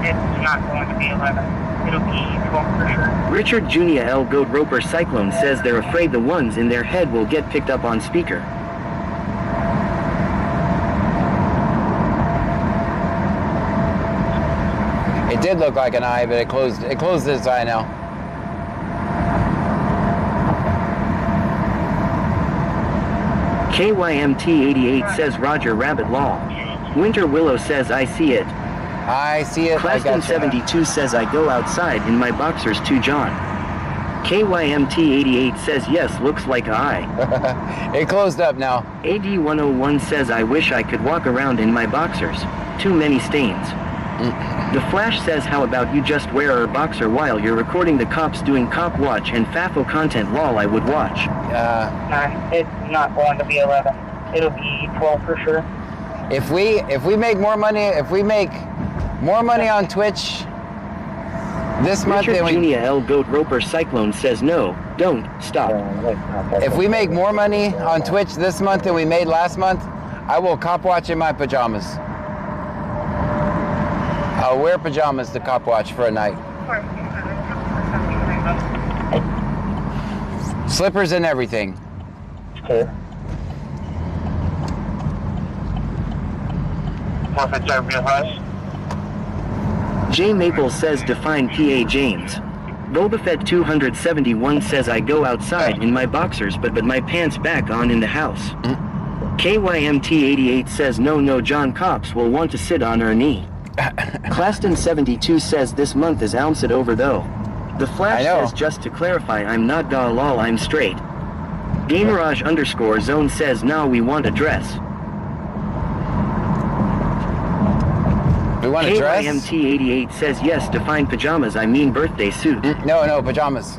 It's not going to be 11. It'll be 12 for sure. Richard Jr. L. Goat Roper Cyclone says they're afraid the ones in their head will get picked up on speaker. It did look like an eye, but it closed its eye now. KYMT88 says Roger Rabbit Law. Winter Willow says I see it. I see it. Classton 72 says I go outside in my boxers too, John. KYMT88 says yes, looks like a eye. It closed up now. AD101 says I wish I could walk around in my boxers. Too many stains. The Flash says how about you just wear a boxer while you're recording the cops doing cop watch and FAFO content, lol, I would watch. It's not going to be 11. It'll be 12 for sure. If we make more money, on Twitch this month Richard than we... Jr. L. Goat Roper Cyclone says no, don't, stop. If we make more money on Twitch this month than we made last month, I will cop watch in my pajamas. I'll wear pajamas to cop watch for a night. Slippers and everything. Okay. 457, be advised. J Maple says define PA James. Boba Fett 271 says I go outside in my boxers but my pants back on in the house. KYMT88 says no John Cops will want to sit on her knee. Claston 72 says this month is ounce it over though. The Flash says just to clarify I'm not da lol I'm straight. Gamerage _ zone says now we want a dress. We want a dress? KYMT88 says yes define pajamas I mean birthday suit. No, pajamas.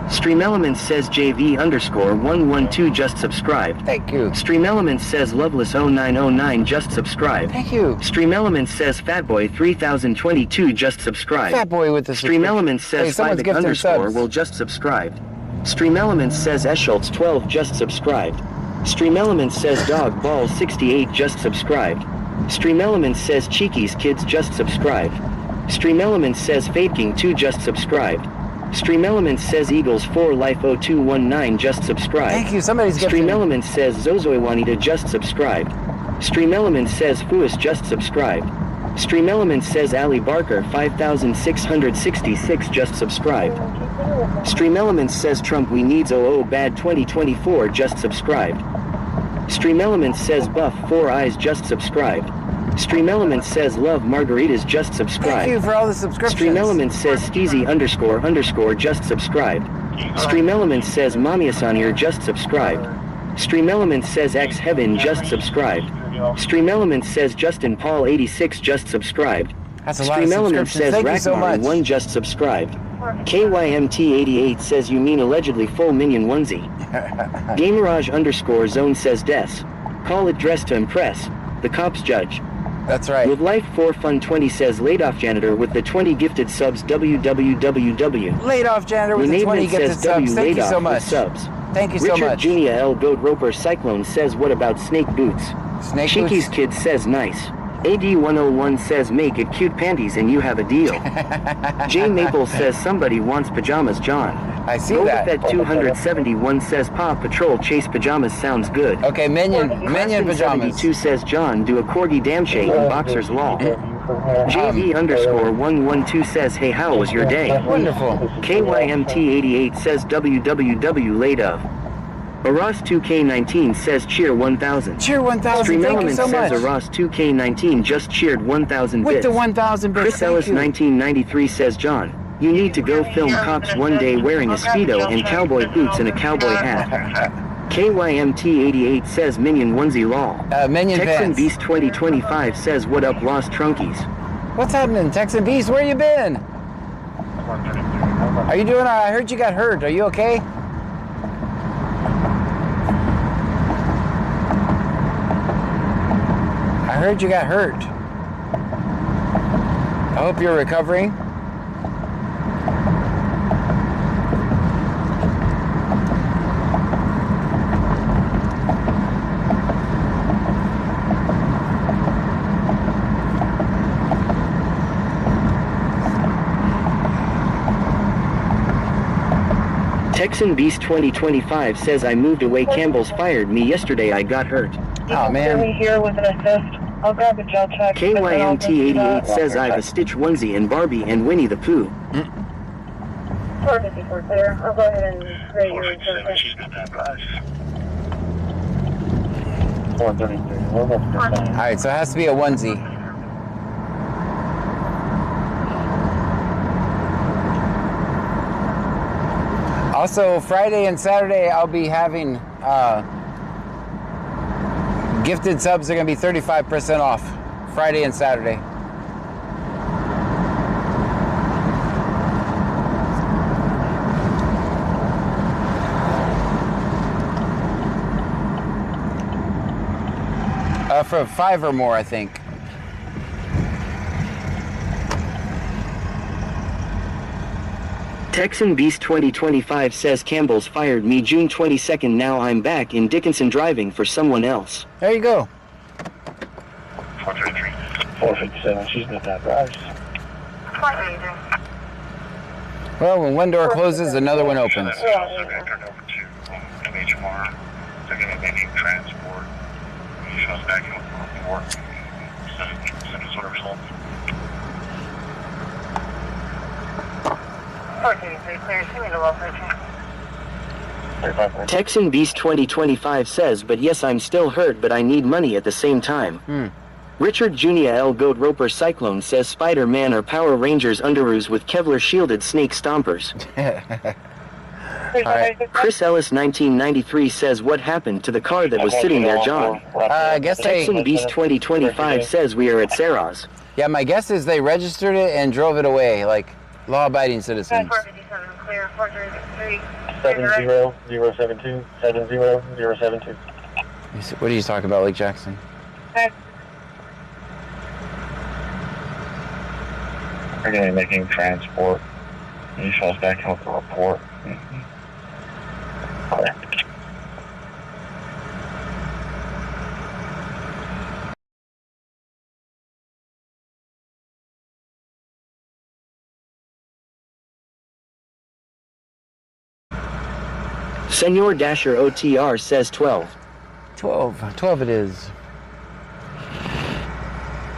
Stream Elements says JV _ 112 just subscribed. Thank you. Stream Elements says Loveless 0909 just subscribed. Thank you. Stream Elements says Fatboy 3022 just subscribed. Fatboy with the Stream Elements says someone's Fivic gifting subs. _ will just subscribed. Stream Elements says Eschultz 12 just subscribed. Stream Elements says Dog Ball 68 just subscribed. Stream Elements says Cheeky's Kids just subscribed. Stream Elements says Fade King 2 just subscribed. Stream Elements says Eagles 4 Life 0219 just subscribed. Thank you, somebody's gifting. Stream Elements says Zozoi Juanita just subscribed. Stream Elements says Fuis just subscribed. Stream Elements says Ali Barker 5666 just subscribed. Stream Elements says Trump we needs 00 bad 2024 just subscribed. Stream Elements says Buff 4 Eyes just subscribed. Stream Elements says Love Margaritas just subscribed. Thank you for all the subscriptions. Stream Elements says Skeezy _ just subscribed. Stream Elements says Mommy Asanir just subscribed. Stream Elements says X Heaven just subscribed. Stream Elements says Justin Paul 86 just subscribed. That's a lot Stream of Elements says subscriptions. Thank you so much. 1 just subscribed. KYMT88 says you mean allegedly full minion onesie. Gamerage _ zone says Des. Call it dress to impress. The cops judge. That's right. With Life 4 Fun 20 says laid off janitor with the 20 gifted subs www. Laid off janitor with the 20 gifted subs. Thank you so much. Subs. Thank you so Richard much. Junia L. Goat Roper Cyclone says what about snake boots? Snake Cheeky's boots? Kid says nice. AD101 says make it cute panties and you have a deal. J Maple says somebody wants pajamas John. I see Boba that. Fett 271 says Paw Patrol chase pajamas sounds good. Okay, minion pajamas. 72 says John do a corgi damshay in boxers law. JV _ 112 says hey how was your day? Wonderful. KYMT88 says www laid of. Aras 2K19 says cheer 1000. Cheer 1000. Stream Thank you Elements so much. says Aras 2K19 just cheered 1000 bits. With the 1000 bits. Chris Ellis Thank you. 1993 says John, you need to go film cops one day wearing a Speedo and cowboy boots and a cowboy hat. KYMT88 says Minion onesie law. Minion Texan pants. Beast 2025 says what up Lost Trunkies. What's happening, Texan Beast? Where you been? Are you doing all right? I heard you got hurt. Are you okay? I heard you got hurt. I hope you're recovering. Texan Beast 2025 says I moved away Campbell's fired me yesterday I got hurt. Oh man. Here with an assist. I'll grab a gel check. KYMT88 says I have a Stitch onesie and Barbie and Winnie the Pooh. 454 clear. I'll go ahead and create your return. Alright, so it has to be a onesie. Also, Friday and Saturday, I'll be having gifted subs are going to be 35% off. Friday and Saturday. For 5 or more, I think. Texan Beast 2025 says Campbell's fired me June 22nd. Now I'm back in Dickinson driving for someone else. There you go. 433. 457. She's not that drives. Well, when one door closes, another one opens. Also got turned over to MHMR. They're going to be needing transport. He goes back in with the report. Send us what results. 433, clear. Show me the location. 35. Texan Beast 2025 says, but yes, I'm still hurt, but I need money at the same time. Richard Jr. L. Goat Roper Cyclone says Spider-Man or Power Rangers underoos with Kevlar shielded snake stompers. Alright. Chris Ellis 1993 says, what happened to the car that was sitting there, John? I guess Texan they... Beast 2025 says we are at Saraz. Yeah, my guess is they registered it and drove it away, like law-abiding citizens. 457, clear. 433. 70072. 70072. What are you talking about, Lake Jackson? They're going to be making transport. He goes back in with the report. Clear. Senor Dasher OTR says 12. 12 it is.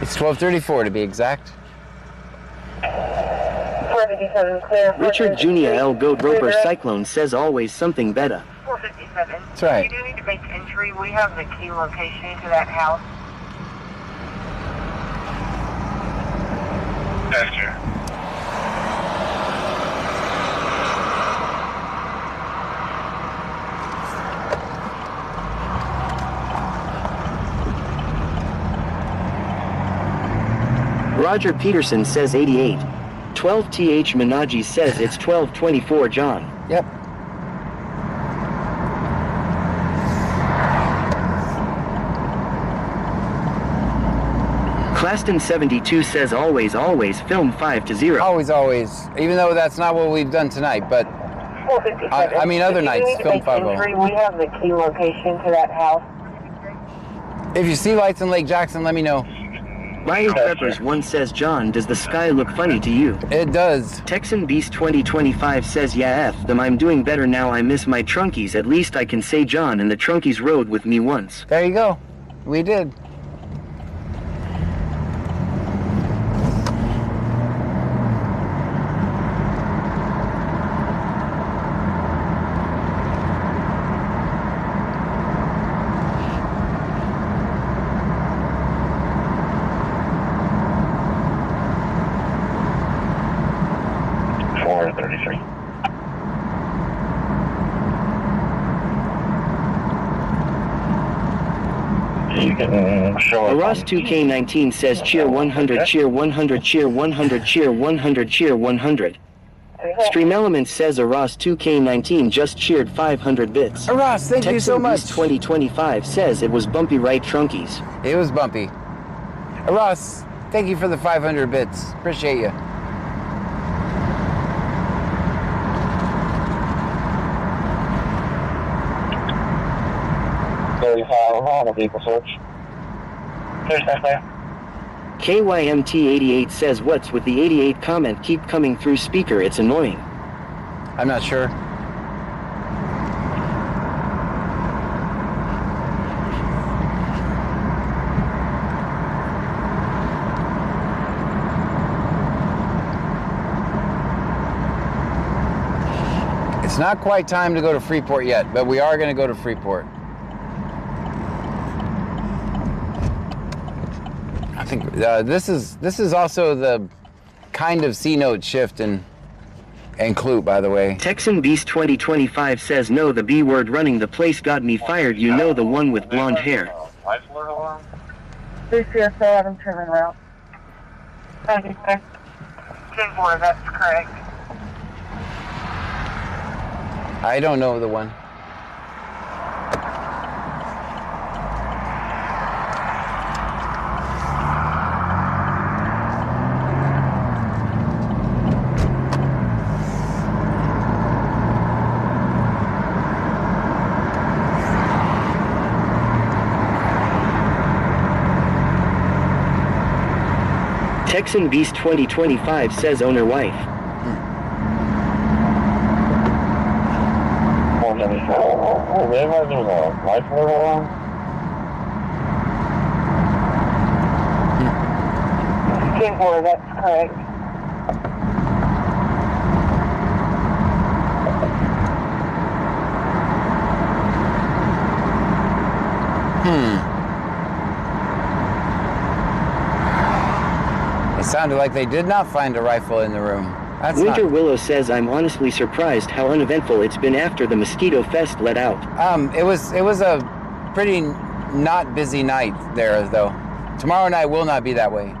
It's 12:34 to be exact. 457, clear. Richard Jr. L. Goat Roper Cyclone says always something better. 457. That's right. You do need to make entry. We have the key location to that house. Passenger. Roger Peterson says 88. 12th Minaji says it's 12:24, John. Yep. Claston 72 says always film 5-0. Always. Even though that's not what we've done tonight, but 457. I mean other nights, You need to film make 5-0. entry. We have the key location to that house. if you see lights in Lake Jackson, let me know. Ryan Peppers 1 says, John, does the sky look funny to you? It does. Texan Beast 2025 says, yeah, F them, I'm doing better now, I miss my trunkies, at least I can say John and the trunkies rode with me once. There you go. We did. Ross 2K19 says cheer 100, cheer 100, cheer 100, cheer 100, cheer 100. Stream Elements says Ross 2K19 just cheered 500 bits. Ross, thank you so much. Beast 2025 says it was bumpy, right, trunkies? It was bumpy. Ross, thank you for the 500 bits. Appreciate you. On a vehicle search. KYMT88 says what's with the 88 comment keep coming through speaker, it's annoying. I'm not sure. It's not quite time to go to Freeport yet, but we are going to go to Freeport. I think this is also the kind of C-note shift and Clute, by the way. Texan Beast 2025 says no, the B word running the place got me fired, you know, the one with blonde hair. Life alert alarm? 307 trimming route. 96. 10-4, that's correct. I don't know the one. Texan Beast 2025 says owner wife. Oh, they might do a rifle alarm. 10-4, that's correct. It sounded like they did not find a rifle in the room. That's Winter not... Willow says I'm honestly surprised how uneventful it's been after the Mosquito Fest let out. It was a pretty not busy night there though. Tomorrow night will not be that way.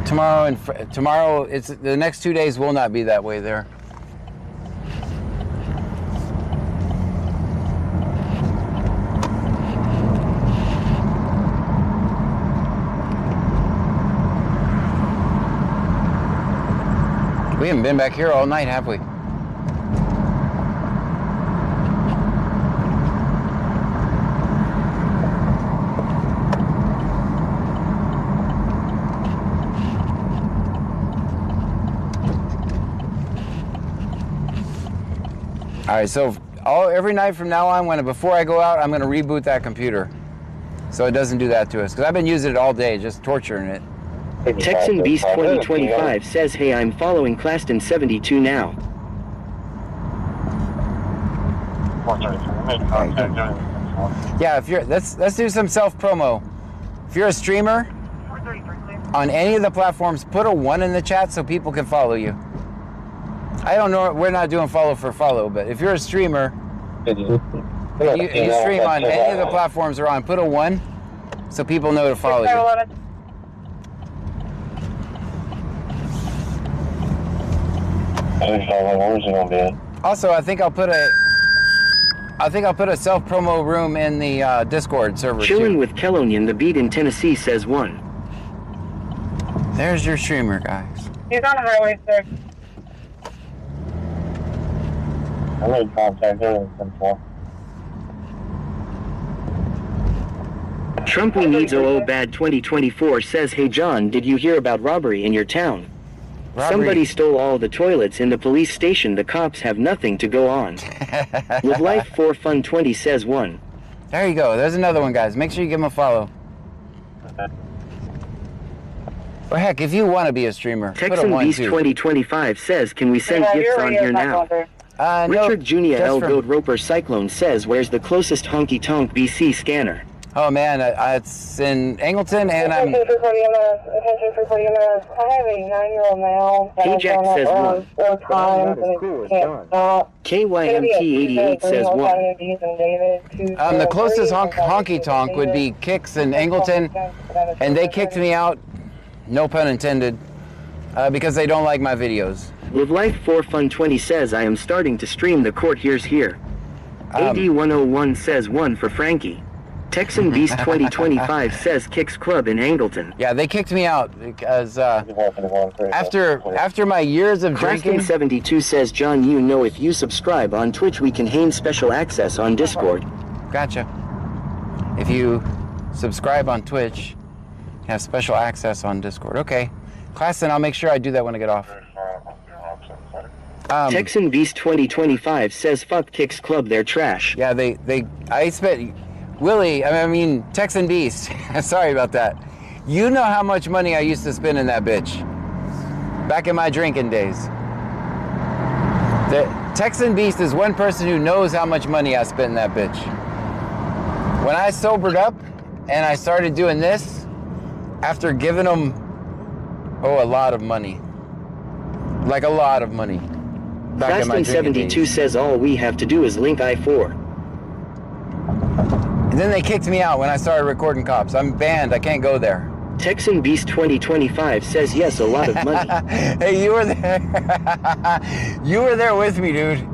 Tomorrow it's the next 2 days will not be that way there. We haven't been back here all night, have we? All right, so every night from now on, before I go out, I'm going to reboot that computer so it doesn't do that to us. Because I've been using it all day, just torturing it. Texan Beast 2025 says, hey, I'm following Claston 72 now. Yeah, if you're let's do some self promo. If you're a streamer on any of the platforms, put a 1 in the chat so people can follow you. I don't know, we're not doing follow for follow, but if you're a streamer, you stream on any of the platforms we're on, put a 1 so people know to follow you. Also, I think I'll put a self promo room in the Discord server. Chillin' with Kellonian, the beat in Tennessee says 1. There's your streamer, guys. He's on the highway, sir. I made contact there in 10-4. Trump We Needs OO Bad 2024 says, hey John, did you hear about robbery in your town? Robbery. Somebody stole all the toilets in the police station. The cops have nothing to go on. Live Life for Fun 20 says 1. There you go. There's another one, guys. Make sure you give him a follow. Or heck, if you want to be a streamer, put a Texan 1 Beast too. 2025 says, can we send gifts on here now? No, Richard Jr. just L. from- Goat Roper Cyclone says, where's the closest honky tonk BC scanner? Oh man, it's in Angleton, and I'm. Attention for 40 minutes. Attention for 40 minutes. I have a 9-year-old male that has Ajax done says it one. 4 times and he can't stop. KYMT88 says 1. The closest honky tonk would be Kicks in Angleton, and they kicked me out, no pun intended, because they don't like my videos. Live Life for Fun 20 says, I am starting to stream. The court here's here. AD101 says 1 for Frankie. Texan Beast 2025 says Kicks Club in Angleton. Yeah, they kicked me out because after my years of drinking. Claston 72 says, John, you know if you subscribe on Twitch we can gain special access on Discord. Gotcha. If you subscribe on Twitch, you have special access on Discord. Okay. Claston, I'll make sure I do that when I get off. Texan Beast 2025 says fuck Kicks Club, they're trash. Yeah, I spent, Willie, I mean, Texan Beast, sorry about that. You know how much money I used to spend in that bitch. Back in my drinking days. The Texan Beast is one person who knows how much money I spent in that bitch. When I sobered up and I started doing this, after giving them, a lot of money. Like a lot of money. Back in my Claston drinking 72 days. says all we have to do is link I-4. And then they kicked me out when I started recording cops. I'm banned, I can't go there. Texan Beast 2025 says yes, a lot of money. Hey, you were there. You were there with me, dude.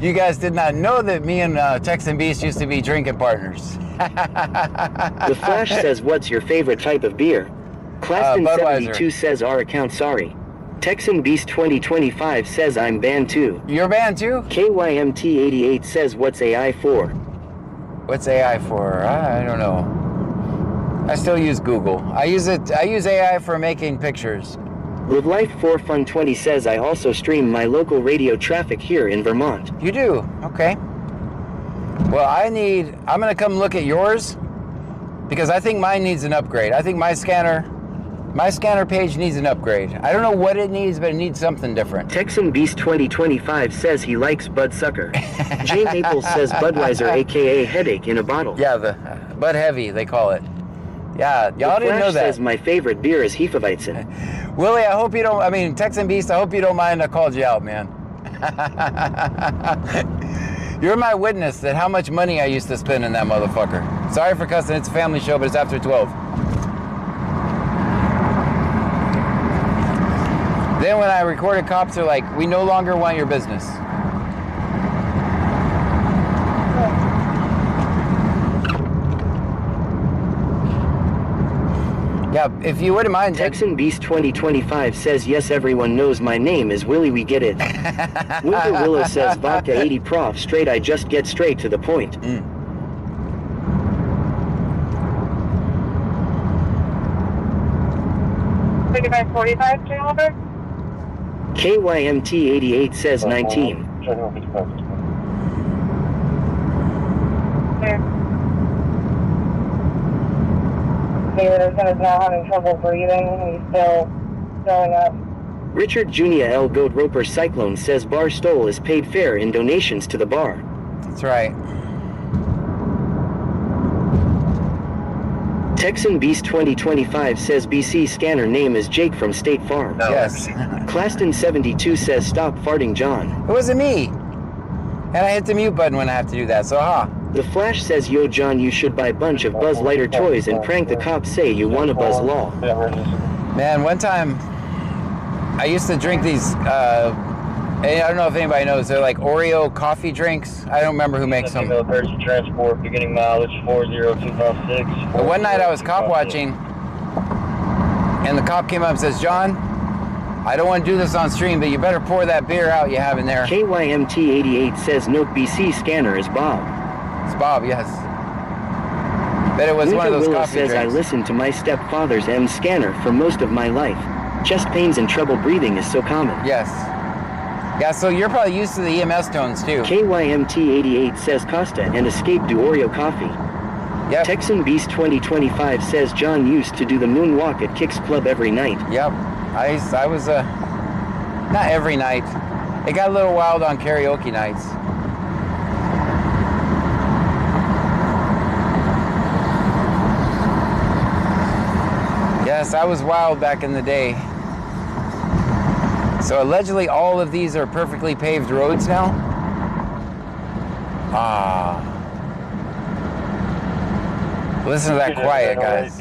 You guys did not know that me and Texan Beast used to be drinking partners. The Flash says, what's your favorite type of beer? Claston 72 says our account sorry. Texan Beast 2025 says I'm banned too. You're banned too? KYMT88 says what's AI for? What's AI for? I don't know. I still use Google. I use AI for making pictures. Live Life 4 Fun 20 says I also stream my local radio traffic here in Vermont. You do? Okay. Well, I'm gonna come look at yours because I think mine needs an upgrade. I think my scanner page needs an upgrade. I don't know what it needs, but it needs something different. Texan Beast 2025 says he likes Bud Sucker. Jay Maples says Budweiser, aka headache in a bottle. Yeah, the Bud Heavy, they call it. Yeah, y'all didn't know that. Says my favorite beer is Hefeweizen. Willie, Texan Beast, I hope you don't mind I called you out, man. You're my witness that how much money I used to spend in that motherfucker. Sorry for cussing, it's a family show, but it's after 12. Then when I recorded, cops are like, we no longer want your business. Yeah, if you wouldn't mind. Texan Beast 2025 says, yes, everyone knows my name is Willie, we get it. Winter Willow says, vodka 80 prof, straight, I just get straight to the point. 45, turn over. KYMT 88 says 19. Davidson is now having trouble breathing. He's still throwing up. Richard Junia L. Goat Roper Cyclone says Bar Stole is paid fair in donations to the bar. That's right. Texan Beast 2025 says BC scanner name is Jake from State Farm. Yes. Claston 72 says stop farting John. It wasn't me. And I hit the mute button when I have to do that, so The Flash says, yo John, you should buy a bunch of Buzz Lighter toys and prank the cops, say you want a Buzz Law. Man, one time I used to drink these, I don't know if anybody knows, they're like Oreo coffee drinks. I don't remember who makes them. Emergency transport, beginning mileage 40256. But one night I was cop watching, and the cop came up and says, John, I don't want to do this on stream, but you better pour that beer out you have in there. KYMT 88 says note BC scanner is Bob. It's Bob, yes. Bet it was Winter one of those Willow coffee says drinks. I listened to my stepfather's M scanner for most of my life. Chest pains and trouble breathing is so common. Yes. Yeah, so you're probably used to the EMS tones too. KYMT 88 says Costa and Escape do Oreo coffee. Yep. Texan Beast 2025 says John used to do the moonwalk at Kicks Club every night. Yep. I was, not every night. It got a little wild on karaoke nights. Yes, I was wild back in the day. So allegedly all of these are perfectly paved roads now? Listen to that quiet, guys.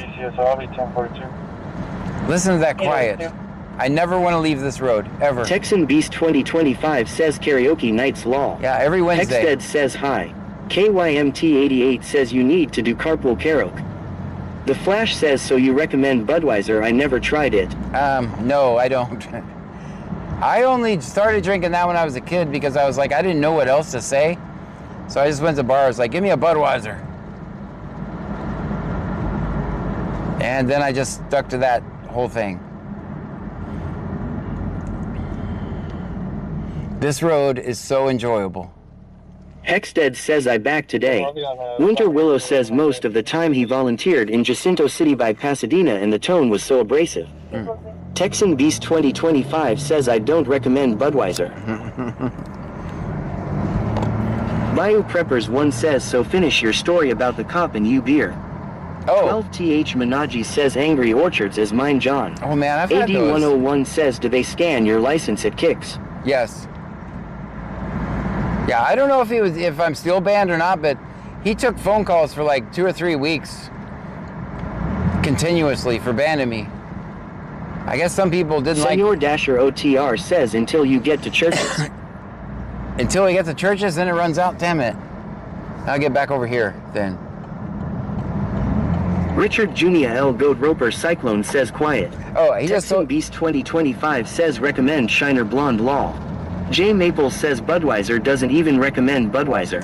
Listen to that quiet. I never want to leave this road, ever. Texan Beast 2025 says karaoke night's law. Yeah, every Wednesday. Hexstead says hi. KYMT 88 says you need to do carpool karaoke. The Flash says, so you recommend Budweiser? I never tried it. No, I don't. I only started drinking that when I was a kid because I was like, I didn't know what else to say. So I just went to bars like, give me a Budweiser. And then I just stuck to that whole thing. This road is so enjoyable. Hexstead says I back today. Winter Willow says most of the time he volunteered in Jacinto City by Pasadena and the tone was so abrasive. Texan Beast 2025 says I don't recommend Budweiser. Bayou Preppers 1 says so finish your story about the cop and you beer. 12TH Menaji says Angry Orchards is mine John. Oh man, I've had those. AD101 says do they scan your license at Kicks? Yes. Yeah, I don't know if I'm still banned or not, but he took phone calls for like 2 or 3 weeks continuously for banning me. I guess some people didn't like... Senor Dasher OTR says until you get to churches. Until we get to churches, then it runs out. Damn it. I'll get back over here then. Richard Junia L. Goat Roper Cyclone says quiet. Oh, he just told... Beast 2025 says recommend Shiner Blonde Law. Jay Maple says Budweiser doesn't even recommend Budweiser.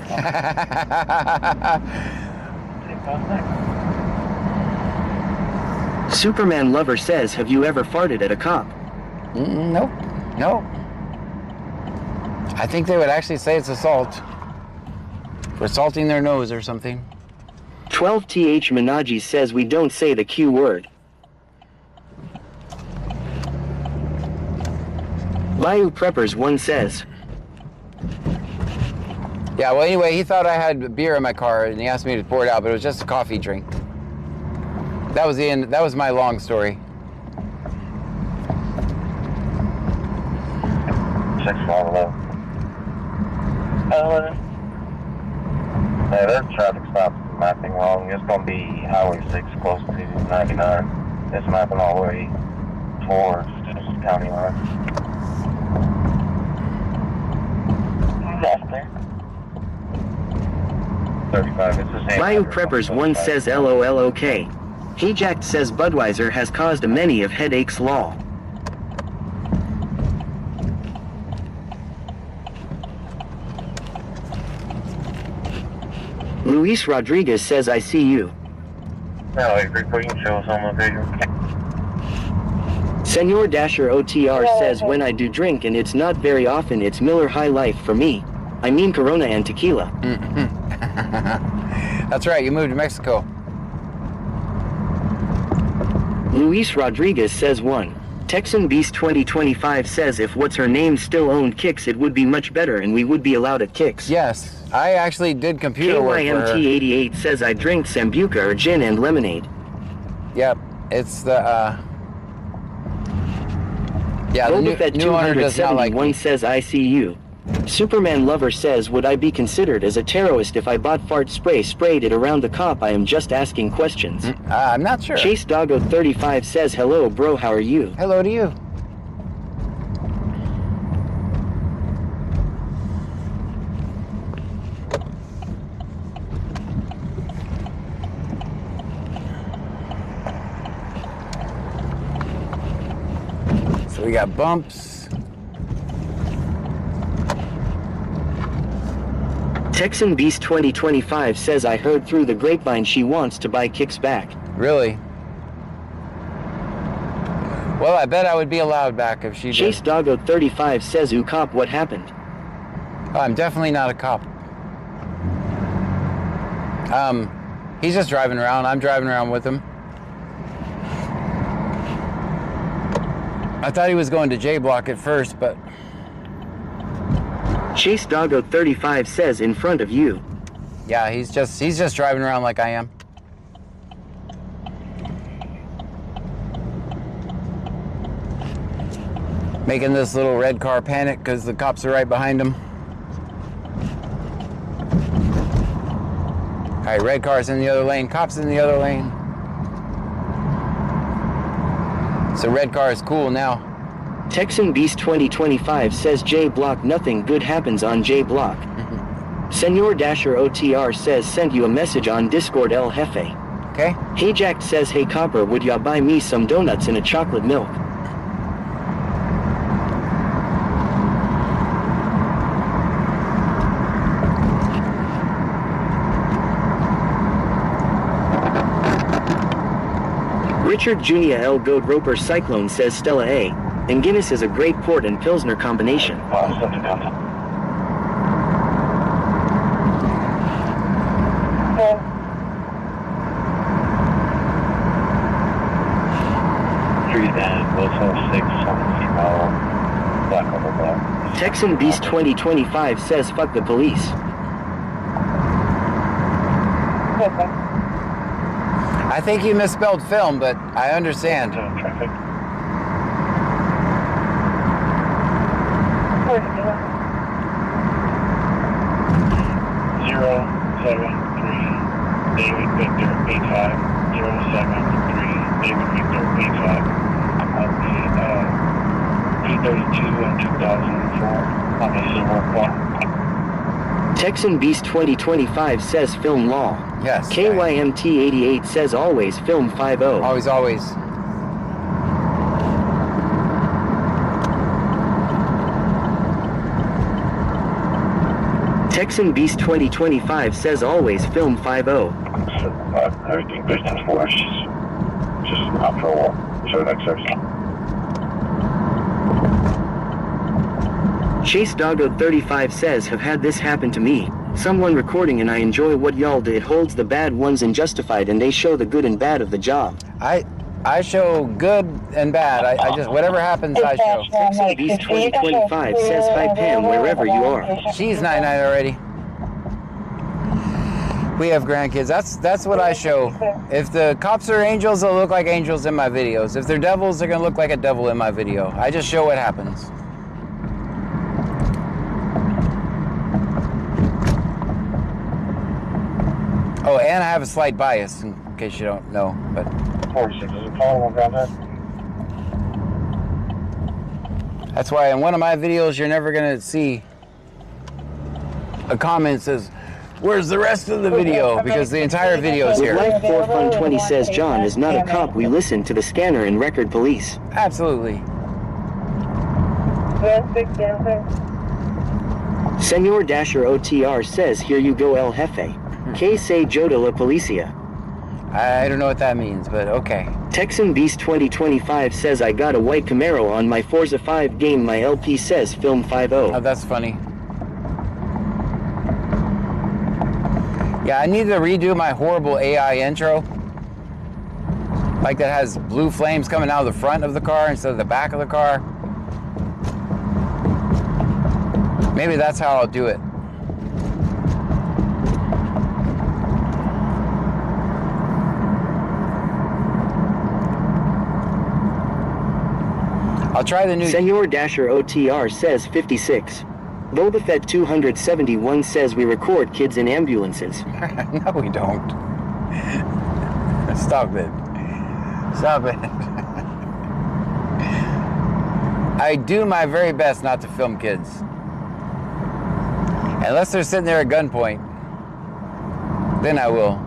Superman Lover says, have you ever farted at a cop? Nope. No. I think they would actually say it's assault. For assaulting their nose or something. 12th Minaji says we don't say the Q word. Bayou Preppers 1 says. Yeah, well anyway, he thought I had beer in my car and he asked me to pour it out, but it was just a coffee drink. That was the end. That was my long story. 611. Hey, there's traffic stops mapping wrong. It's going to be Highway 6 close to 99. It's mapping all the way towards the county line. That's there. 35, it's the same. Bayou Preppers 1 says LOLOK. Hayjacked says Budweiser has caused many of headaches law. Luis Rodriguez says I see you. No, agree, you can show us on the video. Senor Dasher OTR says when I do drink and it's not very often, it's Miller High Life for me. I mean Corona and tequila. That's right, you moved to Mexico. Luis Rodriguez says 1. Texan Beast 2025 says if what's her name still owned Kicks, it would be much better and we would be allowed at Kicks. Yes, I actually did computer work for her. KYMT88 says I drink Sambuca or gin and lemonade. Yep, it's the yeah, the new owner does not like me. Says I see you. Superman Lover says would I be considered as a terrorist if I bought fart spray, sprayed it around the cop? I am just asking questions. I'm not sure. Chase Doggo 35 says hello bro, how are you? Hello to you. So we got bumps. Texan Beast 2025 says I heard through the grapevine she wants to buy Kicks back. Really? Well, I bet I would be allowed back if she did. Chase Doggo 35 says ooh cop, what happened? Oh, I'm definitely not a cop. He's just driving around. I'm driving around with him. I thought he was going to J Block at first, but... Chase Doggo 35 says in front of you. Yeah, he's just driving around like I am. Making this little red car panic because the cops are right behind him. All right, red car's in the other lane, cops in the other lane. So red car is cool now. Texan Beast 2025 says J Block, nothing good happens on J Block. Senor Dasher OTR says sent you a message on Discord El Jefe. Okay. Hayjacked says hey copper, would ya buy me some donuts and a chocolate milk? Richard Jr. L. Goat Roper Cyclone says Stella A. And Guinness is a great port and Pilsner combination. Texan Beast 2025 says fuck the police. I think you misspelled film, but I understand. Traffic. 073 David Victor 85 073 David Victor 85 on the P32 in 2004 on the Silver Bar. Texan Beast 2025 says film law. Yes. KYMT88 says always film 50. Always, always. Texan Beast 2025 says always film 5-0. Everything business for us. Just out for a walk. So next section. Chase Doggo 35 says have had this happen to me. Someone recording and I enjoy what y'all do. It holds the bad ones in Justified and they show the good and bad of the job. I show good and bad. I just, whatever happens, I show. Texan Beast 2025 says hi Pam wherever you are. She's 99 already. We have grandkids. That's what I show. If the cops are angels, they'll look like angels in my videos. If they're devils, they're gonna look like a devil in my video. I just show what happens. Oh, and I have a slight bias, in case you don't know, but... 46, is it following around that? That's why in one of my videos, you're never gonna see a comment that says, where's the rest of the video? Because the entire video is With here. Life 4 Fun 20 says John is not a cop. We listen to the scanner and record police. Absolutely. Senor Dasher OTR says here you go El Jefe. Que se joda la policia. I don't know what that means, but okay. Texan Beast 2025 says I got a white Camaro on my Forza 5 game. My LP says film 5-0. Oh, that's funny. Yeah, I need to redo my horrible AI intro. Like that has blue flames coming out of the front of the car instead of the back of the car. Maybe that's how I'll do it. I'll try the new... Senor Dasher OTR says 56. Boba Fett 271 says we record kids in ambulances. No, we don't. Stop it. Stop it. I do my very best not to film kids. Unless they're sitting there at gunpoint. Then I will.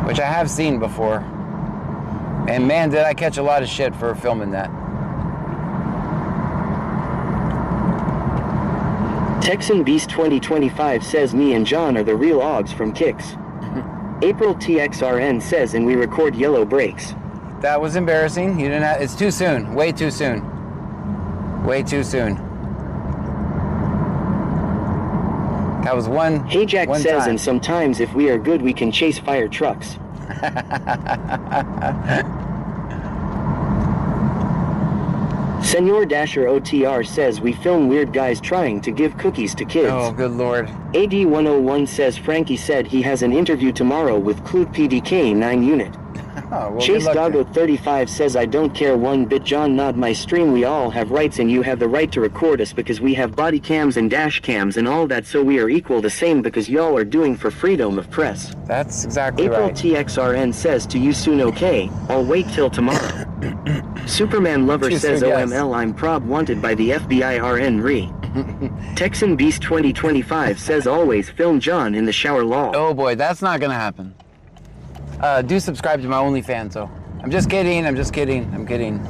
Which I have seen before. And man, did I catch a lot of shit for filming that. Texan Beast 2025 says me and John are the real Augs from Kicks. April TXRN says and we record yellow brakes. That was embarrassing. You didn't have, it's too soon. Way too soon. Way too soon. That was one. Hey Jack one says time. and sometimes if we are good we can chase fire trucks. Senor Dasher OTR says we film weird guys trying to give cookies to kids. Oh, good lord. AD101 says Frankie said he has an interview tomorrow with Clute PDK 9 unit. Oh, well, Chase good luck Doggo then. 35 says I don't care one bit. John nod my stream. We all have rights and you have the right to record us because we have body cams and dash cams and all that, so we are equal the same because y'all are doing for freedom of press. That's exactly April right. TXRN says to you soon. Okay, I'll wait till tomorrow. Superman Lover Too says soon, yes. OML I'm prob wanted by the FBI RN re. Texan Beast 2025 says always film John in the shower lol. Oh boy, that's not gonna happen. Do subscribe to my OnlyFans, though. I'm just kidding, I'm just kidding, I'm kidding.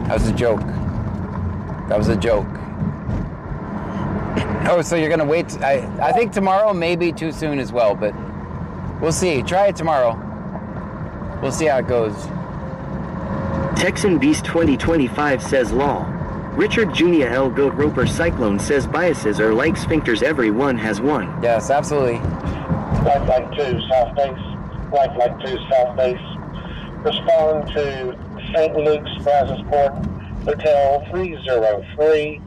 That was a joke. That was a joke. Oh, so you're gonna wait, I think tomorrow may be too soon as well, but we'll see. Try it tomorrow. We'll see how it goes. Texan Beast 2025 says lol. Richard Junia L. Goat Roper Cyclone says biases are like sphincters, everyone has one. Yes, absolutely. Lifeline 2, South Base. Lifeline 2, South Base. Respond to St. Luke's, Brazosport, Hotel 303.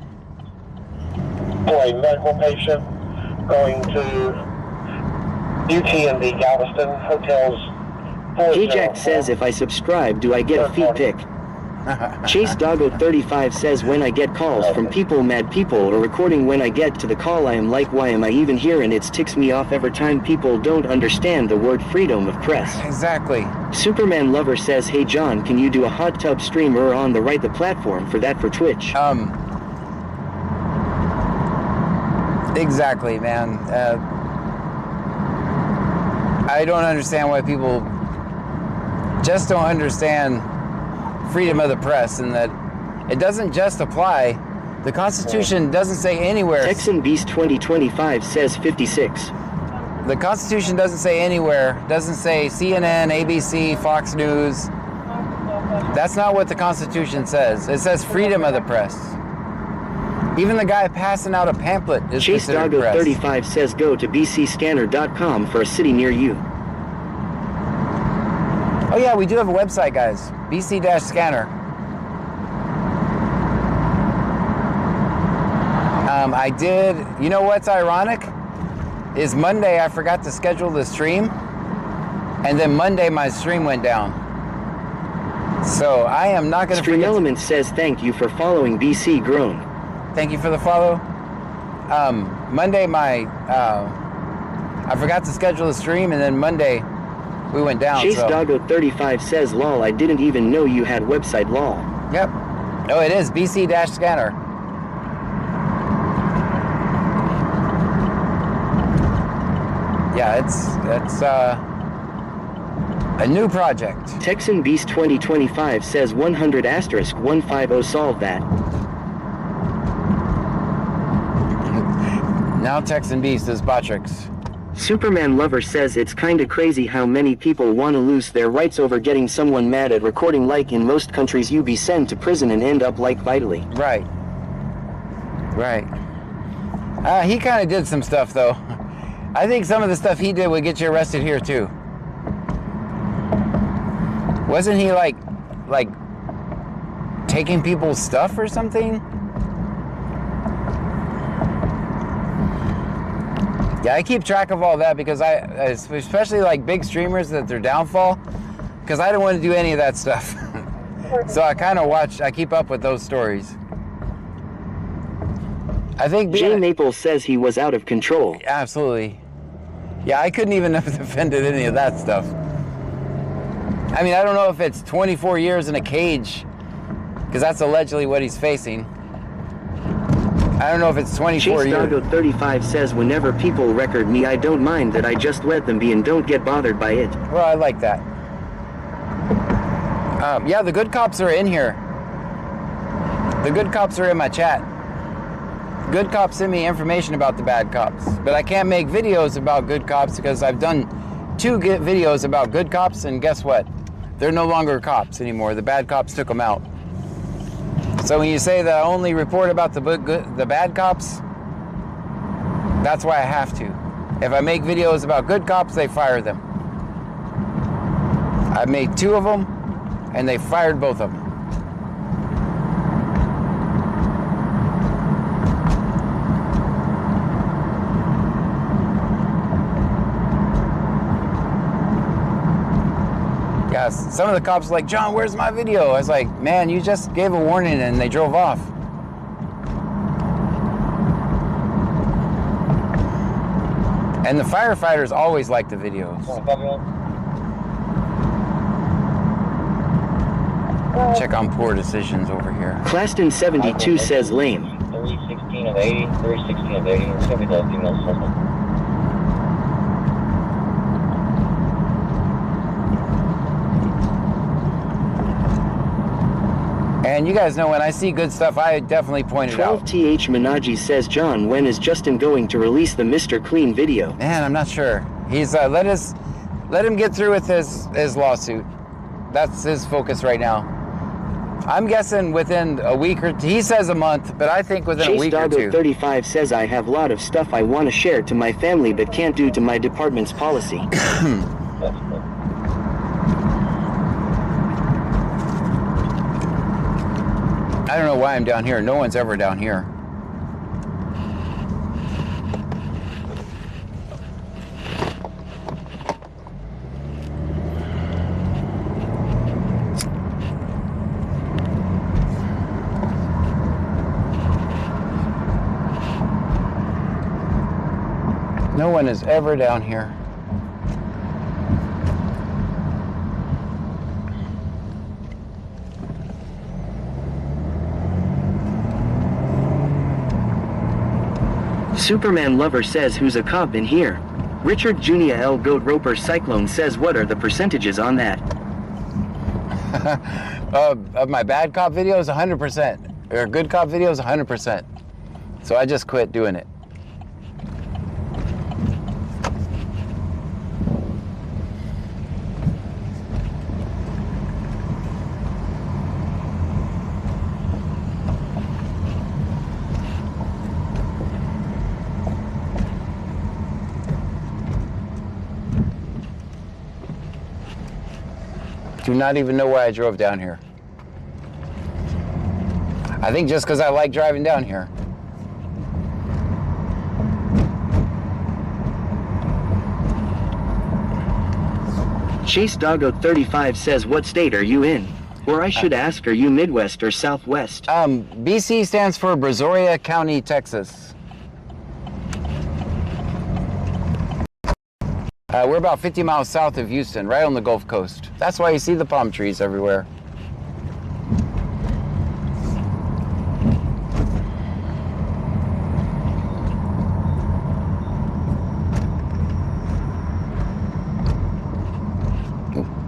For a medical patient going to UTMB Galveston, Hotels 404. Ajax says if I subscribe do I get a feet pic? Chase Doggo 35 says when I get calls from people, mad people, or recording when I get to the call I am like why am I even here, and it ticks me off every time people don't understand the word freedom of press. Exactly. Superman Lover says hey John, can you do a hot tub stream or on the right the platform for that for Twitch? Exactly, man. I don't understand why people just don't understand freedom of the press, and that it doesn't just apply. The Constitution doesn't say anywhere. Texan Beast 2025 says 56. The Constitution doesn't say anywhere, doesn't say CNN, ABC, Fox News. That's not what the Constitution says. It says freedom of the press. Even the guy passing out a pamphlet is Chase considered Doggo press. 35 says go to bcscanner.com for a city near you. Oh yeah, we do have a website, guys. BC-Scanner. I did, you know what's ironic? Is Monday I forgot to schedule the stream, and then Monday my stream went down. So I am not going to Stream forget. Element says thank you for following BC Grown. Thank you for the follow. Monday I forgot to schedule the stream, and then Monday we went down. Chase so. Doggo 35 says lol, I didn't even know you had website lol. Yep. Oh, it is BC-Scanner. Yeah, it's a new project. Texan Beast 2025 says 100 asterisk 150 solve that. Now Texan Beast is Botrix. Superman Lover says it's kinda crazy how many people wanna lose their rights over getting someone mad at recording. Like in most countries you be sent to prison and end up like vitally. Right. Right. He kind of did some stuff though. I think some of the stuff he did would get you arrested here too. Wasn't he like taking people's stuff or something? Yeah, I keep track of all that because I especially like big streamers that their downfall, because I don't want to do any of that stuff. So I kind of I keep up with those stories. I think Jay Maple says he was out of control. Absolutely. Yeah, I couldn't even have defended any of that stuff. I mean, I don't know if it's 24 years in a cage, because that's allegedly what he's facing. I don't know if it's 24 Chase years. Doggo 35 says whenever people record me I don't mind that, I just let them be and don't get bothered by it. Well, I like that. Yeah, the good cops are in here. The good cops are in my chat. Good cops send me information about the bad cops, but I can't make videos about good cops because I've done 2 videos about good cops, and guess what? They're no longer cops anymore. The bad cops took them out. So when you say that I only report about the bad cops, that's why I have to. If I make videos about good cops, they fire them. I made 2 of them, and they fired both of them. Yeah, some of the cops were like, John, where's my video? I was like, man, you just gave a warning and they drove off. And the firefighters always like the videos. Check on poor decisions over here. Claston 72 says lame. 316 of 80, 316 of 80. It's gonna be the female suspect. And you guys know when I see good stuff, I definitely point it out. 12TH Minaji says, John, when is Justin going to release the Mr. Clean video? Man, I'm not sure. He's let him get through with his lawsuit. That's his focus right now. I'm guessing within a week or 2. He says a month, but I think within a week or 2. Chase Doggo 35 says I have a lot of stuff I want to share to my family but can't due to my department's policy. I don't know why I'm down here. No one's ever down here. No one is ever down here. Superman Lover says who's a cop in here? Richard Junior L. Goat Roper Cyclone says, what are the percentages on that? Of my bad cop videos, 100%. Or good cop videos, 100%. So I just quit doing it. Do not even know why I drove down here. I think just because I like driving down here. Chase Doggo 35 says, what state are you in? Or I should ask, are you Midwest or Southwest? BC stands for Brazoria County, Texas. We're about 50 miles south of Houston, right on the Gulf Coast. That's why you see the palm trees everywhere.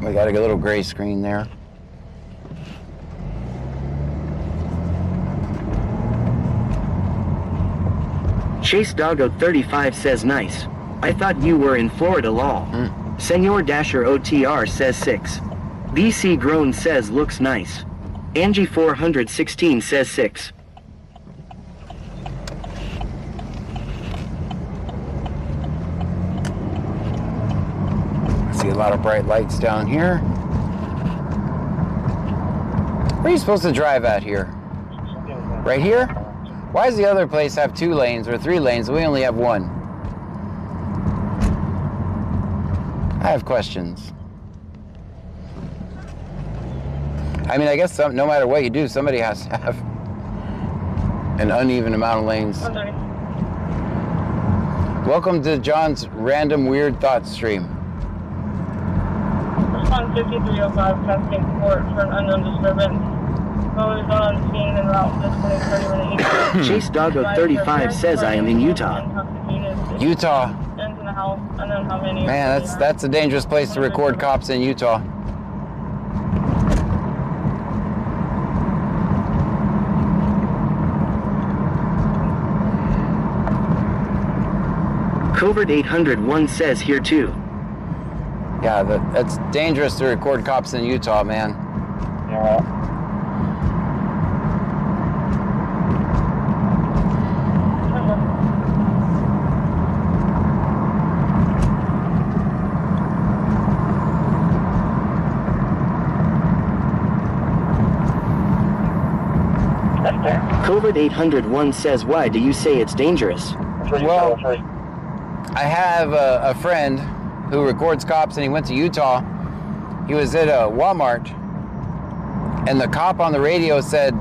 We got a little gray screen there. Chase Doggo 35 says, nice. I thought you were in Florida law. Senor Dasher OTR says 6. BC Grown says looks nice. Angie 416 says 6. I see a lot of bright lights down here. Where are you supposed to drive at here? Right here? Why does the other place have 2 lanes or 3 lanes and we only have 1? I have questions. I mean, I guess no matter what you do, somebody has to have an uneven amount of lanes. Welcome to John's Random Weird Thoughts stream. Respond 5305, cascade support for an unknown disturbance. Always on scene and route this 30 minutes. Chase Doggo 35 says I am in Utah. Utah. Unknown how many. Man, that's a dangerous place to record cops in Utah. Covert 801 says here too. Yeah, that's dangerous to record cops in Utah, man. Yeah. Covert 801 says, why do you say it's dangerous? Well, I have a friend who records cops, and he went to Utah. He was at a Walmart, and the cop on the radio said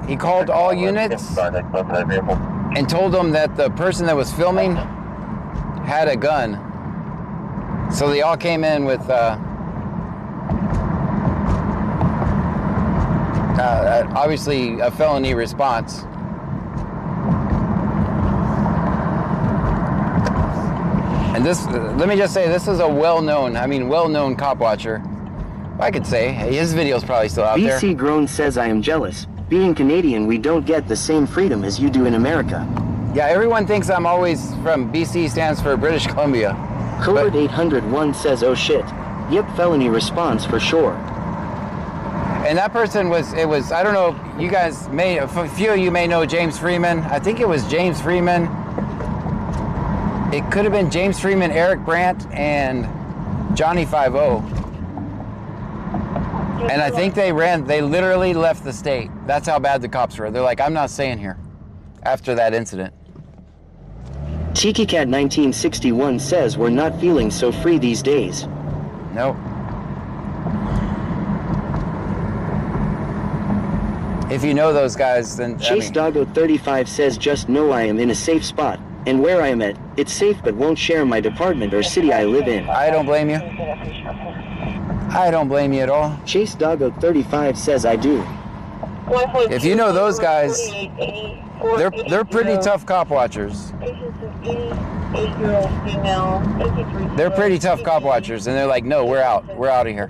he called all units and told them that the person that was filming had a gun. So they all came in with obviously a felony response. And this, let me just say, this is a well-known cop watcher. I could say, his video's probably still out there. BC Grown says I am jealous. Being Canadian, we don't get the same freedom as you do in America. Yeah, everyone thinks I'm always from BC, stands for British Columbia. Covert 801 says, oh shit. Yep, felony response for sure. And that person was, I don't know, you guys may, a few of you may know James Freeman. I think it was James Freeman. It could have been James Freeman, Eric Brandt, and Johnny 5-0. And I think they literally left the state. That's how bad the cops were. They're like, I'm not staying here after that incident. Tiki Cat 1961 says we're not feeling so free these days. Nope. If you know those guys, then Chase Doggo 35 says just know I am in a safe spot, and where I am at, it's safe but won't share my department or city I live in. I don't blame you. I don't blame you at all. Chase Doggo 35 says I do. If you know those guys, they're pretty tough cop watchers. 8-year-old female, 53. They're pretty tough cop watchers, and they're like, no, we're out. We're out of here.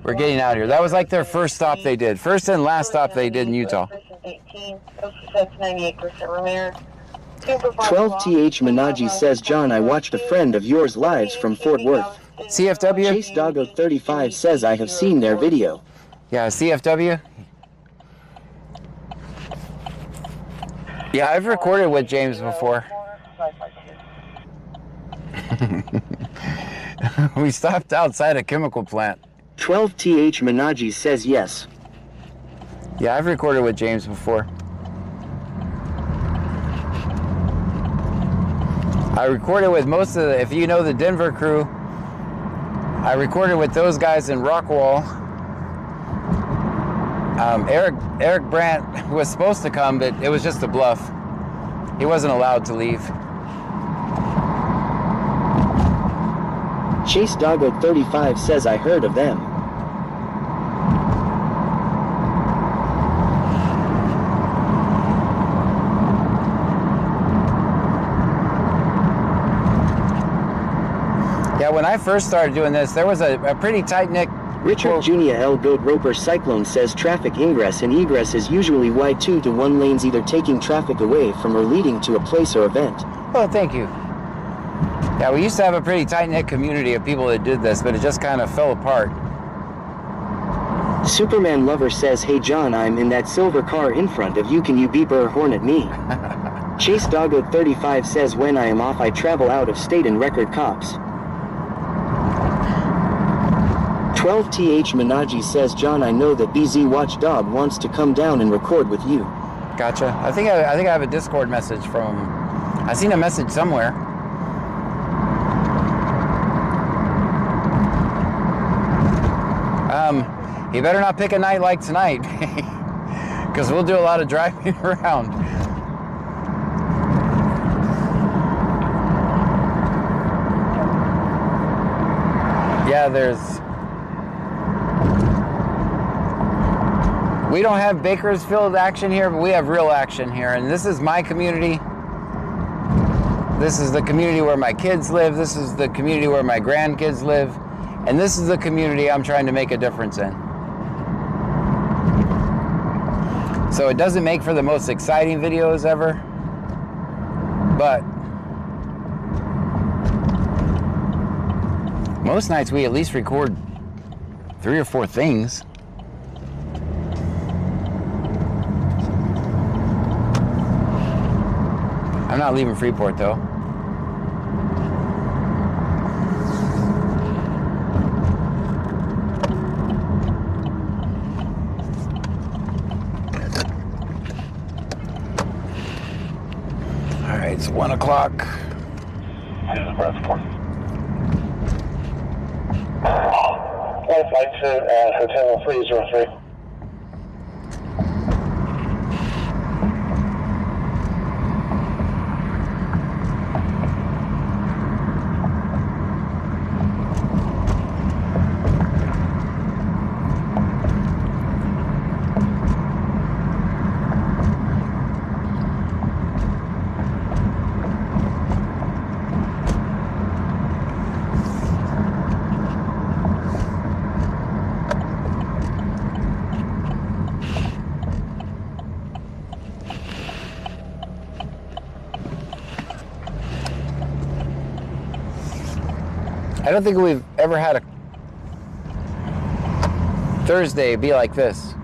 We're getting out of here. That was like their first stop they did. First and last stop they did in Utah. 12th Minaji says, John, I watched a friend of yours lives from Fort Worth. CFW? Chase Doggo 35 says, I have seen their video. Yeah, CFW? Yeah, I've recorded with James before. We stopped outside a chemical plant. 12th Minaji says yes. Yeah, I've recorded with James before. I recorded with most of the, if you know the Denver crew, I recorded with those guys in Rockwall. Eric Brandt was supposed to come, but it was just a bluff. He wasn't allowed to leave. Chase Doggo 35 says, I heard of them. Yeah, when I first started doing this, there was a pretty tight-knit... Richard Jr. L. Goat Roper Cyclone says traffic ingress and egress is usually wide 2 to 1 lanes, either taking traffic away from or leading to a place or event. Oh, thank you. Yeah, we used to have a pretty tight-knit community of people that did this, but it just kind of fell apart. Superman Lover says, hey John, I'm in that silver car in front of you, can you beep or horn at me? Chase Doggo 35 says, when I am off I travel out of state and record cops. 12th Minaji says, John, I know that BZ Watchdog wants to come down and record with you. Gotcha. I think I have a Discord message from him. I seen a message somewhere. He better not pick a night like tonight, because we'll do a lot of driving around. Yeah, we don't have Bakersfield action here, but we have real action here. And this is my community. This is the community where my kids live. This is the community where my grandkids live. And this is the community I'm trying to make a difference in. So it doesn't make for the most exciting videos ever, but most nights we at least record 3 or 4 things. I'm not leaving Freeport though. All right, it's 1 o'clock. Flight to Hotel 303. I don't think we've ever had a Thursday be like this.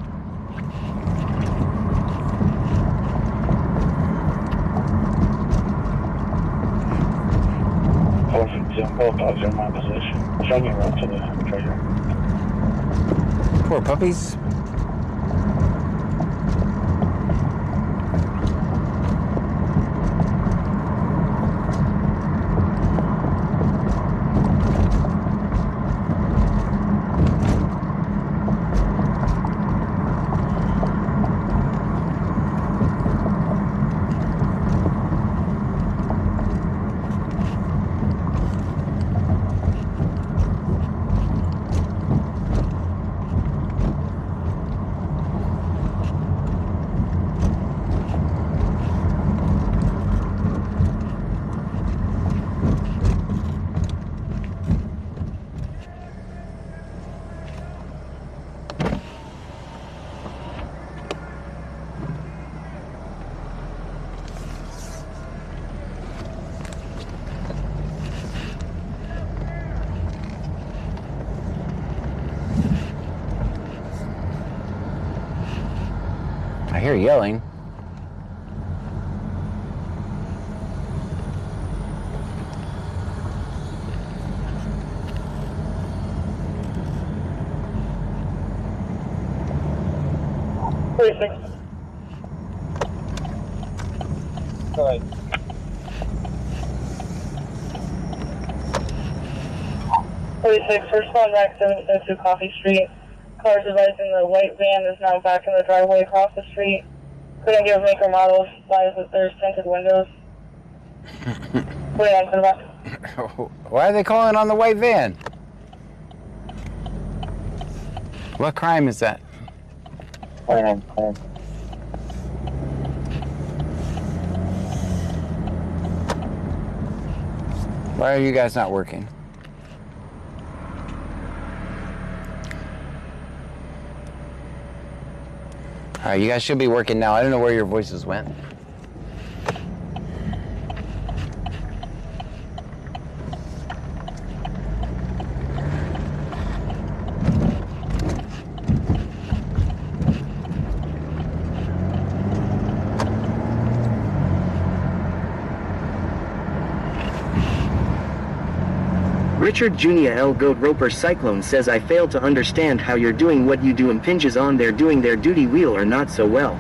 Both dogs are in my position. Show me around to the trailer. Poor puppies. hear yelling. Right. 46, respond back 772 Coffee Street. Cars advising the white van is now back in the driveway across the street. Couldn't give maker models, advised that there's tinted windows. Wait on to the back. Why are they calling on the white van? What crime is that? Wait on. Why are you guys not working? All right, you guys should be working now. I don't know where your voices went. Richard Jr. L. Goat Roper Cyclone says I fail to understand how you're doing what you do impinges on their doing their duty wheel or not so well.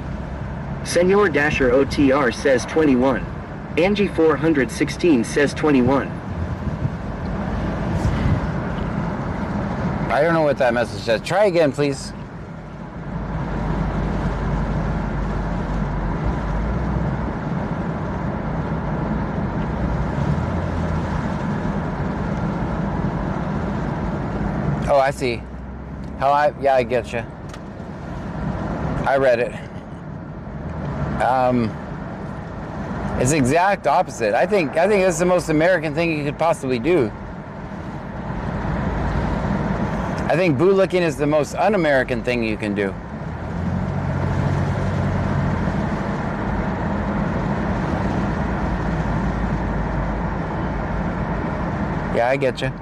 Senor Dasher OTR says 21. Angie 416 says 21. I don't know what that message says. Try again, please. Oh, I see. Yeah, I get you. I read it. It's the exact opposite. I think it's the most American thing you could possibly do. I think bootlicking is the most un-American thing you can do. Yeah, I get you.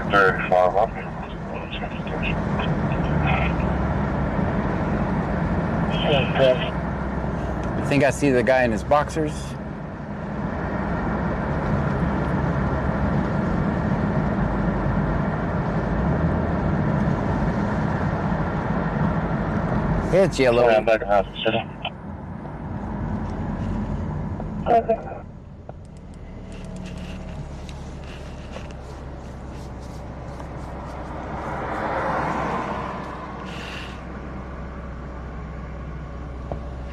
Very far up. I think I see the guy in his boxers. It's yellow. Back house, city. Okay.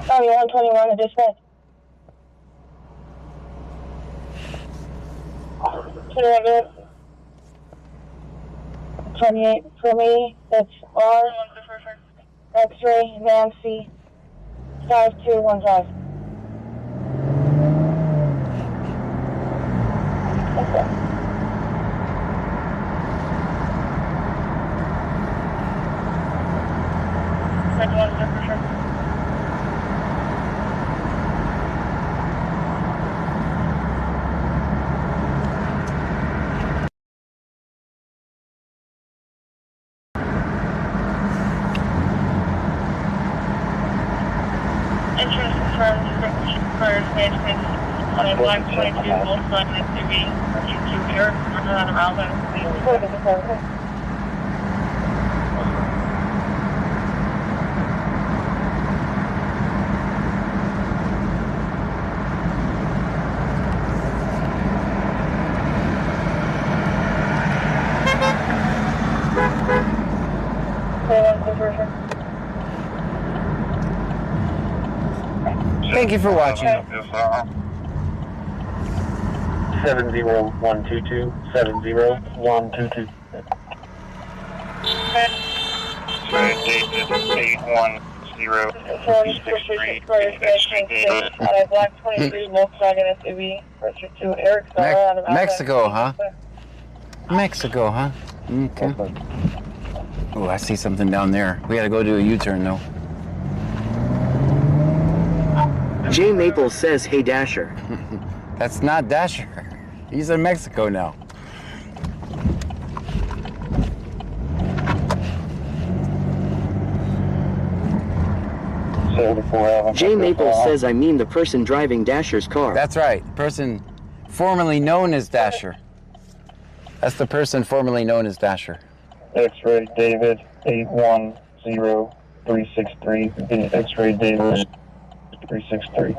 Tommy 121 to dispatch. 21 minutes. 28 for me. That's R. X-ray Nancy 5215. Okay. Entrance confirmed for stage on a Black 22 Volkswagen SUV. Q2 Eric, out of Alvin. Thank you for watching. 70122. 70122. Date is 810. Black 23 Volkswagen SUV. Registered to Eric out of Mexico, huh? Mexico, huh? Okay. Oh, I see something down there. We gotta go do a U-turn though. Jay Maples says, hey Dasher. That's not Dasher. He's in Mexico now. J Maple says I mean the person driving Dasher's car. That's right. Person formerly known as Dasher. That's the person formerly known as Dasher. X-ray David 810363. X-ray David 363.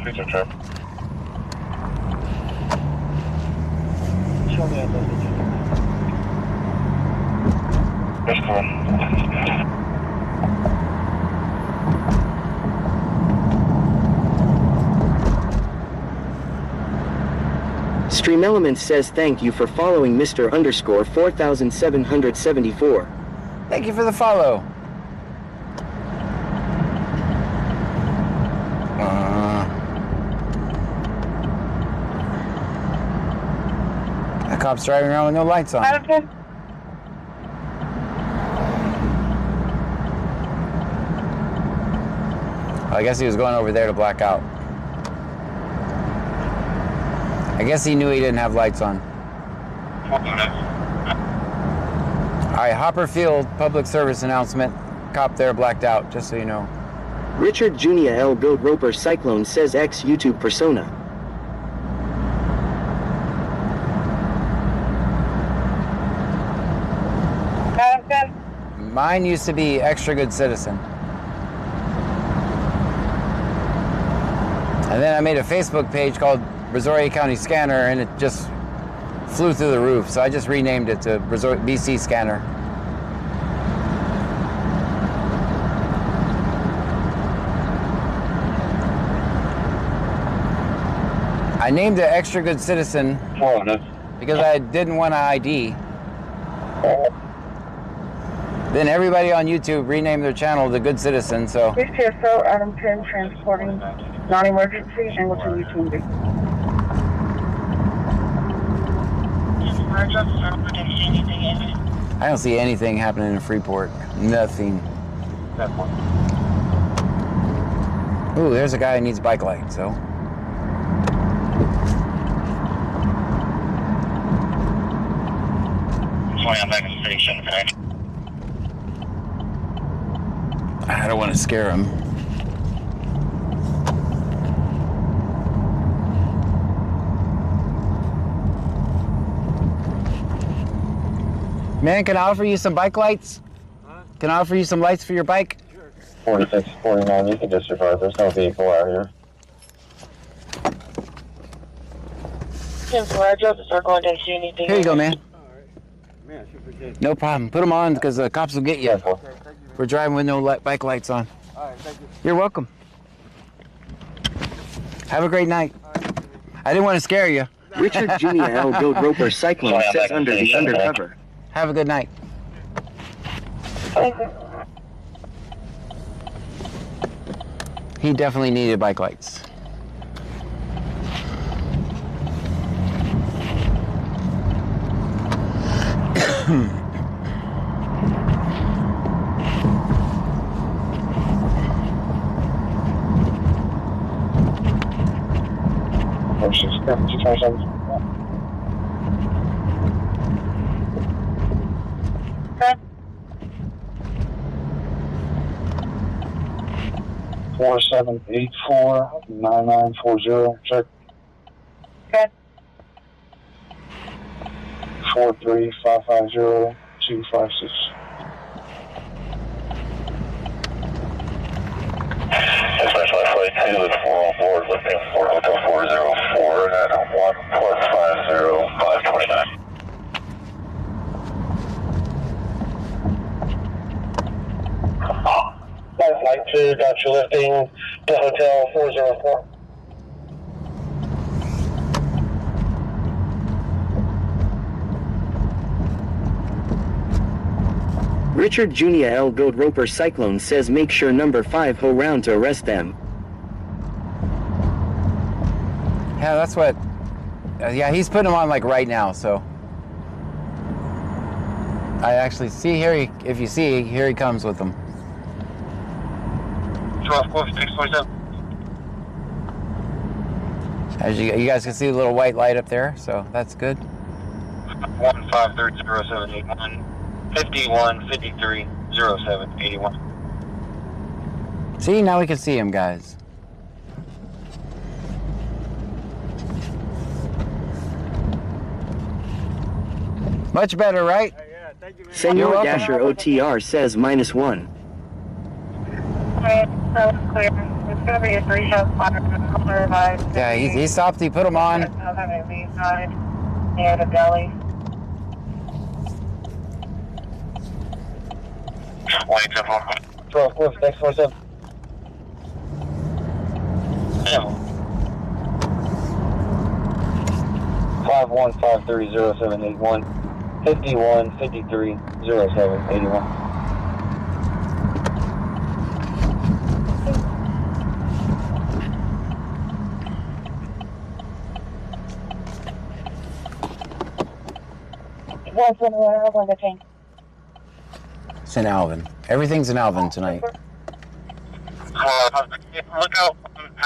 Pizza trip. Show me that location. That's cool. Stream Elements says thank you for following Mr. _ 4774. Thank you for the follow. That cop's driving around with no lights on. I guess he was going over there to black out. I guess he knew he didn't have lights on. All right, Hopper Field, public service announcement. Cop there blacked out, just so you know. Richard Jr. L. Goat Roper Cyclone says X YouTube persona. Mine used to be Extra Good Citizen. And then I made a Facebook page called Brazoria County Scanner, and it just flew through the roof. So I just renamed it to BC Scanner. I named it Extra Good Citizen because I didn't want an ID. Then everybody on YouTube renamed their channel The Good Citizen, so... TSO, Adam 10, transporting non-emergency, angle to U2. I don't see anything happening in Freeport. Nothing. Ooh, there's a guy who needs a bike light, so... I'm back in the station, okay? I don't want to scare him. Man, can I offer you some bike lights? Huh? Can I offer you some lights for your bike? Sure. 46, 49, you can disregard. There's no vehicle out here. Here you go, man. Man, I should appreciate it. No problem. Put them on because the cops will get you. Yeah, We're driving with no bike lights on. All right, thank you. You're welcome. Have a great night. I didn't want to scare you. Richard Jr. L. Goat Roper Cyclone says under the undercover. Have a good night. He definitely needed bike lights. Okay. 4784-9940, check. Okay. 43-550-256. That's my 540. 2 with 404, lifting for Hotel 404 at 1+50,529. Flight 2, got you lifting to Hotel 404. Richard Junia L. Gold Roper Cyclone says make sure number 5 ho round to arrest them. Yeah, that's what. Yeah, he's putting them on like right now. So I actually see here. If you see, here he comes with them. 12-647. As you guys can see, the little white light up there. So that's good. 1530781. 51530781. See, now we can see him, guys. Much better, right? Yeah, thank you, man. Senor welcome. Dasher OTR says -1. Alright, so it's clear. It's gonna be a 3-shot fire. Yeah, he stopped. He put them on. Near the gully. 12-647. Yeah. 51530781. 51530781. What's in the water on the tank? St. Alvin. Everything's in Alvin tonight. Look out.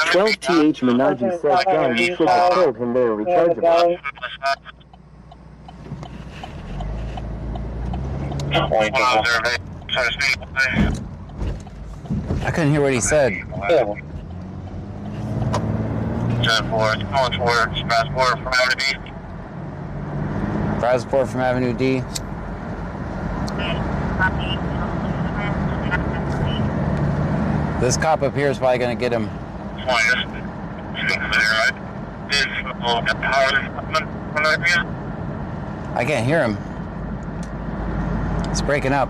12TH Menaji says John, you should have told him they're rechargeable. 20. I couldn't hear what he said. 10-4, it's going towards Passport from Avenue D. Brasport from Avenue D. This cop up here is probably going to get him. I can't hear him. It's breaking up.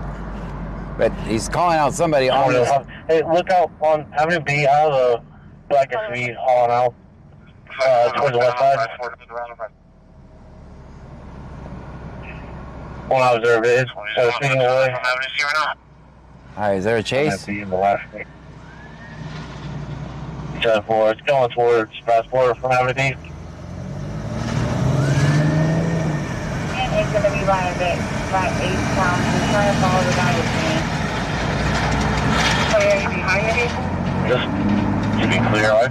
But he's calling out somebody on this. Hey, look out on Avenue B out of the Black SUV hauling out towards the west side. When I observed it, it's speeding away. Alright, is there a chase? In the last 10-4, it's going towards Passport from Avenue D. It's gonna be right at 8 pounds. We're trying to follow the guy with me. So are you behind your vehicle? Just to be clear, I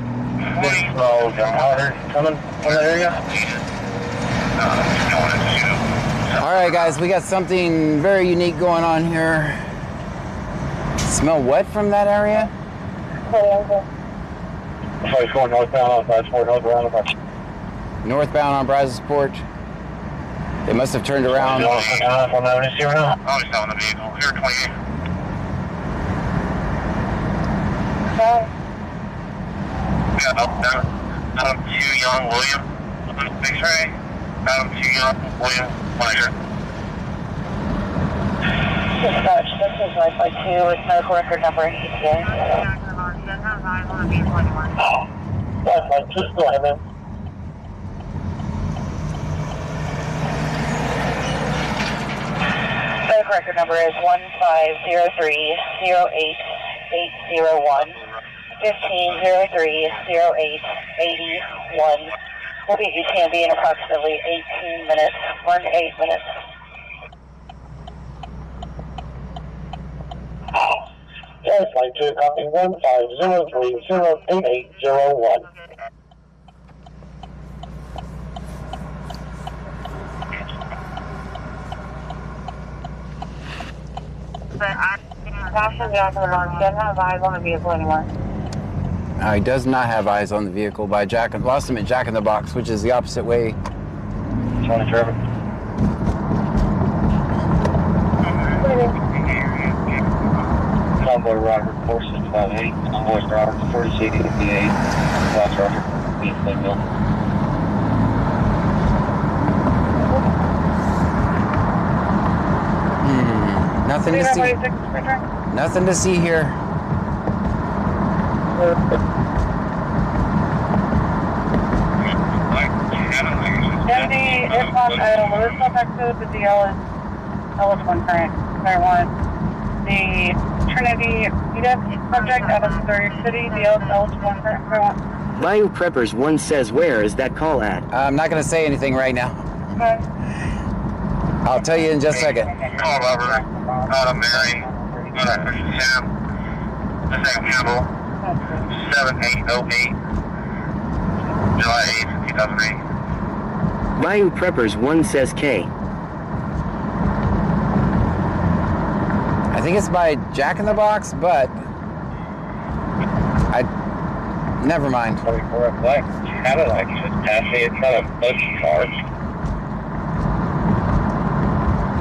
think powder coming from that area. Alright guys, we got something very unique going on here. Smell wet from that area? So he's going northbound on Passport, northbound on Northbound on Brazosport. They must have turned around. on Avenue C right now. Oh, he's selling the vehicle. Here, 28. Yeah, Adam 2 Young William. X-ray. Adam 2 Young William. Pleasure. Dispatch, this is Wi-Fi 2 with medical record number. Wi-Fi 2, go ahead, man. Medical record number is 1503-08801. 1503-08881. We'll be at UTMB in approximately 18 minutes. 18 minutes. Wi-Fi 2, copy 1503-08801. Passion Jack on doesn't have eyes on the vehicle anymore. He does not have eyes on the vehicle. By Jack, lost him at Jack in the Box, which is the opposite way. 20 traffic. Convoy Roger 4658, Convoy Roger 4688, Last Roger, Beasley Mill. Nothing to see. Nothing to see here. Deputy, if on Louisville, Texas, the DL is eligible current. There one. The Trinity EDF subject out of Missouri City, DL is eligible current. There one. Bayou Preppers 1 says where is that call at? I'm not going to say anything right now. Okay. I'll tell you in just a second. Call over. Out of Mary. Sam. The same Campbell. 7808. July 8th, 2008. Bayou Preppers 1 says K. I think it's by Jack in the Box, but never mind. 24 black Cadillac just passed me in front of both cars.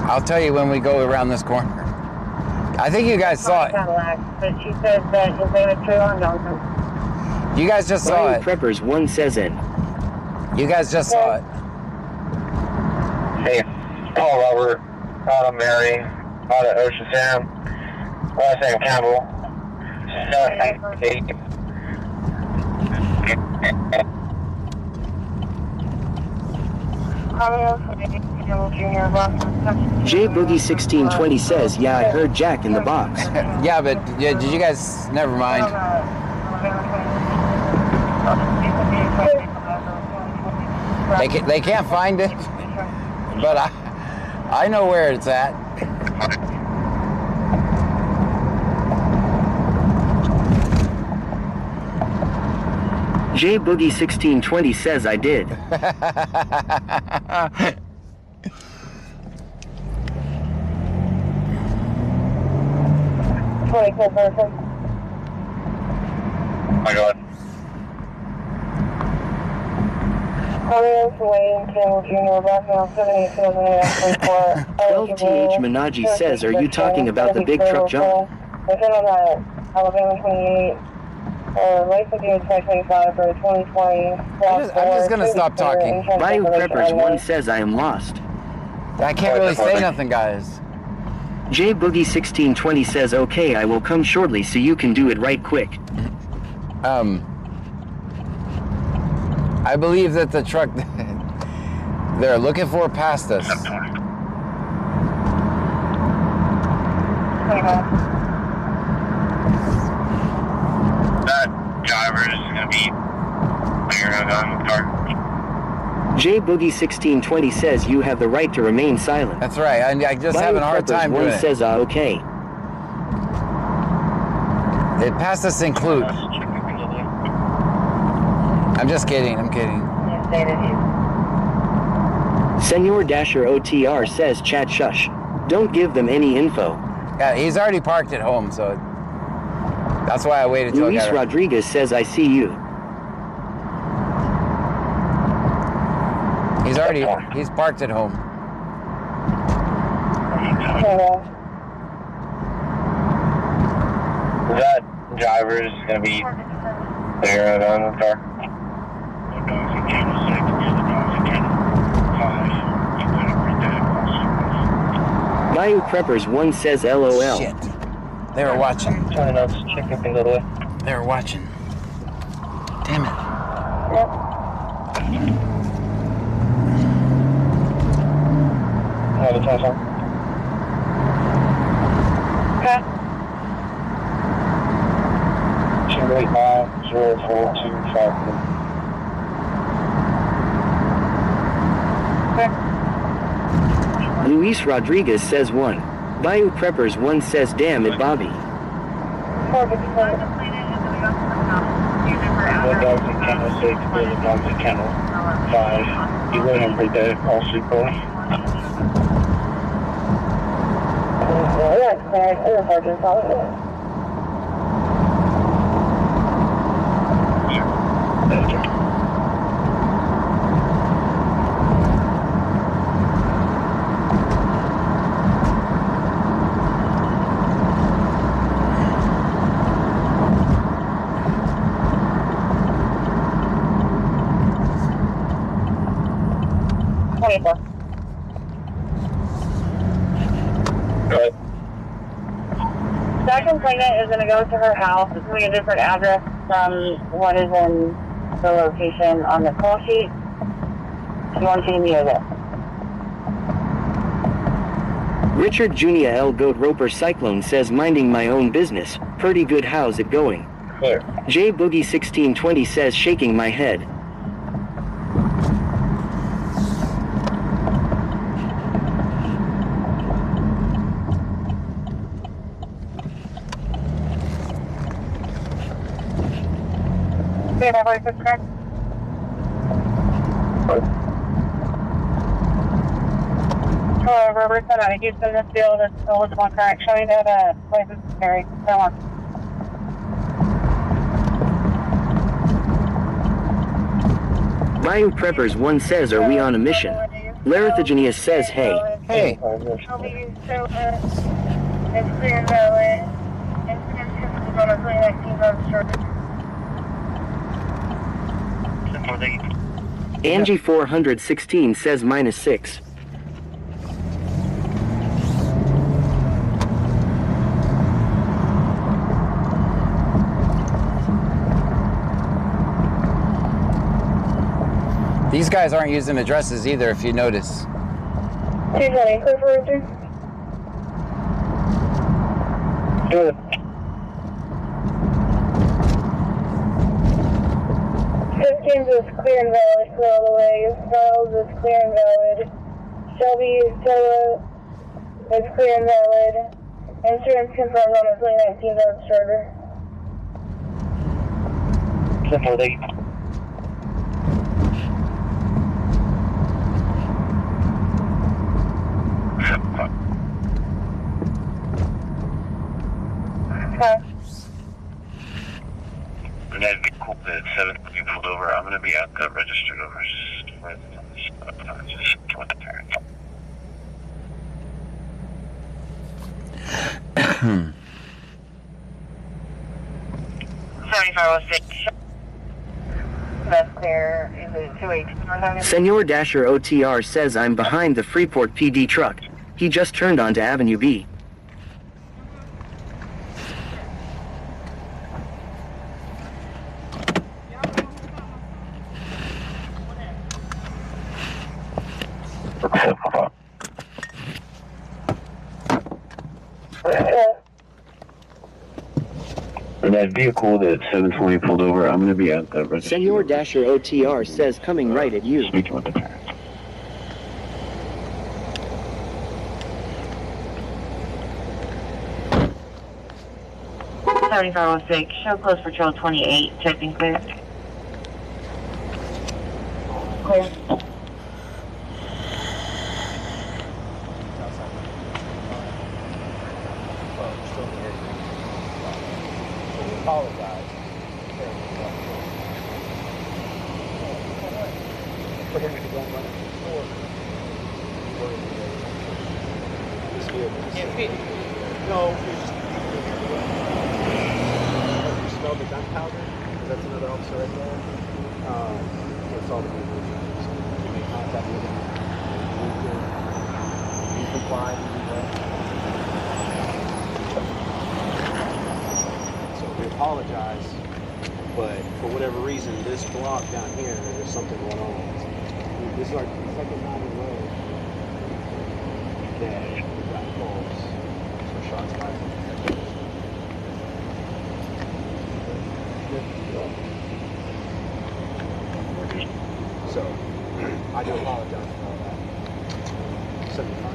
I'll tell you when we go around this corner. I think you guys saw it. Cadillac, but she said that his name is Trayvon Johnson. You guys just saw Bayou it. Preppers 1 says in. You guys just saw it. Hey, call Robert. Out of Mary. Out of Ocean Sam. Last name Campbell. 7808. J Boogie 1620 says, yeah, I heard Jack in the Box. Yeah, but did you guys? Never mind. They can't find it, but I know where it's at. J Boogie 1620 says I did. 24 person. My God. Carlos Wayne Campbell Jr. background 78,008 12TH Menaji says, are you talking about the big truck jump? Within on that Alabama 28. License June 2025 for 2020. I'm just gonna stop talking. Bayou Preppers 1 says I am lost. I can't really say nothing, guys. J Boogie 1620 says, okay, I will come shortly so you can do it right quick. I believe that the truck they're looking for passed us. That driver is going to be clear on the car. J Boogie 1620 says you have the right to remain silent. That's right. I just having a hard time doing One it. says okay. It passed us in Clute. I'm just kidding. I'm kidding. Senor Dasher OTR says chat shush. Don't give them any info. Yeah, he's already parked at home, so that's why I waited till I Luis got it. Rodriguez says I see you. He's parked at home. That driver is going to be clear on the car. Bayou Preppers 1 says LOL. Shit. They were watching. Turn up, check up and go the way. They were watching. Damn it. Have a time, sir. Okay. 289-0425. Luis Rodriguez says 1. Bayou Preppers 1 says damn it Bobby. 1,000 Kennel 6, 1,000 Kennel 5. You go ahead and break that all street for me. Yeah, Sergeant, probably. That complainant is going to go to her house. It's going to be a different address from what is in the location on the call sheet. She wants you to meet her there. Richard Junior L. Goat Roper Cyclone says minding my own business. Pretty good, how's it going? Clear. J Boogie 1620 says shaking my head. Okay, my voice is correct. Hello, Robertson out of Houston. This field is still with one current showing that license is carried. Go on. Ryu Preppers 1 says, are we on a mission? Larithogenius says, hey. Hey. It's clear and valid. Incident is on a 2019 registered. Angie 416 says -6. These guys aren't using addresses either, if you notice. 220, clear for Richard. Good. Pipkins is clear and valid, clear all the way. Charles is clear and valid. Shelby Stella is clear and valid. Insurance confirmed on the 2019 register. Simple, they. Okay. That'd be cool that 7 you pulled over. I'm going to be at the registered over. Just what the parents. That's clear. Is it 218? Senor Dasher OTR says I'm behind the Freeport PD truck. He just turned onto Avenue B. And that vehicle that 720 pulled over, I'm going to be at the register. Senor Dasher OTR says coming right at you. Speaking with the parents. 7506, show close patrol 28, checking clear. Clear. Apologize. For him to go and run it forward. No, you smell the gunpowder? Because that's another officer right there. It's all the people. You make contact with him. You comply. So we apologize, but for whatever reason, this block down here, there's something going on. This is our second night in a row that we got calls for shots fired. So, I do apologize for all that. 75.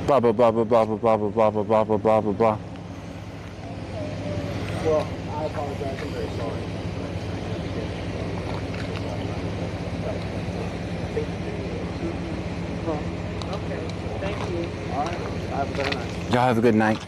Blah blah blah blah blah blah blah blah blah blah blah blah blah blah blah. Well, I apologize. I'm very sorry. Okay. Thank you. All right. Have a better night. Y'all have a good night.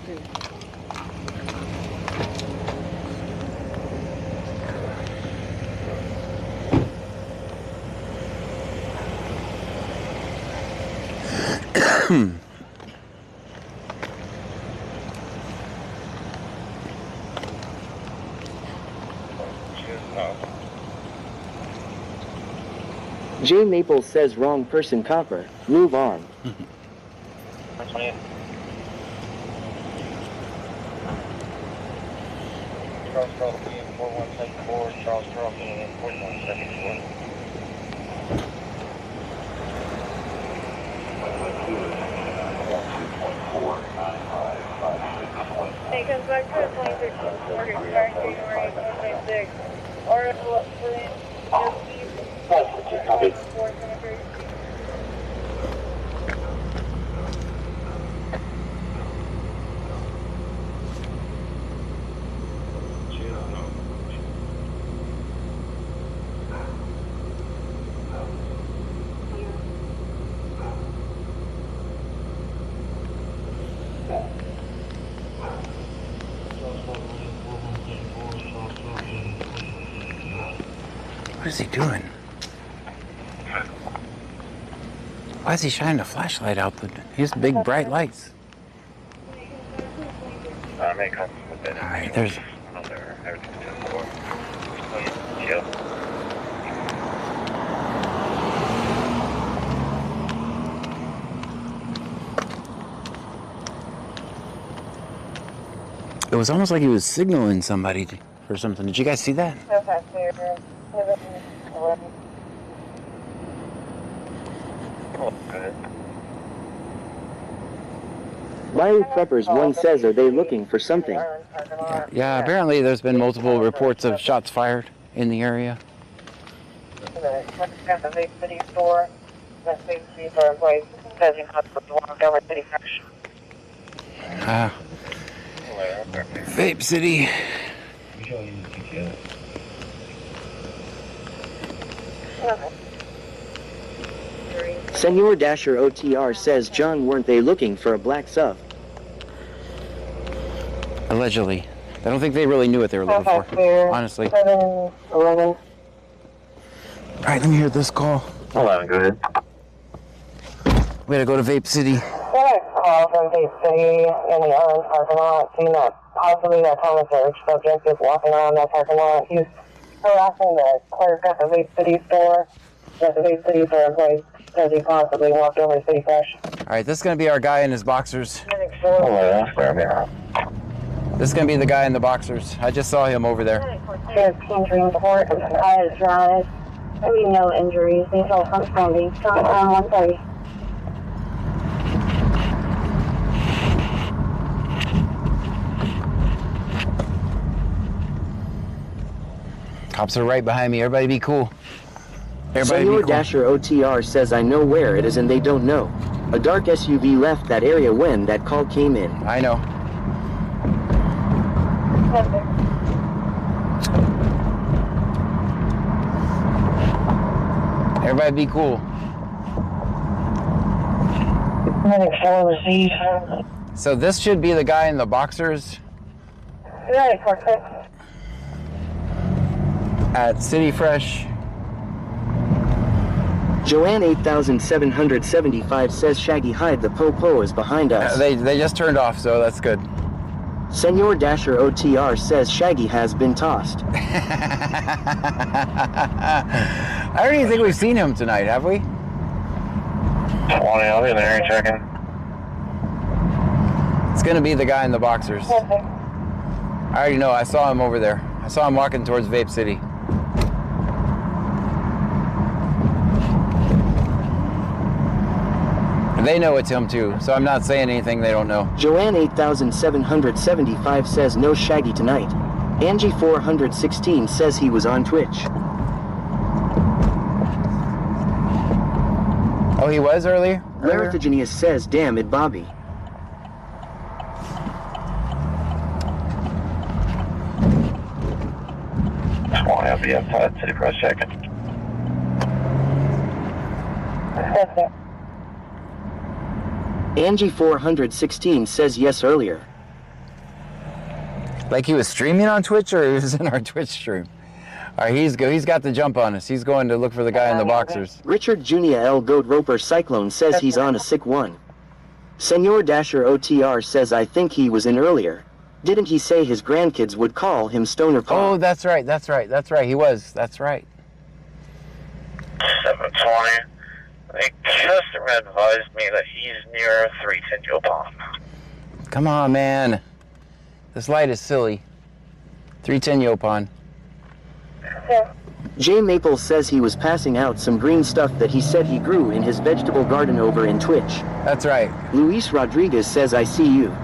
J Maple says wrong person copper. Move on. That's me. Charles Charles being 4174, Charles Charles being 4174. It comes back to the 2013 Ford expiring January 2026. Article for the Ford Cemetery. What is he doing? Why is he shining a flashlight out? He has big bright lights. May come with it. All right, there's. Another everything's 10-4. Chill. It was almost like he was signaling somebody or something. Did you guys see that? Wiley Preppers 1 says, are they looking for something? Yeah, apparently there's been multiple reports of shots fired in the area. Got the big city store. That big city store employees says you have to walk over City Fresh. Vape City. Senor Dasher OTR says, John, weren't they looking for a black sub? Allegedly. I don't think they really knew what they were looking for, honestly. 7-11. All right, let me hear this call. Hello, go ahead. We gotta go to Vape City. Got a call from Vape City in the Owens parking lot, saying that possibly that Thomas Birch subject is walking around that parking lot. He's harassing the clerk at the Vape City store. That the Vape City store employee says he possibly walked over to City Fresh. All right, this is gonna be our guy in his boxers. Hello, sir. This is gonna be the guy in the boxers. I just saw him over there. 15 Dream Court, Iowa Drive. Maybe no injuries. He's all front standing. Shot around 130. Cops are right behind me. Everybody be cool. Everybody Senor be cool. Dasher OTR says, I know where it is and they don't know. A dark SUV left that area when that call came in. I know. Everybody be cool. So this should be the guy in the boxers at City Fresh. Joanne 8775 says, Shaggy Hyde the Popo is behind us. They just turned off, so that's good. Senor Dasher OTR says Shaggy has been tossed. I don't even think we've seen him tonight, have we? 20, I'll be there checking. It's gonna be the guy in the boxers. I already know, I saw him over there. I saw him walking towards Vape City. And they know it's him too, so I'm not saying anything they don't know. Joanne 8775 says no Shaggy tonight. Angie 416 says he was on Twitch. Oh, he was earlier? Larithogenius says, damn it, Bobby. I'll be outside City Cross checking. Angie 416 says yes earlier. Like he was streaming on Twitch, or he was in our Twitch stream? All right, he's got the jump on us. He's going to look for the guy in the boxers. Richard Jr. L. Goat Roper Cyclone says he's on a sick one. Senor Dasher OTR says I think he was in earlier. Didn't he say his grandkids would call him Stoner Paw? Oh, that's right. He was. That's right. 7-2, 720. The customer advised me that he's near 310 Yopon. Come on, man. This light is silly. 310 Yopon. Jay Maple says he was passing out some green stuff that he said he grew in his vegetable garden over in Twitch. That's right. Luis Rodriguez says, I see you.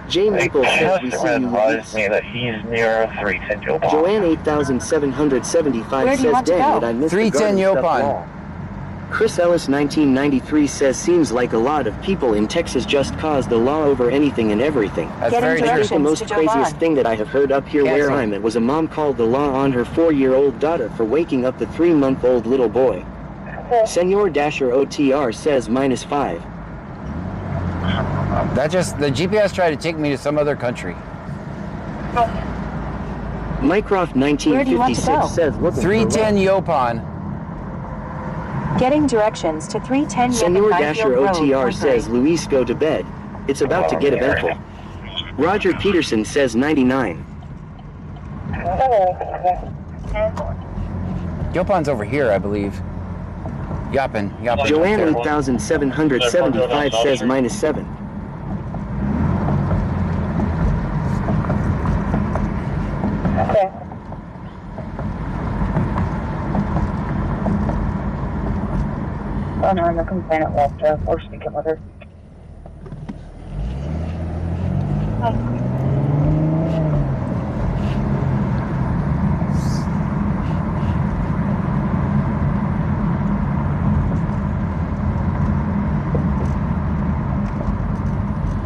Jay Maple says we see you, Luis. me that he's near 310 Yopon. Joanne 8775 Where do you says, want to dang go? it, I missed 310 the garden stuff Yopon. wall. Chris Ellis 1993 says, seems like a lot of people in Texas just cause the law over anything and everything. That's Get very into I true. think the most to Joe craziest Biden. thing that I have heard up here where Cancel. I'm at was a mom called the law on her 4-year-old daughter for waking up the 3-month-old little boy. Senor Dasher OTR says -5. That just, the GPS tried to take me to some other country. Mycroft Where do you want to 1956 go? says, looking for 310 Yopon. Getting directions to 310 Senor Yopon Dasher Road, OTR Point says, Grey. Luis, go to bed. It's about to get eventful. Roger Peterson says 99. Yopon's over here, I believe. Yoppin. Joanne 8775 says -7. Oh no, I'm the complainant left. We're speaking with her.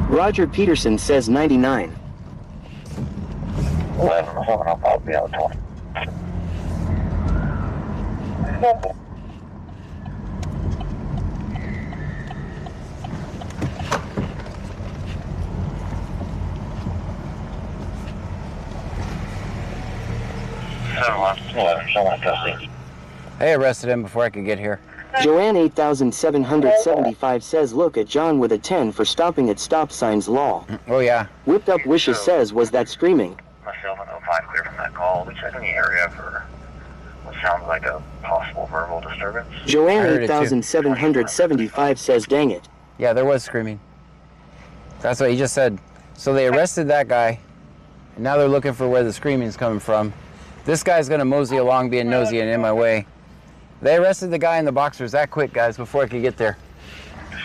Roger Peterson says 99. 11, I'll be out 20. They arrested him before I could get here. Joanne 8775 says, look at John with a 10 for stopping at stop signs law. Oh, yeah. Whipped Up Wishes says, was that screaming? Myself and 05 clear from that call. We check in the area for what sounds like a possible verbal disturbance. I Joanne heard it too. 8775 says, dang it. Yeah, there was screaming. That's what he just said. So they arrested that guy, and now they're looking for where the screaming's coming from. This guy's gonna mosey along being nosy and in my way. They arrested the guy in the boxers that quick, guys, before I could get there.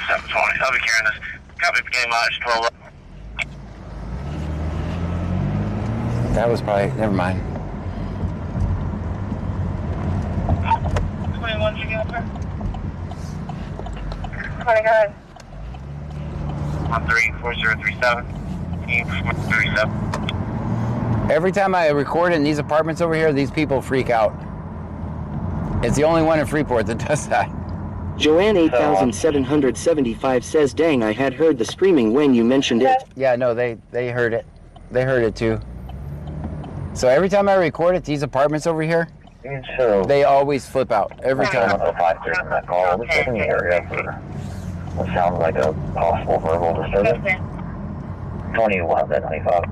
720, I'll be carrying this. Copy, beginning mileage 12. That was probably, never mind. 21 together. 20, go ahead. 134037. 37. Every time I record in these apartments over here, these people freak out. It's the only one in Freeport that does that. Joanne 8775 says, dang, I had heard the screaming when you mentioned it. Yeah, no, they heard it. They heard it too. So every time I record at these apartments over here, So, they always flip out. Every time. 05 clear from that call. We check in the area for what sounds like a possible verbal disturbance. 21, 95.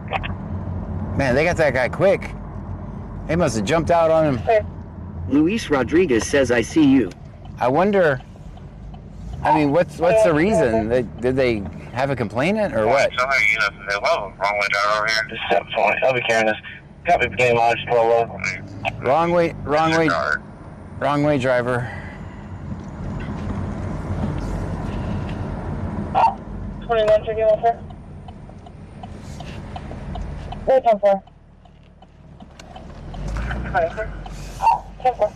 Man, they got that guy quick. They must have jumped out on him. Luis Rodriguez says, I see you. I wonder, I mean, what's the reason? Did they have a complainant or what? So, hey, you know, wrong way driver over here. 720, I'll be carrying this. Copy, beginning mileage 12. Wrong way driver. 21 together, sir. Wait, 10-4. 20, sir. 10-4.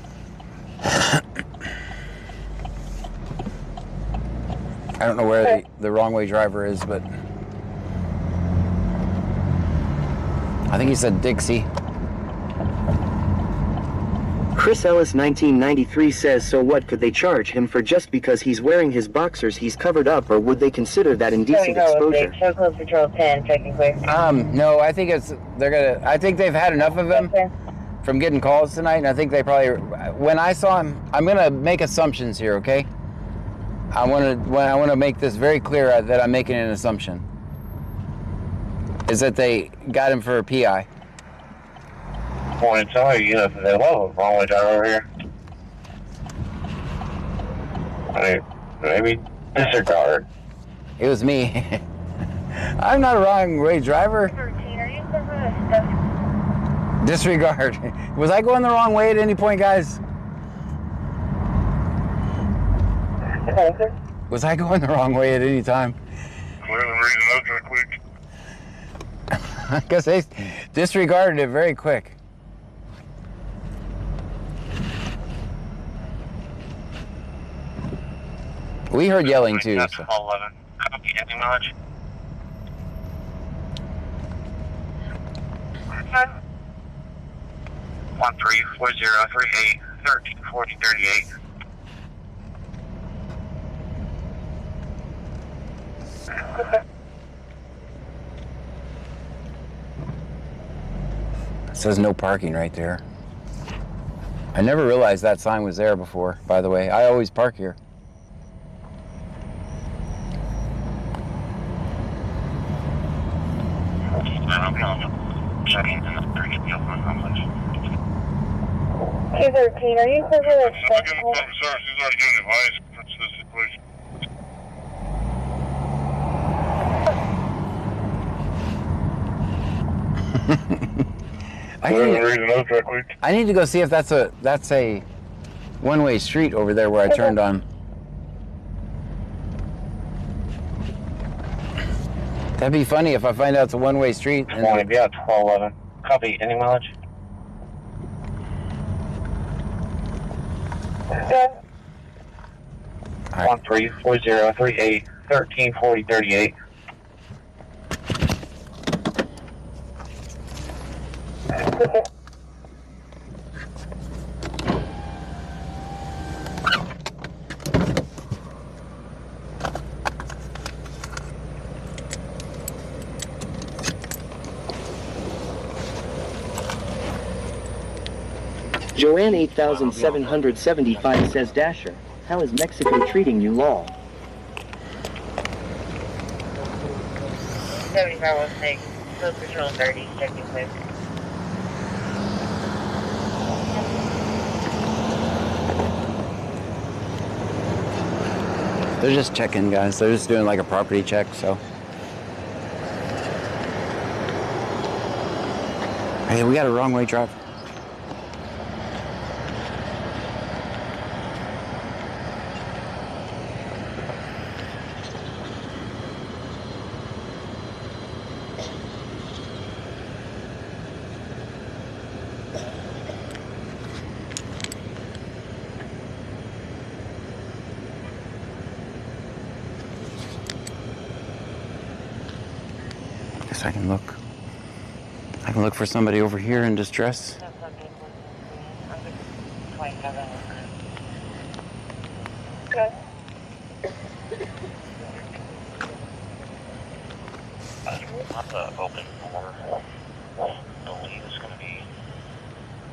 I don't know where the wrong way driver is, but I think he said Dixie. Chris Ellis 1993 says, so what, could they charge him for just because he's wearing his boxers he's covered up, or would they consider that indecent exposure? Show close patrol 10, checking clear. No, I think I think they've had enough of him from getting calls tonight, and I think they probably, when I saw him, I'm gonna make assumptions here, okay? I want to make this very clear that I'm making an assumption. Is that they got him for a PI. Point to tell you, they love a wrong way driver over here. Maybe disregard. It was me. I'm not a wrong way driver. 13, are you stuff? Disregard. Was I going the wrong way at any point, guys? Was I going the wrong way at any time? Clearly reading up real quick. Because they disregarded it very quick. We heard yelling too. So. 11. Copy, any knowledge? Huh? 134038 134038. It says no parking right there. I never realized that sign was there before, by the way. I always park here. Checking in the 30 deal for how much? 213, are you closer to I'm getting the service. He's already giving advice. That's the situation. I need to go see if that's a one-way street over there where I turned on. That'd be funny if I find out it's a one-way street. And Morning, yeah, 1211. Copy, any mileage? Good. 134038 134038. Joanne 8775 says, Dasher, how is Mexico treating you, lol? 7516, close patrol 30, checking clear. they're just checking, guys. They're just doing like a property check, so. Hey, we got a wrong way drive. I can look. I can look for somebody over here in distress. Good. Not the open door. I believe it's going to be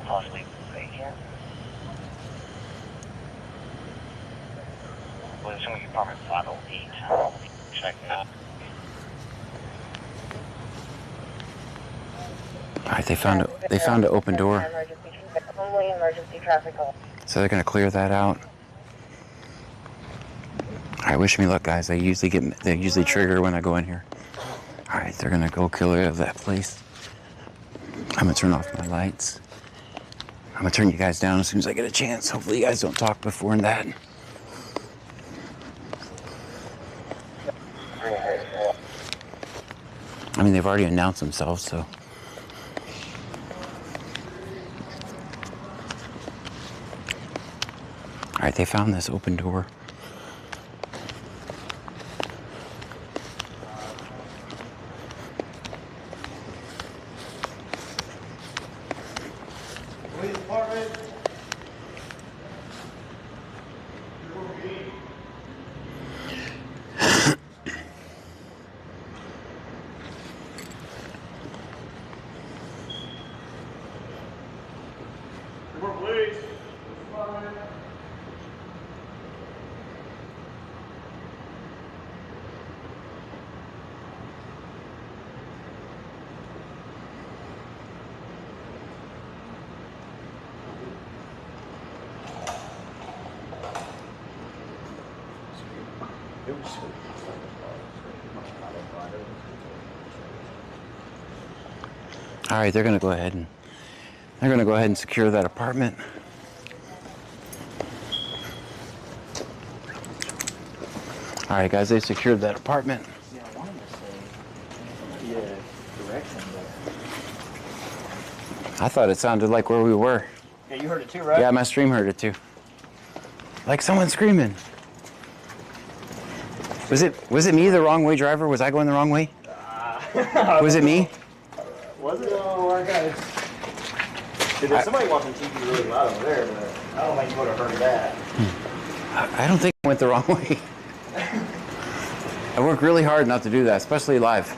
possibly vacant. Well, it's going to be apartment 508. Check that. All right, they found an open door. Only emergency traffic call. So they're gonna clear that out. All right, wish me luck, guys. They usually trigger when I go in here. All right, they're gonna go clear that place. I'm gonna turn off my lights. I'm gonna turn you guys down as soon as I get a chance. Hopefully you guys don't talk before that. I mean, they've already announced themselves, so. All right, they found this open door. All right, they're gonna go ahead and secure that apartment. All right, guys, they secured that apartment. Yeah, I wanted to say, direction, but... I thought it sounded like where we were. Yeah, you heard it too, right? Yeah, my stream heard it too. Like someone screaming. Was it me, the wrong way driver? Was I going the wrong way? Was it me? Was it? Oh, our guys. Dude, there's somebody watching TV really loud over there, but I don't think you would have heard that. I don't think I went the wrong way. I work really hard not to do that, especially live.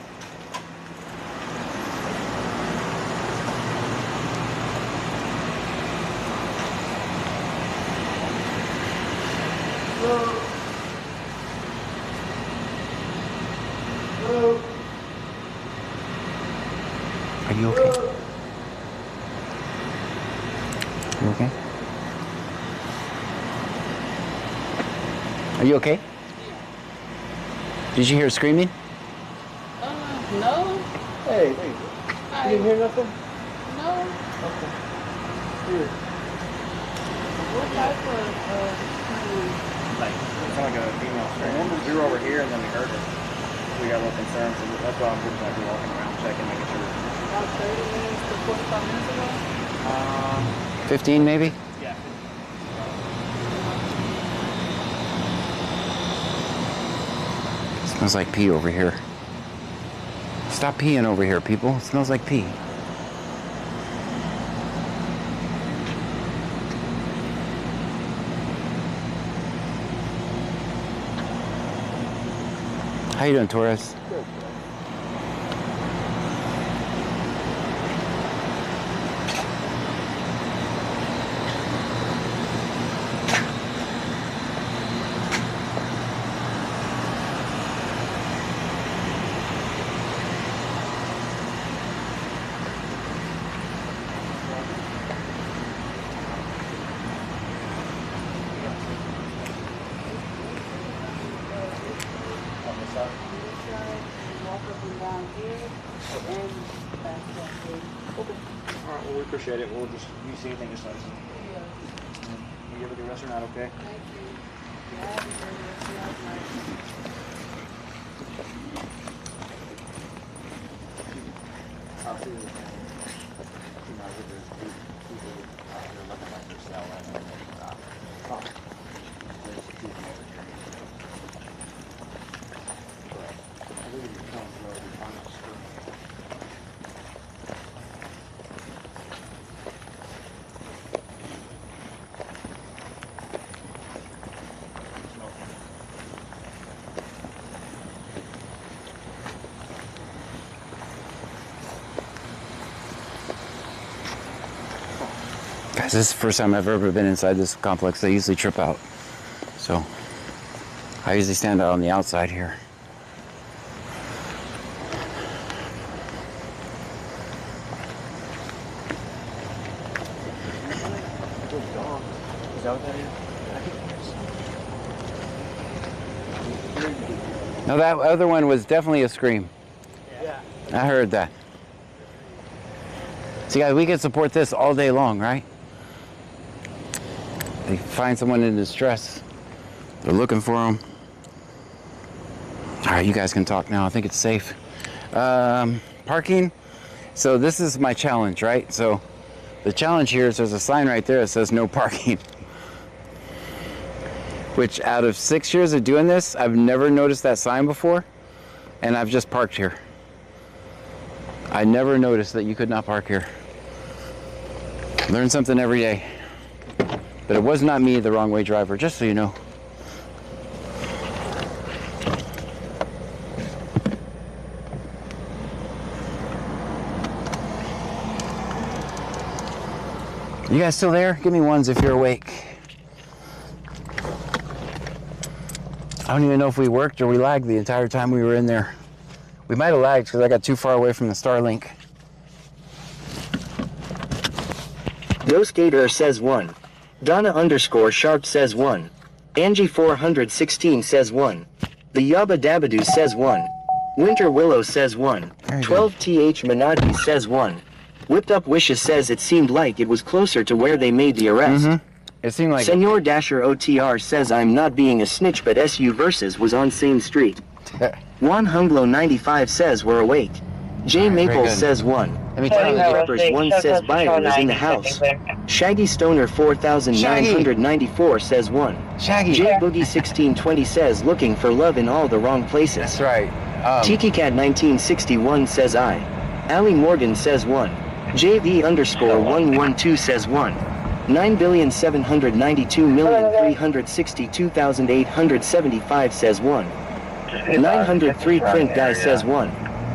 Are you okay? You okay? Are you okay? Did you hear screaming? No. Hey, there you go. I, You didn't hear nothing? no. Okay. Here. What type of Like, it's like a female scream. We were over here and then we heard it. We got a little concerned, so that's why I'm just like walking around checking, making sure. about 30 minutes to 45 minutes ago? 15 maybe? Yeah. Smells like pee over here. Stop peeing over here, people. It smells like pee. How you doing, Torres? Good. Alright, well, we appreciate it. We'll just, you see anything, just let us know. You have a good rest or not, okay? I'll see you. You know, with the people out here looking like they're selling and they're not. Oh. There's two people over here. But I believe you're telling me where we find the screen. Guys, this is the first time I've ever been inside this complex. I usually trip out. So, I usually stand out on the outside here. Is that what that is? No, that other one was definitely a scream. Yeah. I heard that. See, guys, we can support this all day long, right? They find someone in distress. They're looking for them. All right, you guys can talk now. I think it's safe. Parking. So this is my challenge, right? So the challenge here is there's a sign right there that says no parking. Which out of 6 years of doing this, I've never noticed that sign before. And I've just parked here. I never noticed that you could not park here. Learn something every day. But it was not me, the wrong way driver, just so you know. You guys still there? Give me ones if you're awake. I don't even know if we worked or we lagged the entire time we were in there. We might have lagged because I got too far away from the Starlink. GhostGator says 1. Donna _Sharp says 1. Angie 416 says 1. The Yabba Dabadoo says 1. Winter Willow says 1. 12th Manaji says 1. Whipped Up Wishes says it seemed like it was closer to where they made the arrest. It seemed like Senor Dasher OTR says I'm not being a snitch, but SU versus was on same street. Juan Hunglo 95 says we're awake. J Maples says 1. Let me tell you, Clippers 1 says Byron is in the house. Shaggy Stoner 4994 says 1. Shaggy. J Boogie 1620 says looking for love in all the wrong places. That's right. Tiki Cat 1961 says I. Ali Morgan says 1. JV_112 says 1. 9,792,362,875 says 1. 903 Print Guy says 1.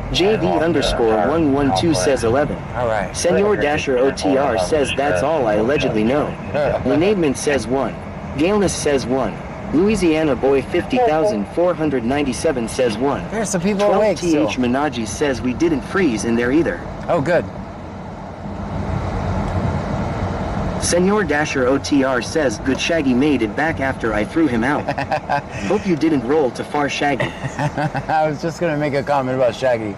JV_112 says 11. Alright. Senor Dasher OTR says that's all I allegedly know. Lenadement says 1. Galeness says 1. Louisiana Boy 50,497 says 1. There's some people awake still. 12th Manaji says we didn't freeze in there either. Oh, good. Senor Dasher OTR says good Shaggy made it back after I threw him out. Hope you didn't roll too far, Shaggy. I was just going to make a comment about Shaggy.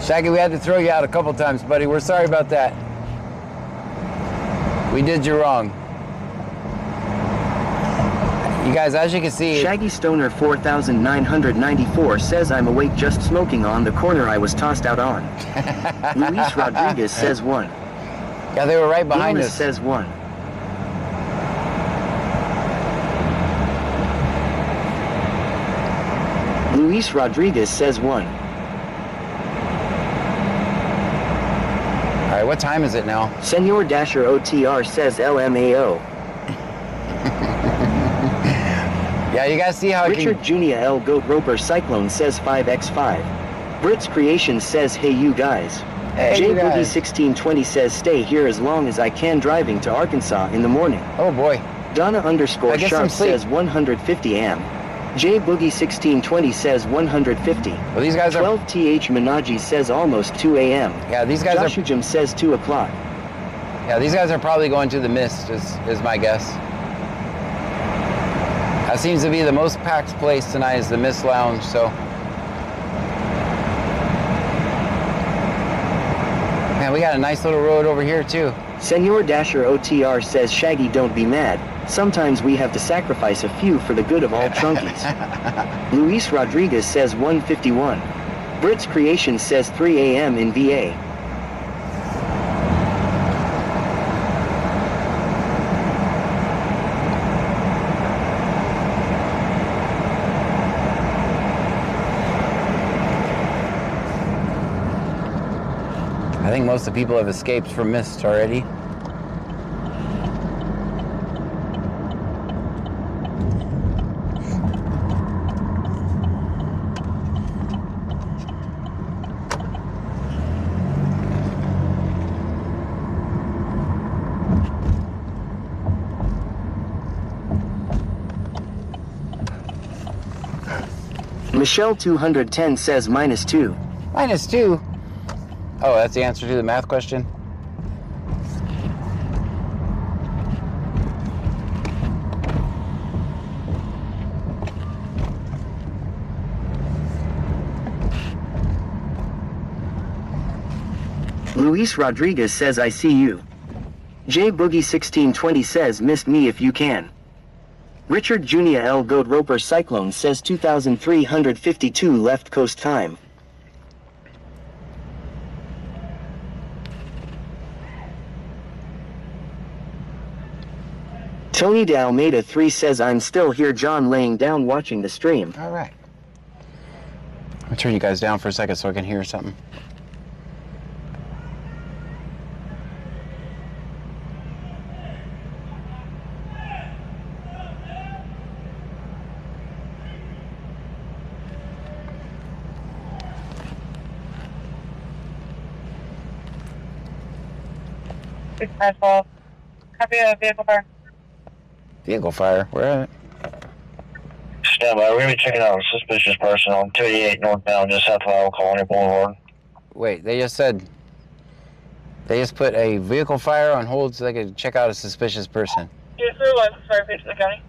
Shaggy, we had to throw you out a couple times, buddy. We're sorry about that. We did you wrong. You guys, as you can see... Shaggy Stoner 4994 says I'm awake just smoking on the corner I was tossed out on. Luis Rodriguez says 1. Yeah, they were right behind Jonas us. Says 1. Luis Rodriguez says 1. All right, what time is it now? Senor Dasher OTR says LMAO. Yeah, you guys see how Richard Junia L. Goat Roper Cyclone says 5x5. Brits Creation says hey you guys. Hey, J you Boogie guys. 1620 says stay here as long as I can driving to Arkansas in the morning. Oh boy. Donna _ get Sharp some sleep. says 150 am. J Boogie 1620 says 150. Well, these guys are... 12th Manaji says almost 2 a.m. Yeah, these guys Joshua Jim says 2 o'clock. Yeah, these guys are probably going to the mist, is my guess. That seems to be the most packed place tonight is the Mist Lounge, so... Man, we got a nice little road over here, too. Senor Dasher OTR says Shaggy don't be mad. Sometimes we have to sacrifice a few for the good of all trunkies. Luis Rodriguez says 151. Brits Creation says 3 a.m. in VA. I think most of the people have escaped from Mist already. Michelle 210 says -2. -2? Oh, that's the answer to the math question? Luis Rodriguez says I see you. J Boogie 1620 says missed me if you can. Richard Junia L. Goat Roper Cyclone says 2352 left coast time. Tony de Almeida 3 says I'm still here, John, laying down watching the stream. All right. Let me turn you guys down for a second so I can hear something. Copy a vehicle fire. Vehicle fire? Where at? Stand by. We're going to be checking out a suspicious person on 288 northbound just south of Iowa Colony Boulevard. Wait, they just said... They just put a vehicle fire on hold so they could check out a suspicious person. Yes, sir. License fire page to the county.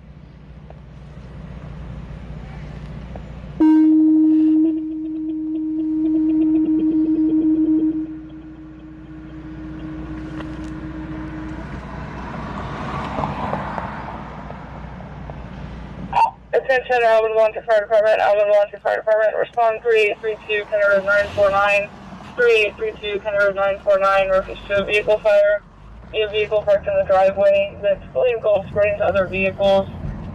Attention, Alvin 1 to Fire Department, Alvin 1 to Fire Department. Respond 3832, County Road 949. 3832, County Road 949, reference to a vehicle fire. A vehicle parked in the driveway that's fully engulfed, spreading to other vehicles.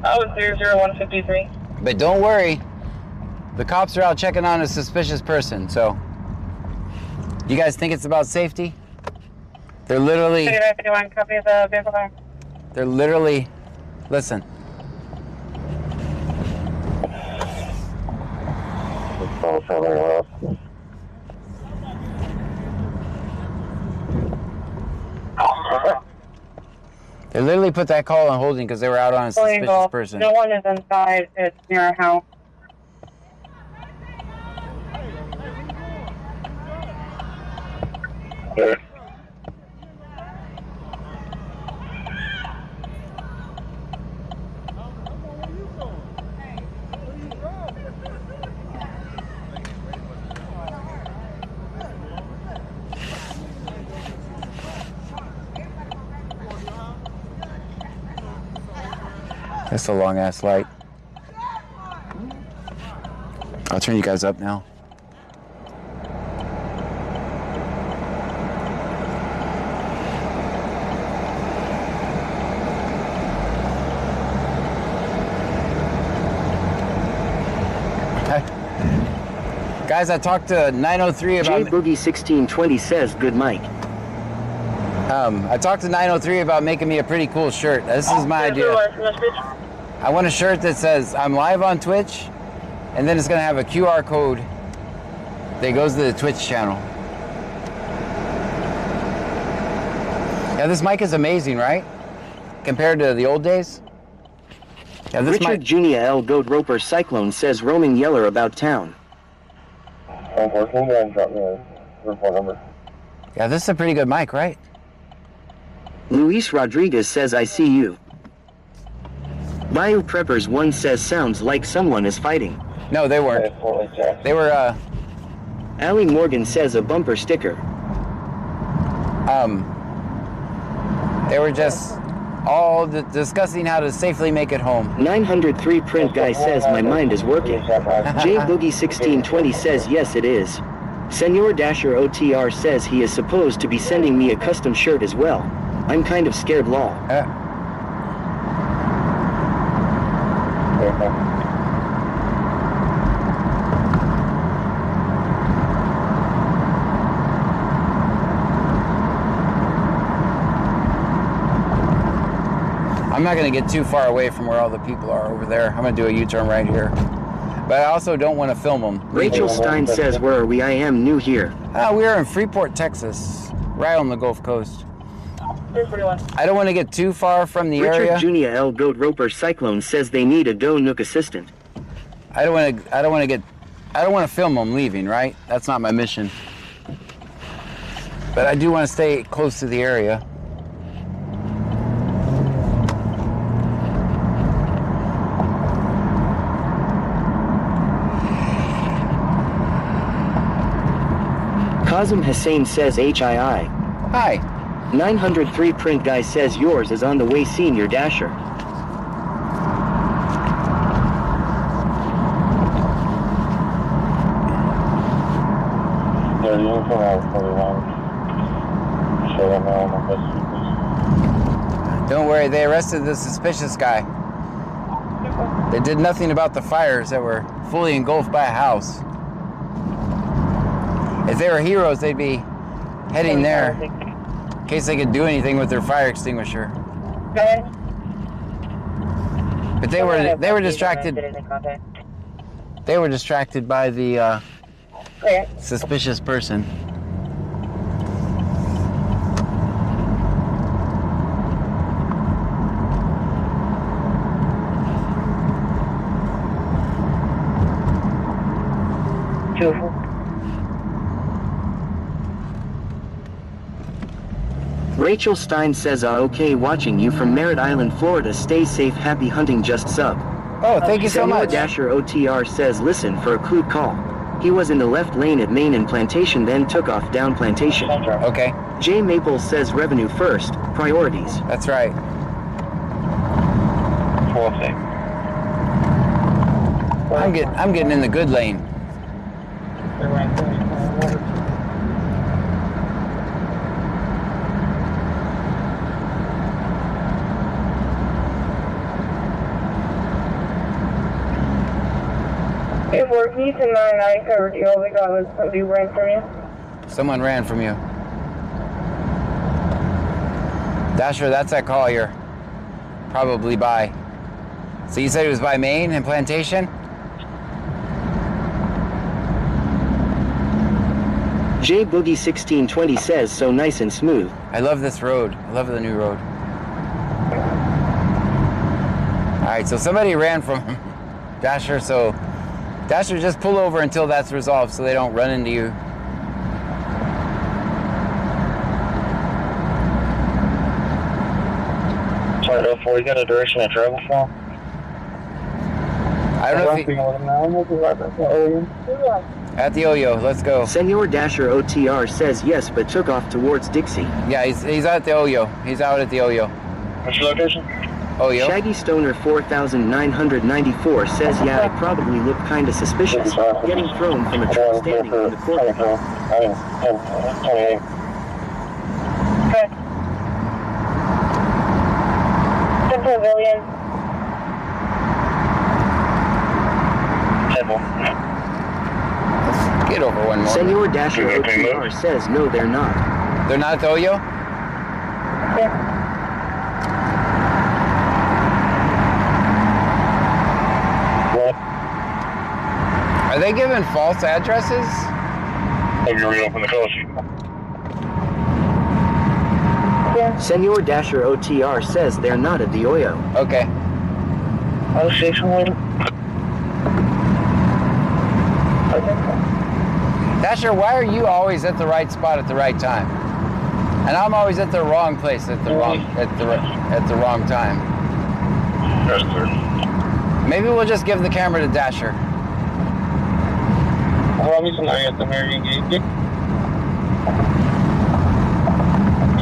Alvin 30153. But don't worry, the cops are out checking on a suspicious person, so. You guys think it's about safety? They're literally. 3951, copy of the vehicle fire. They're literally. Listen. They literally put that call on holding because they were out on a suspicious person. No one is inside. It's near our house. That's a long ass light. I'll turn you guys up now. Guys, I talked to 903 about... J-Boogie1620 says, good mic. I talked to 903 about making me a pretty cool shirt. This is my idea. I want a shirt that says, I'm live on Twitch, and then it's going to have a QR code that goes to the Twitch channel. Yeah, this mic is amazing, right? Compared to the old days. Yeah, this Richard Junior L. Goat Roper Cyclone says, roaming yeller about town. Yeah, this is a pretty good mic, right? Luis Rodriguez says, I see you. Bio Preppers 1 says, sounds like someone is fighting. No, they weren't. They were, Allie Morgan says, a bumper sticker. They were just all discussing how to safely make it home. 903 Print Guy says, my mind is working. J-Boogie1620 says, yes it is. Senor Dasher OTR says he is supposed to be sending me a custom shirt as well. I'm kind of scared law. I'm not going to get too far away from where all the people are over there. I'm going to do a U-turn right here. But I also don't want to film them. Rachel Stein says, where are we? I am new here. We are in Freeport, Texas, right on the Gulf Coast. I don't want to get too far from the area. Richard Junior L. Goat Roper Cyclone says they need a Go Nook assistant. I don't want to film them leaving, right? That's not my mission. But I do want to stay close to the area. Kazim Hussein says HII. Hi. 903 Print Guy says yours is on the way, Senior Dasher. Don't worry, they arrested the suspicious guy. They did nothing about the fires that were fully engulfed by a house. If they were heroes, they'd be heading there in case they could do anything with their fire extinguisher. But they were distracted. They were distracted by the suspicious person. Rachel Stein says, okay, watching you from Merritt Island, Florida. Stay safe, happy hunting, just sub. Oh, thank you so much. Dasher OTR says, listen for a clue call. He was in the left lane at Main and Plantation, then took off down Plantation. Okay. J Maple says revenue first, priorities. That's right. I'm getting in the good lane. If we're Keith and 9 covered you, all we got was somebody ran from you. Someone ran from you. Dasher, that's that call you're probably by. So you said it was by Main and Plantation? J Boogie 1620 says so nice and smooth. I love this road. I love the new road. Alright, so somebody ran from Dasher, so Dasher, just pull over until that's resolved so they don't run into you. Sorry, 04, you got a direction of travel from? I don't know if he, at the Oyo, let's go. Senor Dasher OTR says yes but took off towards Dixie. Yeah, he's at the Oyo. He's out at the Oyo. What's your location? Oyo? Shaggy Stoner 4994 says yeah, I probably look kinda suspicious. Getting thrown from a truck standing in the corner. Okay. Pavilion. Let's get over one more. Senor Dasher OTR says no, they're not. They're not at the Oyo? Yeah. What? Are they giving false addresses? Have you reopened the call sheet? Senor Dasher OTR says they're not at the Oyo. Okay. 06 Dasher, why are you always at the right spot at the right time? And I'm always at the wrong place at the wrong time. Yes, sir. Maybe we'll just give the camera to Dasher. Well, I'm using at the Marion Gate.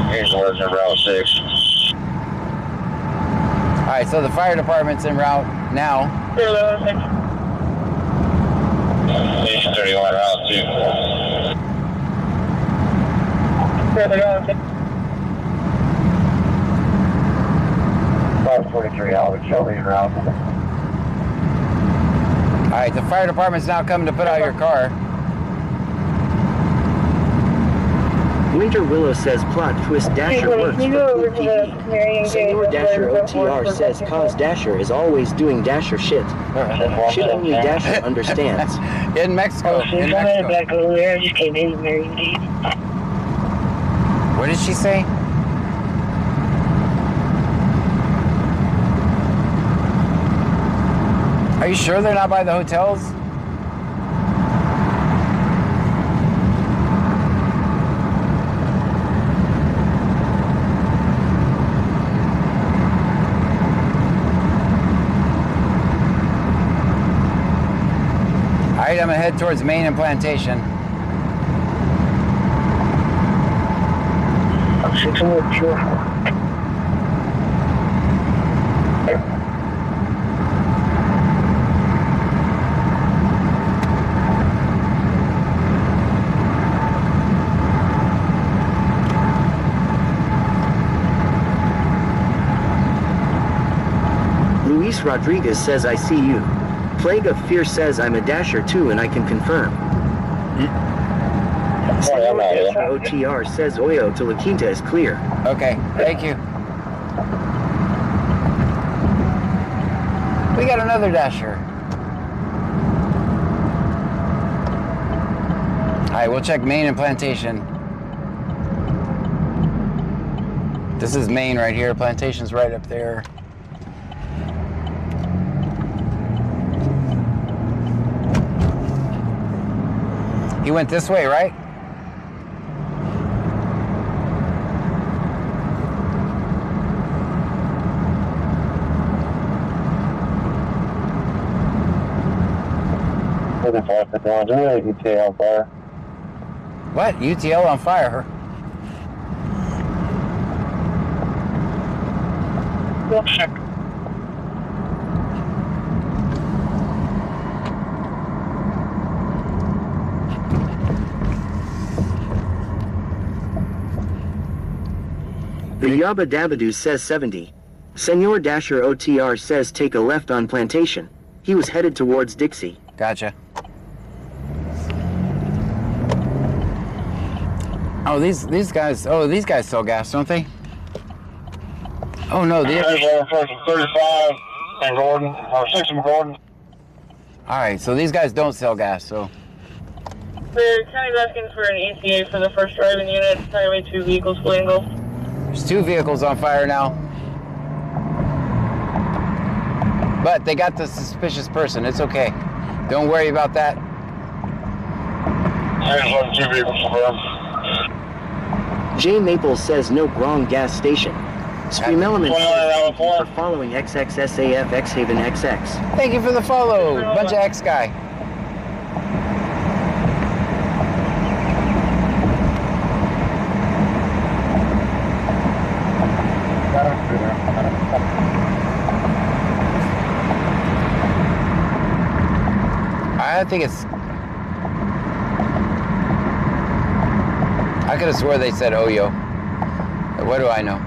Here's the words in Route 6. Alright, so the fire department's en route now. Station 31 Route 2. 543 Albert Shelby Route. Alright, the fire department's now coming to put out your car. Winter Willow says plot twist Dasher works for Cool TV. Senor Dasher OTR says cause Dasher is always doing Dasher shit. Shit only Dasher understands. In Mexico. In Mexico. Back over there, I just came in Marion Gate. What did she say? Are you sure they're not by the hotels? Alright, I'm gonna head towards Main and Plantation. I'm 604. Luis Rodriguez says I see you. Plague of Fear says I'm a Dasher too and I can confirm. Senor Dasher OTR says Oyo to La Quinta is clear. Okay, thank you. We got another Dasher. Alright, we'll check Main and Plantation. This is Main right here. Plantation's right up there. He went this way, right? UTL on fire. What? UTL on fire? Yabba Dabadoo says 70. Senor Dasher OTR says take a left on Plantation. He was headed towards Dixie. Gotcha. Oh, these guys sell gas, don't they? Oh no, they. 35 and Gordon, or 6 and Gordon. All right, so these guys don't sell gas, so. The county's asking for an ETA for the first driving unit. Highway 2 vehicles, Flamingo. There's 2 vehicles on fire now. But they got the suspicious person. It's okay. Don't worry about that. There's 2 vehicles for them. J Maple says no wrong gas station. Stream Element says for following XXSAF X Haven XX. Thank you for the follow, bunch of X guy. I think it's. I could have swore they said Oyo. What do I know?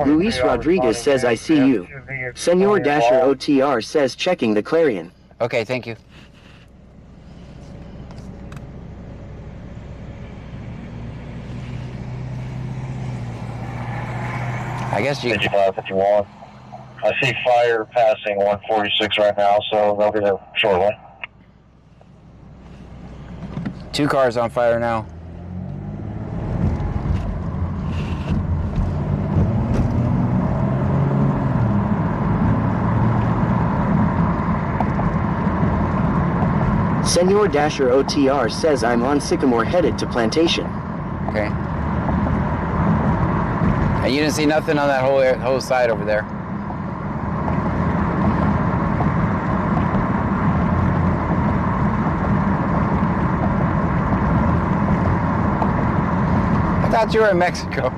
Luis Rodriguez says I see you. Senor Dasher OTR says checking the Clarion. Okay, thank you. I guess you. 55, 51. I see fire passing 146 right now, so they'll be there shortly. 2 cars on fire now. Senor Dasher OTR says I'm on Sycamore headed to Plantation. Okay. And you didn't see nothing on that whole side over there. I thought you were in Mexico.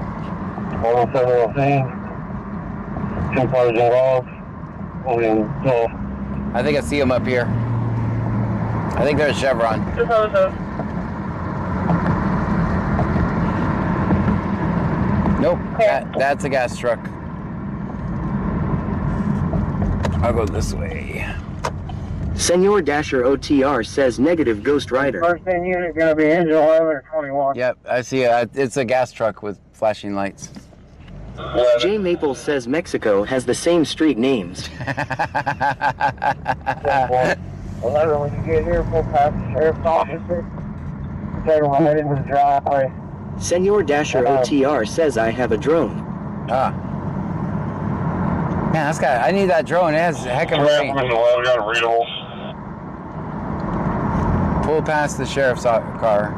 107 2 cars involved. I think I see them up here. I think there's Chevron. Nope, that's a gas truck. I'll go this way. Senor Dasher OTR says negative Ghost Rider. First in unit gonna be engine 11 or 21. Yep, I see it. It's a gas truck with flashing lights. J Maple says Mexico has the same street names. 11, when you get here, pull past the sheriff's office. Take them right into the driveway. Senor Dasher OTR says I have a drone. Ah. Man, that's got. I need that drone. It has a heck of a range. We got a readable. Pull past the sheriff's car.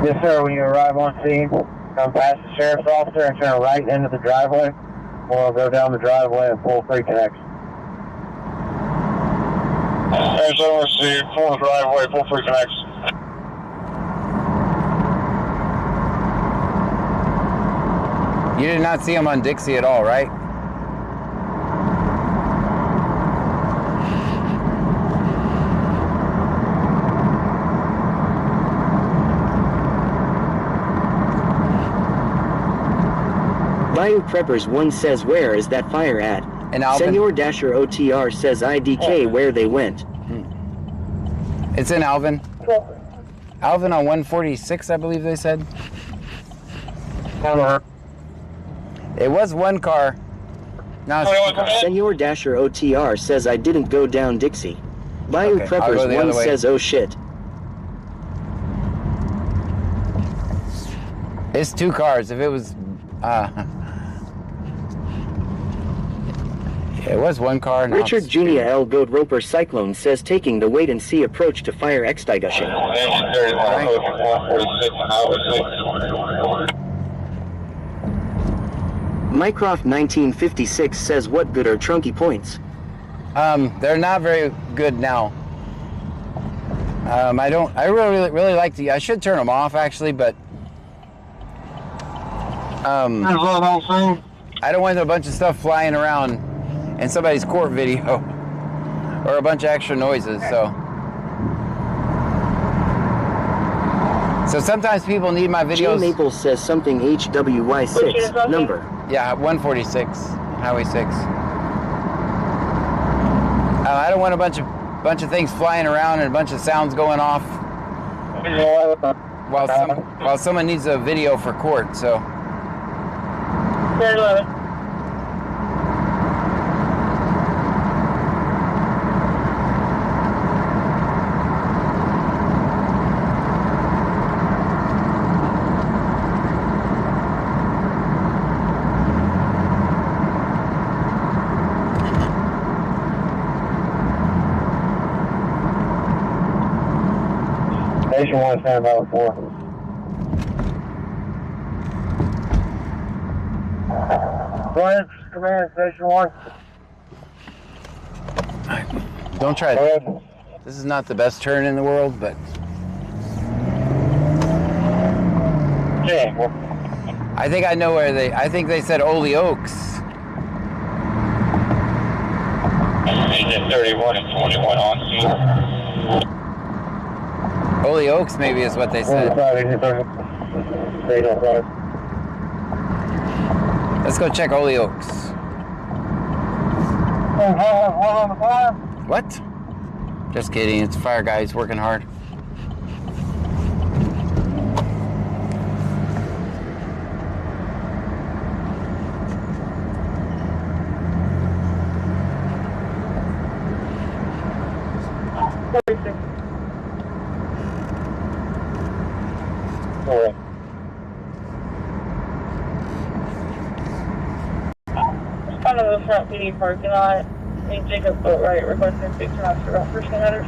Yes, sir. When you arrive on scene, come past the sheriff's officer and turn right into the driveway. We'll go down the driveway and pull free connects. There's oversee, pull the driveway, pull free connects. You did not see him on Dixie at all, right? Bayou Preppers 1 says where is that fire at? In Alvin. Senor Dasher OTR says IDK where they went. It's in Alvin. Alvin on 146, I believe they said. It was 1 car. Now it's 2 cars. Senor Dasher OTR says I didn't go down Dixie. Bayou Okay, I'll go Preppers the 1 other way. says oh shit. It's 2 cars. If it was, it was 1 car. Now Richard it's Jr. L. Goat Roper Cyclone says taking the wait and see approach to fire extinguishing. Mycroft 1956 says what good are trunky points? They're not very good now. I really like the, I should turn them off actually, but I don't want a bunch of stuff flying around in somebody's court video or a bunch of extra noises. So sometimes people need my Jay videos. Maples says something HWY6 number. Yeah, 146, Highway 6. I don't want a bunch of things flying around and a bunch of sounds going off while someone needs a video for court. So. 11. Station 1, stand by 4. Go ahead, command, Station 1. Don't try Go to. ahead. This is not the best turn in the world, but Okay. I think I know where I think they said Ole Oaks. Agent 31 and 21 on scene. Ole Oaks maybe is what they said. Let's go check Ole Oaks. What? Just kidding. It's a fire guy. He's working hard. Kind of the front PD parking lot. Hey, Jacob Boatwright requesting 6 master about first headers.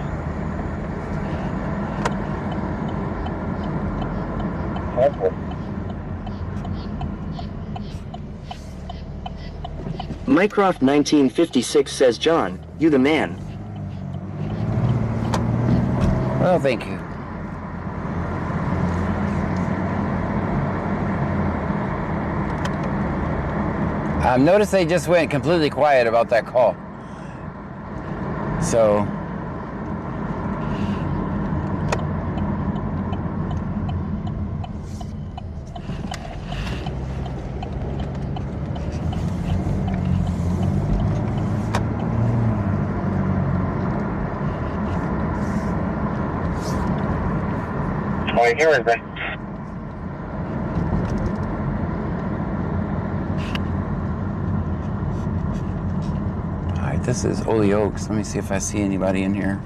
Mycroft 1956 says, John, you the man. Well, thank you. Notice they just went completely quiet about that call. So. Oh, you hear anything? This is Ole Oaks. Let me see if I see anybody in here.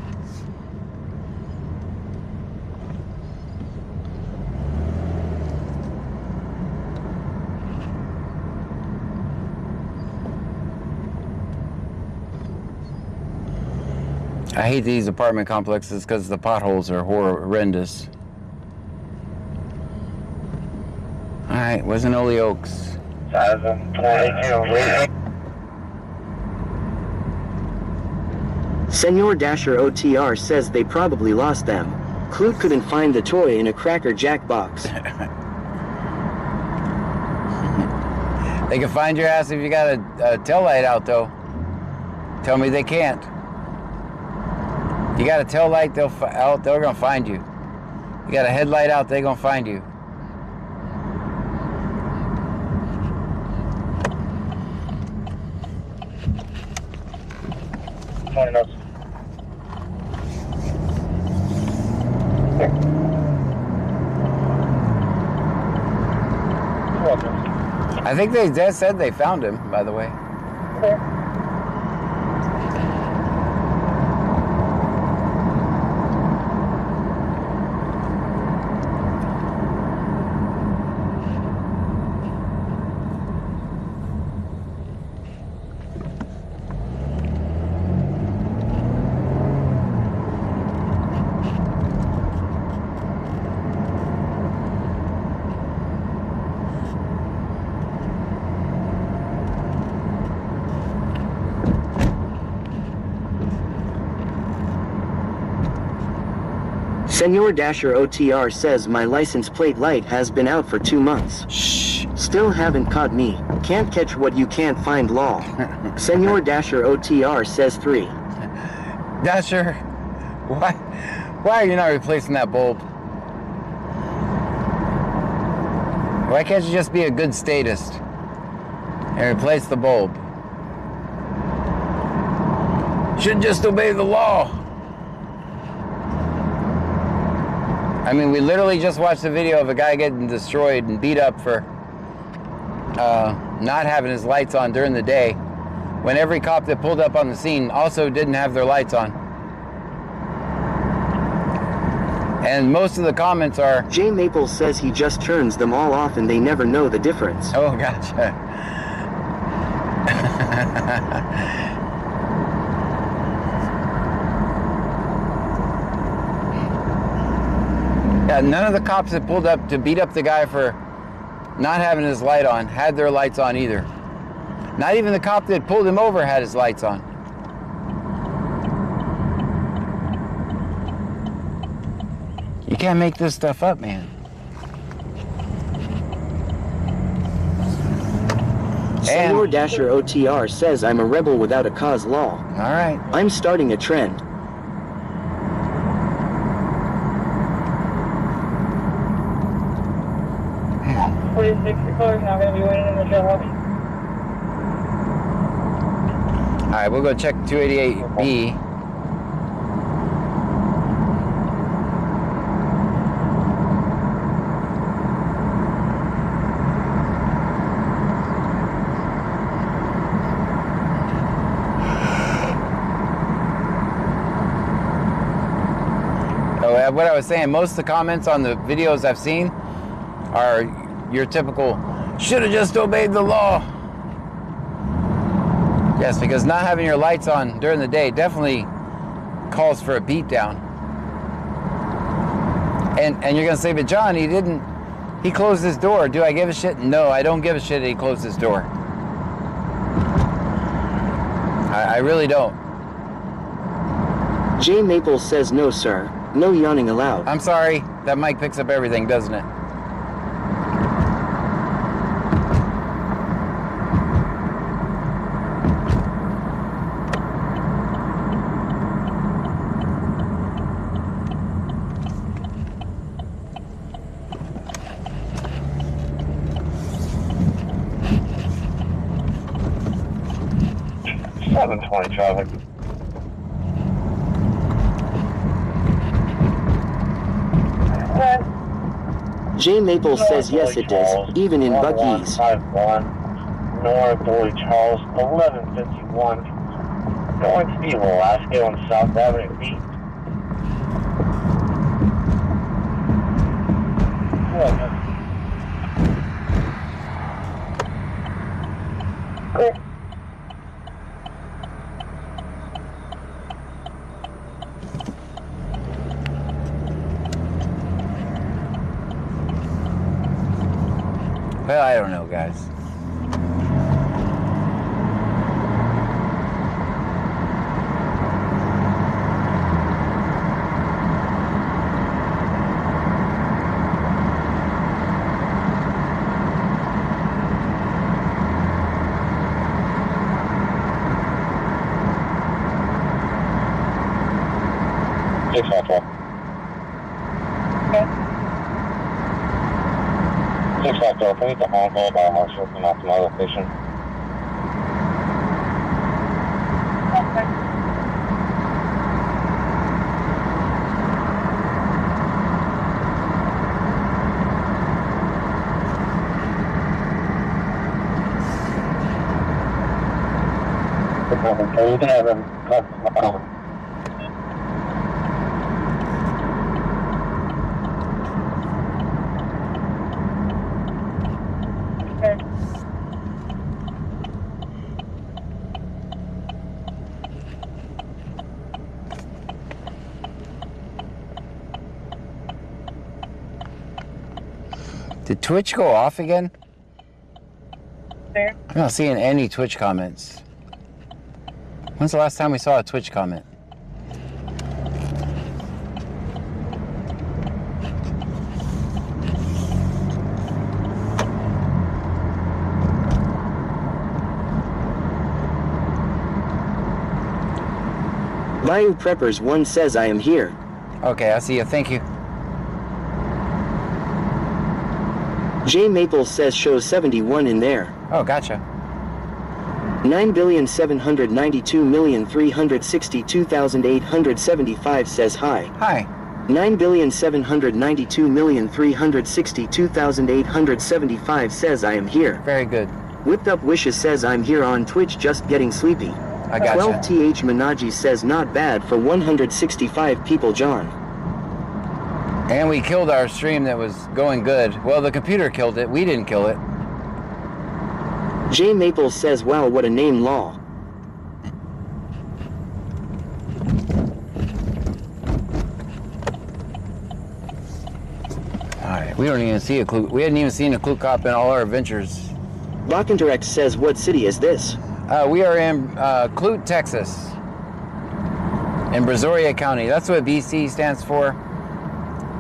I hate these apartment complexes because the potholes are horrendous. All right, wasn't Ole Oaks. 722. Senor Dasher OTR says they probably lost them. Clute couldn't find the toy in a Cracker Jack box. They can find your ass if you got a tail light out, though. Tell me they can't. You got a tail light out, they're gonna find you. You got a headlight out, they're gonna find you. I think they just said they found him, by the way. Okay. Senor Dasher OTR says my license plate light has been out for 2 months. Shh. Still haven't caught me. Can't catch what you can't find, lol. Senor Dasher OTR says 3. Dasher, why are you not replacing that bulb? Why can't you just be a good statist and replace the bulb? Should just obey the law. I mean, we literally just watched a video of a guy getting destroyed and beat up for not having his lights on during the day, when every cop that pulled up on the scene also didn't have their lights on. And most of the comments are... Jay Maples says he just turns them all off and they never know the difference. Oh, gotcha. Yeah, none of the cops that pulled up to beat up the guy for not having his light on had their lights on either. Not even the cop that pulled him over had his lights on. You can't make this stuff up, man. Senor Dasher OTR says I'm a rebel without a cause, lol. All right. I'm starting a trend. The car's now going to be waiting in the jail lobby. All right, we'll go check 288B. Oh, what I was saying, most of the comments on the videos I've seen are your typical, should have just obeyed the law. Yes, because not having your lights on during the day definitely calls for a beatdown. And you're gonna say, but John, he closed his door. Do I give a shit? No, I don't give a shit that he closed his door. I really don't. Jay Maples says no, sir. No yawning allowed. I'm sorry, that mic picks up everything, doesn't it? Traffic. Jay Maples says yes it does, even in Buc-ee's. 1151 North Louis Charles, 1151. Going to be Velasco on South Avenue B. Clear. Well, I don't know, guys. Can we get the phone call by Marshall from out to my location? Okay. So you can have him cut the phone. Did Twitch go off again? There. I'm not seeing any Twitch comments. When's the last time we saw a Twitch comment? Bayou Preppers 1 says I am here. Okay, I see you. Thank you. J Maples says show 71 in there. Oh, gotcha. 9,792,362,875 says hi. Hi. 9,792,362,875 says I am here. Very good. Whipped Up Wishes says I'm here on Twitch just getting sleepy. I gotcha. 12th Manaji says not bad for 165 people, John. And we killed our stream that was going good. Well, the computer killed it. We didn't kill it. J Maples says wow, what a name, law. Alright, we don't even see a clue. We hadn't even seen a clue cop in all our adventures. Bakken says what city is this? We are in Clute, Texas. In Brazoria County. That's what BC stands for.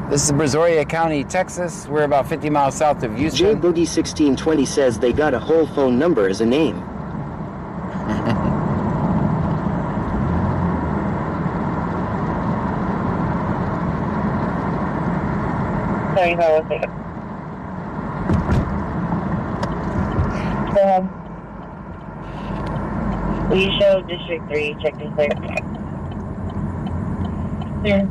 This is Brazoria County, Texas. We're about 50 miles south of J Houston. Boogie 1620 says they got a whole phone number as a name. Sorry, hold on a second. Go ahead. Will you show District 3, check this there? Yeah.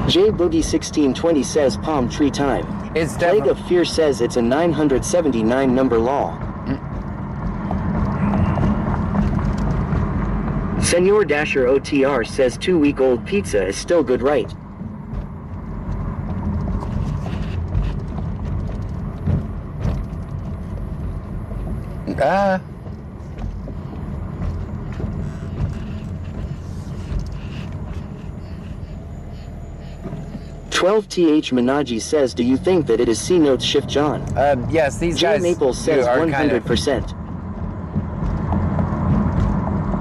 J Boogie 1620 says palm tree time. It's Plague of Fear says it's a 979 number law. Senor Dasher OTR says 2-week-old pizza is still good, right? Ah. 12th Manaji says, do you think that it is C Notes Shift John? Yes, these J guys Maples says are 100%.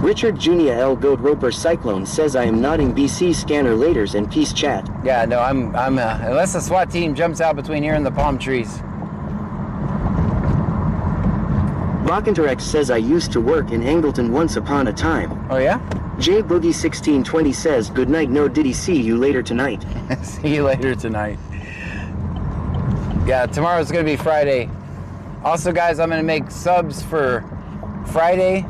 Richard Junia L. Goat Roper Cyclone says I am nodding BC scanner laters and peace chat. Yeah, no, I'm unless the SWAT team jumps out between here and the palm trees. Bakkenterex says I used to work in Angleton once upon a time. Oh yeah? J Boogie 1620 says good night, no diddy, see you later tonight. See you later tonight. Yeah, tomorrow's gonna be Friday. Also guys, I'm gonna make subs for Friday.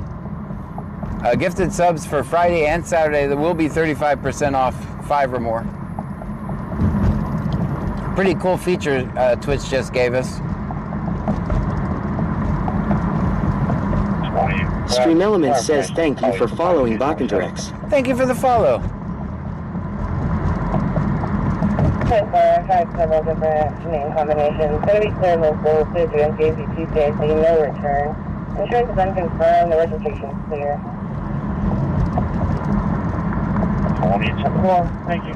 Gifted subs for Friday and Saturday that will be 35% off 5 or more. Pretty cool feature Twitch just gave us. Stream Element says thank you for following Bakkenterex. Thank you for the follow. I've tried several different name combinations. Going to be clear local, so to JC Tuesday, so you no return. Insurance is unconfirmed, the registration is clear. Cool, thank you.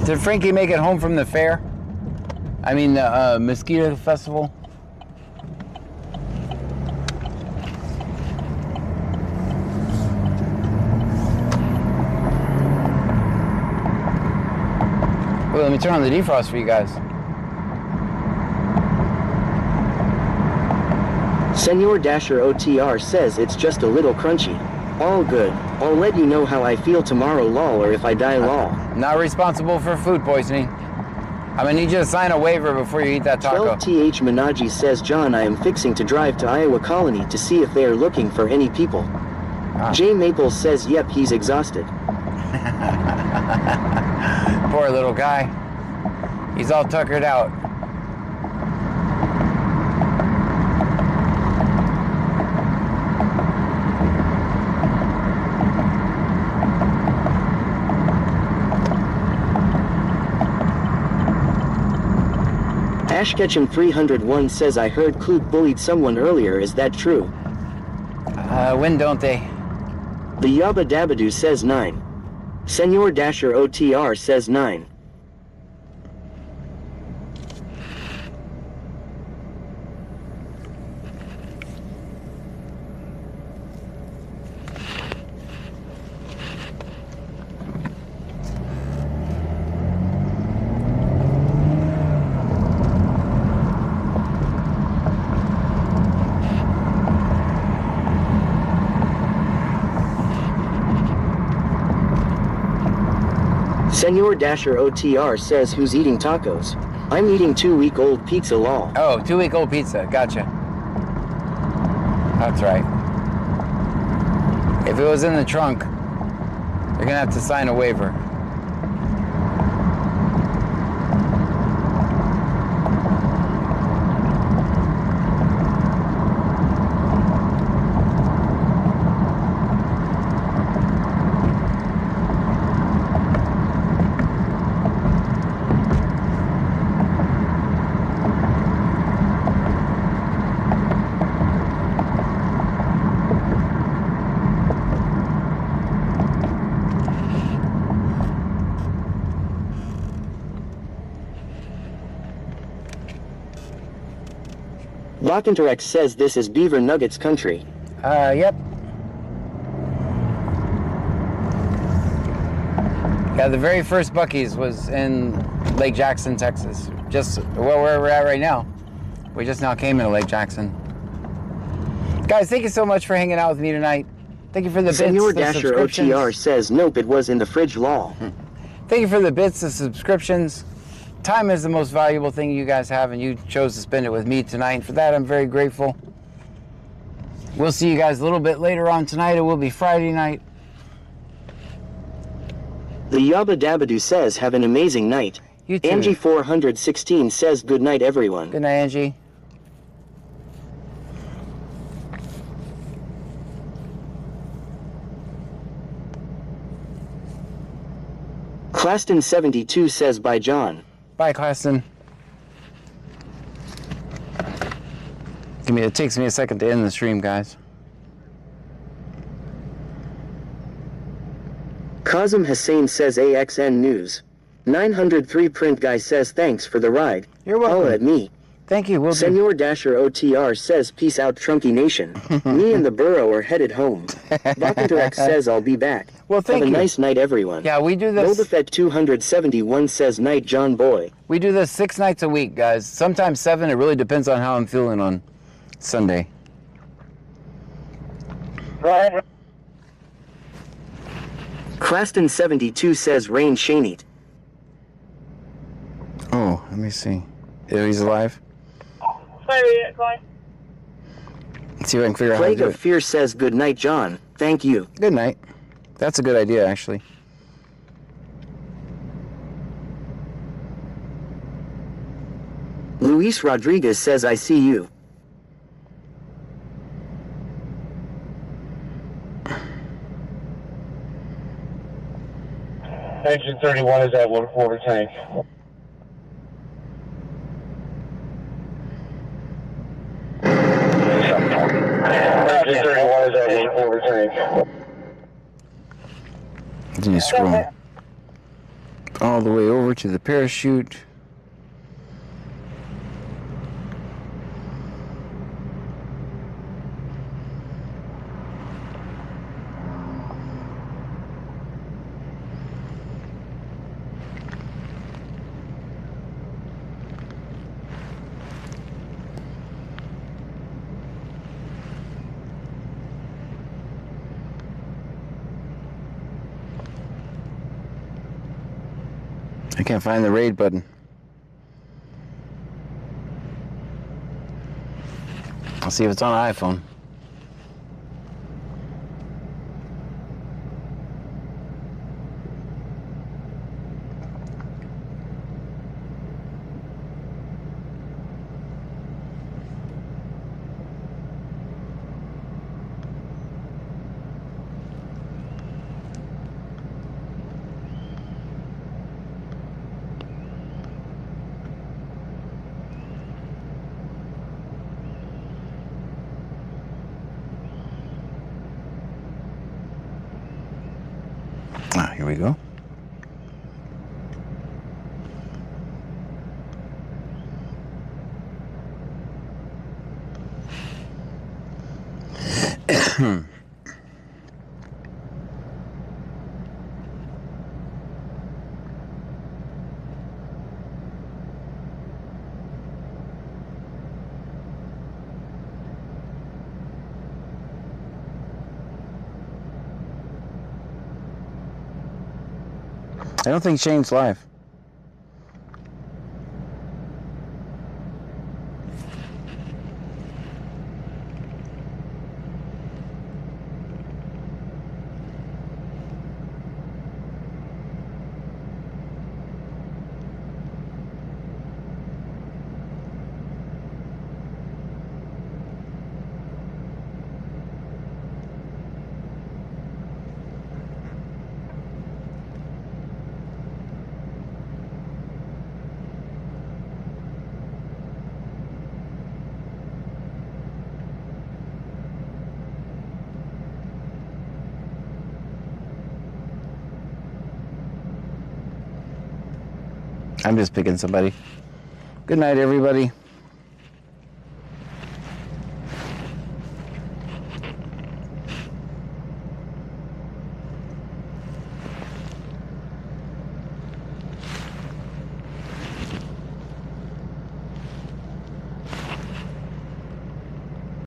Did Frankie make it home from the fair? I mean the Mosquito Festival? Well, let me turn on the defrost for you guys. Senor Dasher OTR says it's just a little crunchy. All good. I'll let you know how I feel tomorrow, lol, or if I die, lol. Not responsible for food poisoning. I'm gonna need you to sign a waiver before you eat that taco. 12th Manaji says, John, I am fixing to drive to Iowa Colony to see if they are looking for any people. J Maples says, yep, he's exhausted. Poor little guy. He's all tuckered out. Ashketchum 301 says I heard Clute bullied someone earlier, is that true? When don't they? The Yabba Dabadoo says 9. Senor Dasher OTR says 9. Senor Dasher OTR says who's eating tacos? I'm eating 2-week-old pizza lol. Oh, 2-week-old pizza. Gotcha. That's right. If it was in the trunk, you're gonna have to sign a waiver. Bachinterax says this is Beaver Nuggets country. Yep. Yeah, the very first Buc-ee's was in Lake Jackson, Texas. Just where we're at right now. We just now came into Lake Jackson. Guys, thank you so much for hanging out with me tonight. Thank you for the bits, Senor the Dasher subscriptions. OTR says nope, it was in the fridge lol. Thank you for the bits, the subscriptions. Time is the most valuable thing you guys have, and you chose to spend it with me tonight. For that, I'm very grateful. We'll see you guys a little bit later on tonight. It will be Friday night. The Yabba Dabba says have an amazing night. You too. Angie 416 says good night everyone. Good night, Angie. Claston 72 says bye John. Bye, Claston. It takes me a second to end the stream, guys. Kazem Hussein says AXN News. 903 Print Guy says thanks for the ride. You're welcome. Holla at me. Thank you. We'll Senor Dasher OTR says peace out Trunky Nation. Me and the burro are headed home. Bachinterax says I'll be back. Well, thank Have you. a nice night everyone. Yeah, we do this. Boba Fett 271 says night John Boy. We do this 6 nights a week, guys. Sometimes 7. It really depends on how I'm feeling on Sunday. Right. Claston 72 says rain Shaneit. Oh, let me see. Oh, he's alive? Sorry, Let's see if I can figure out how to Plague do of it. Fear says good night John. Thank you. Good night. That's a good idea, actually. Luis Rodriguez says I see you. Engine 31 is at 1/4 tank. Engine 31 is at 1/4 tank. Then you scroll all the way over to the parachute. I can't find the raid button. I'll see if it's on iPhone. Here we go. I don't think Shane's live. I'm just picking somebody. Good night, everybody.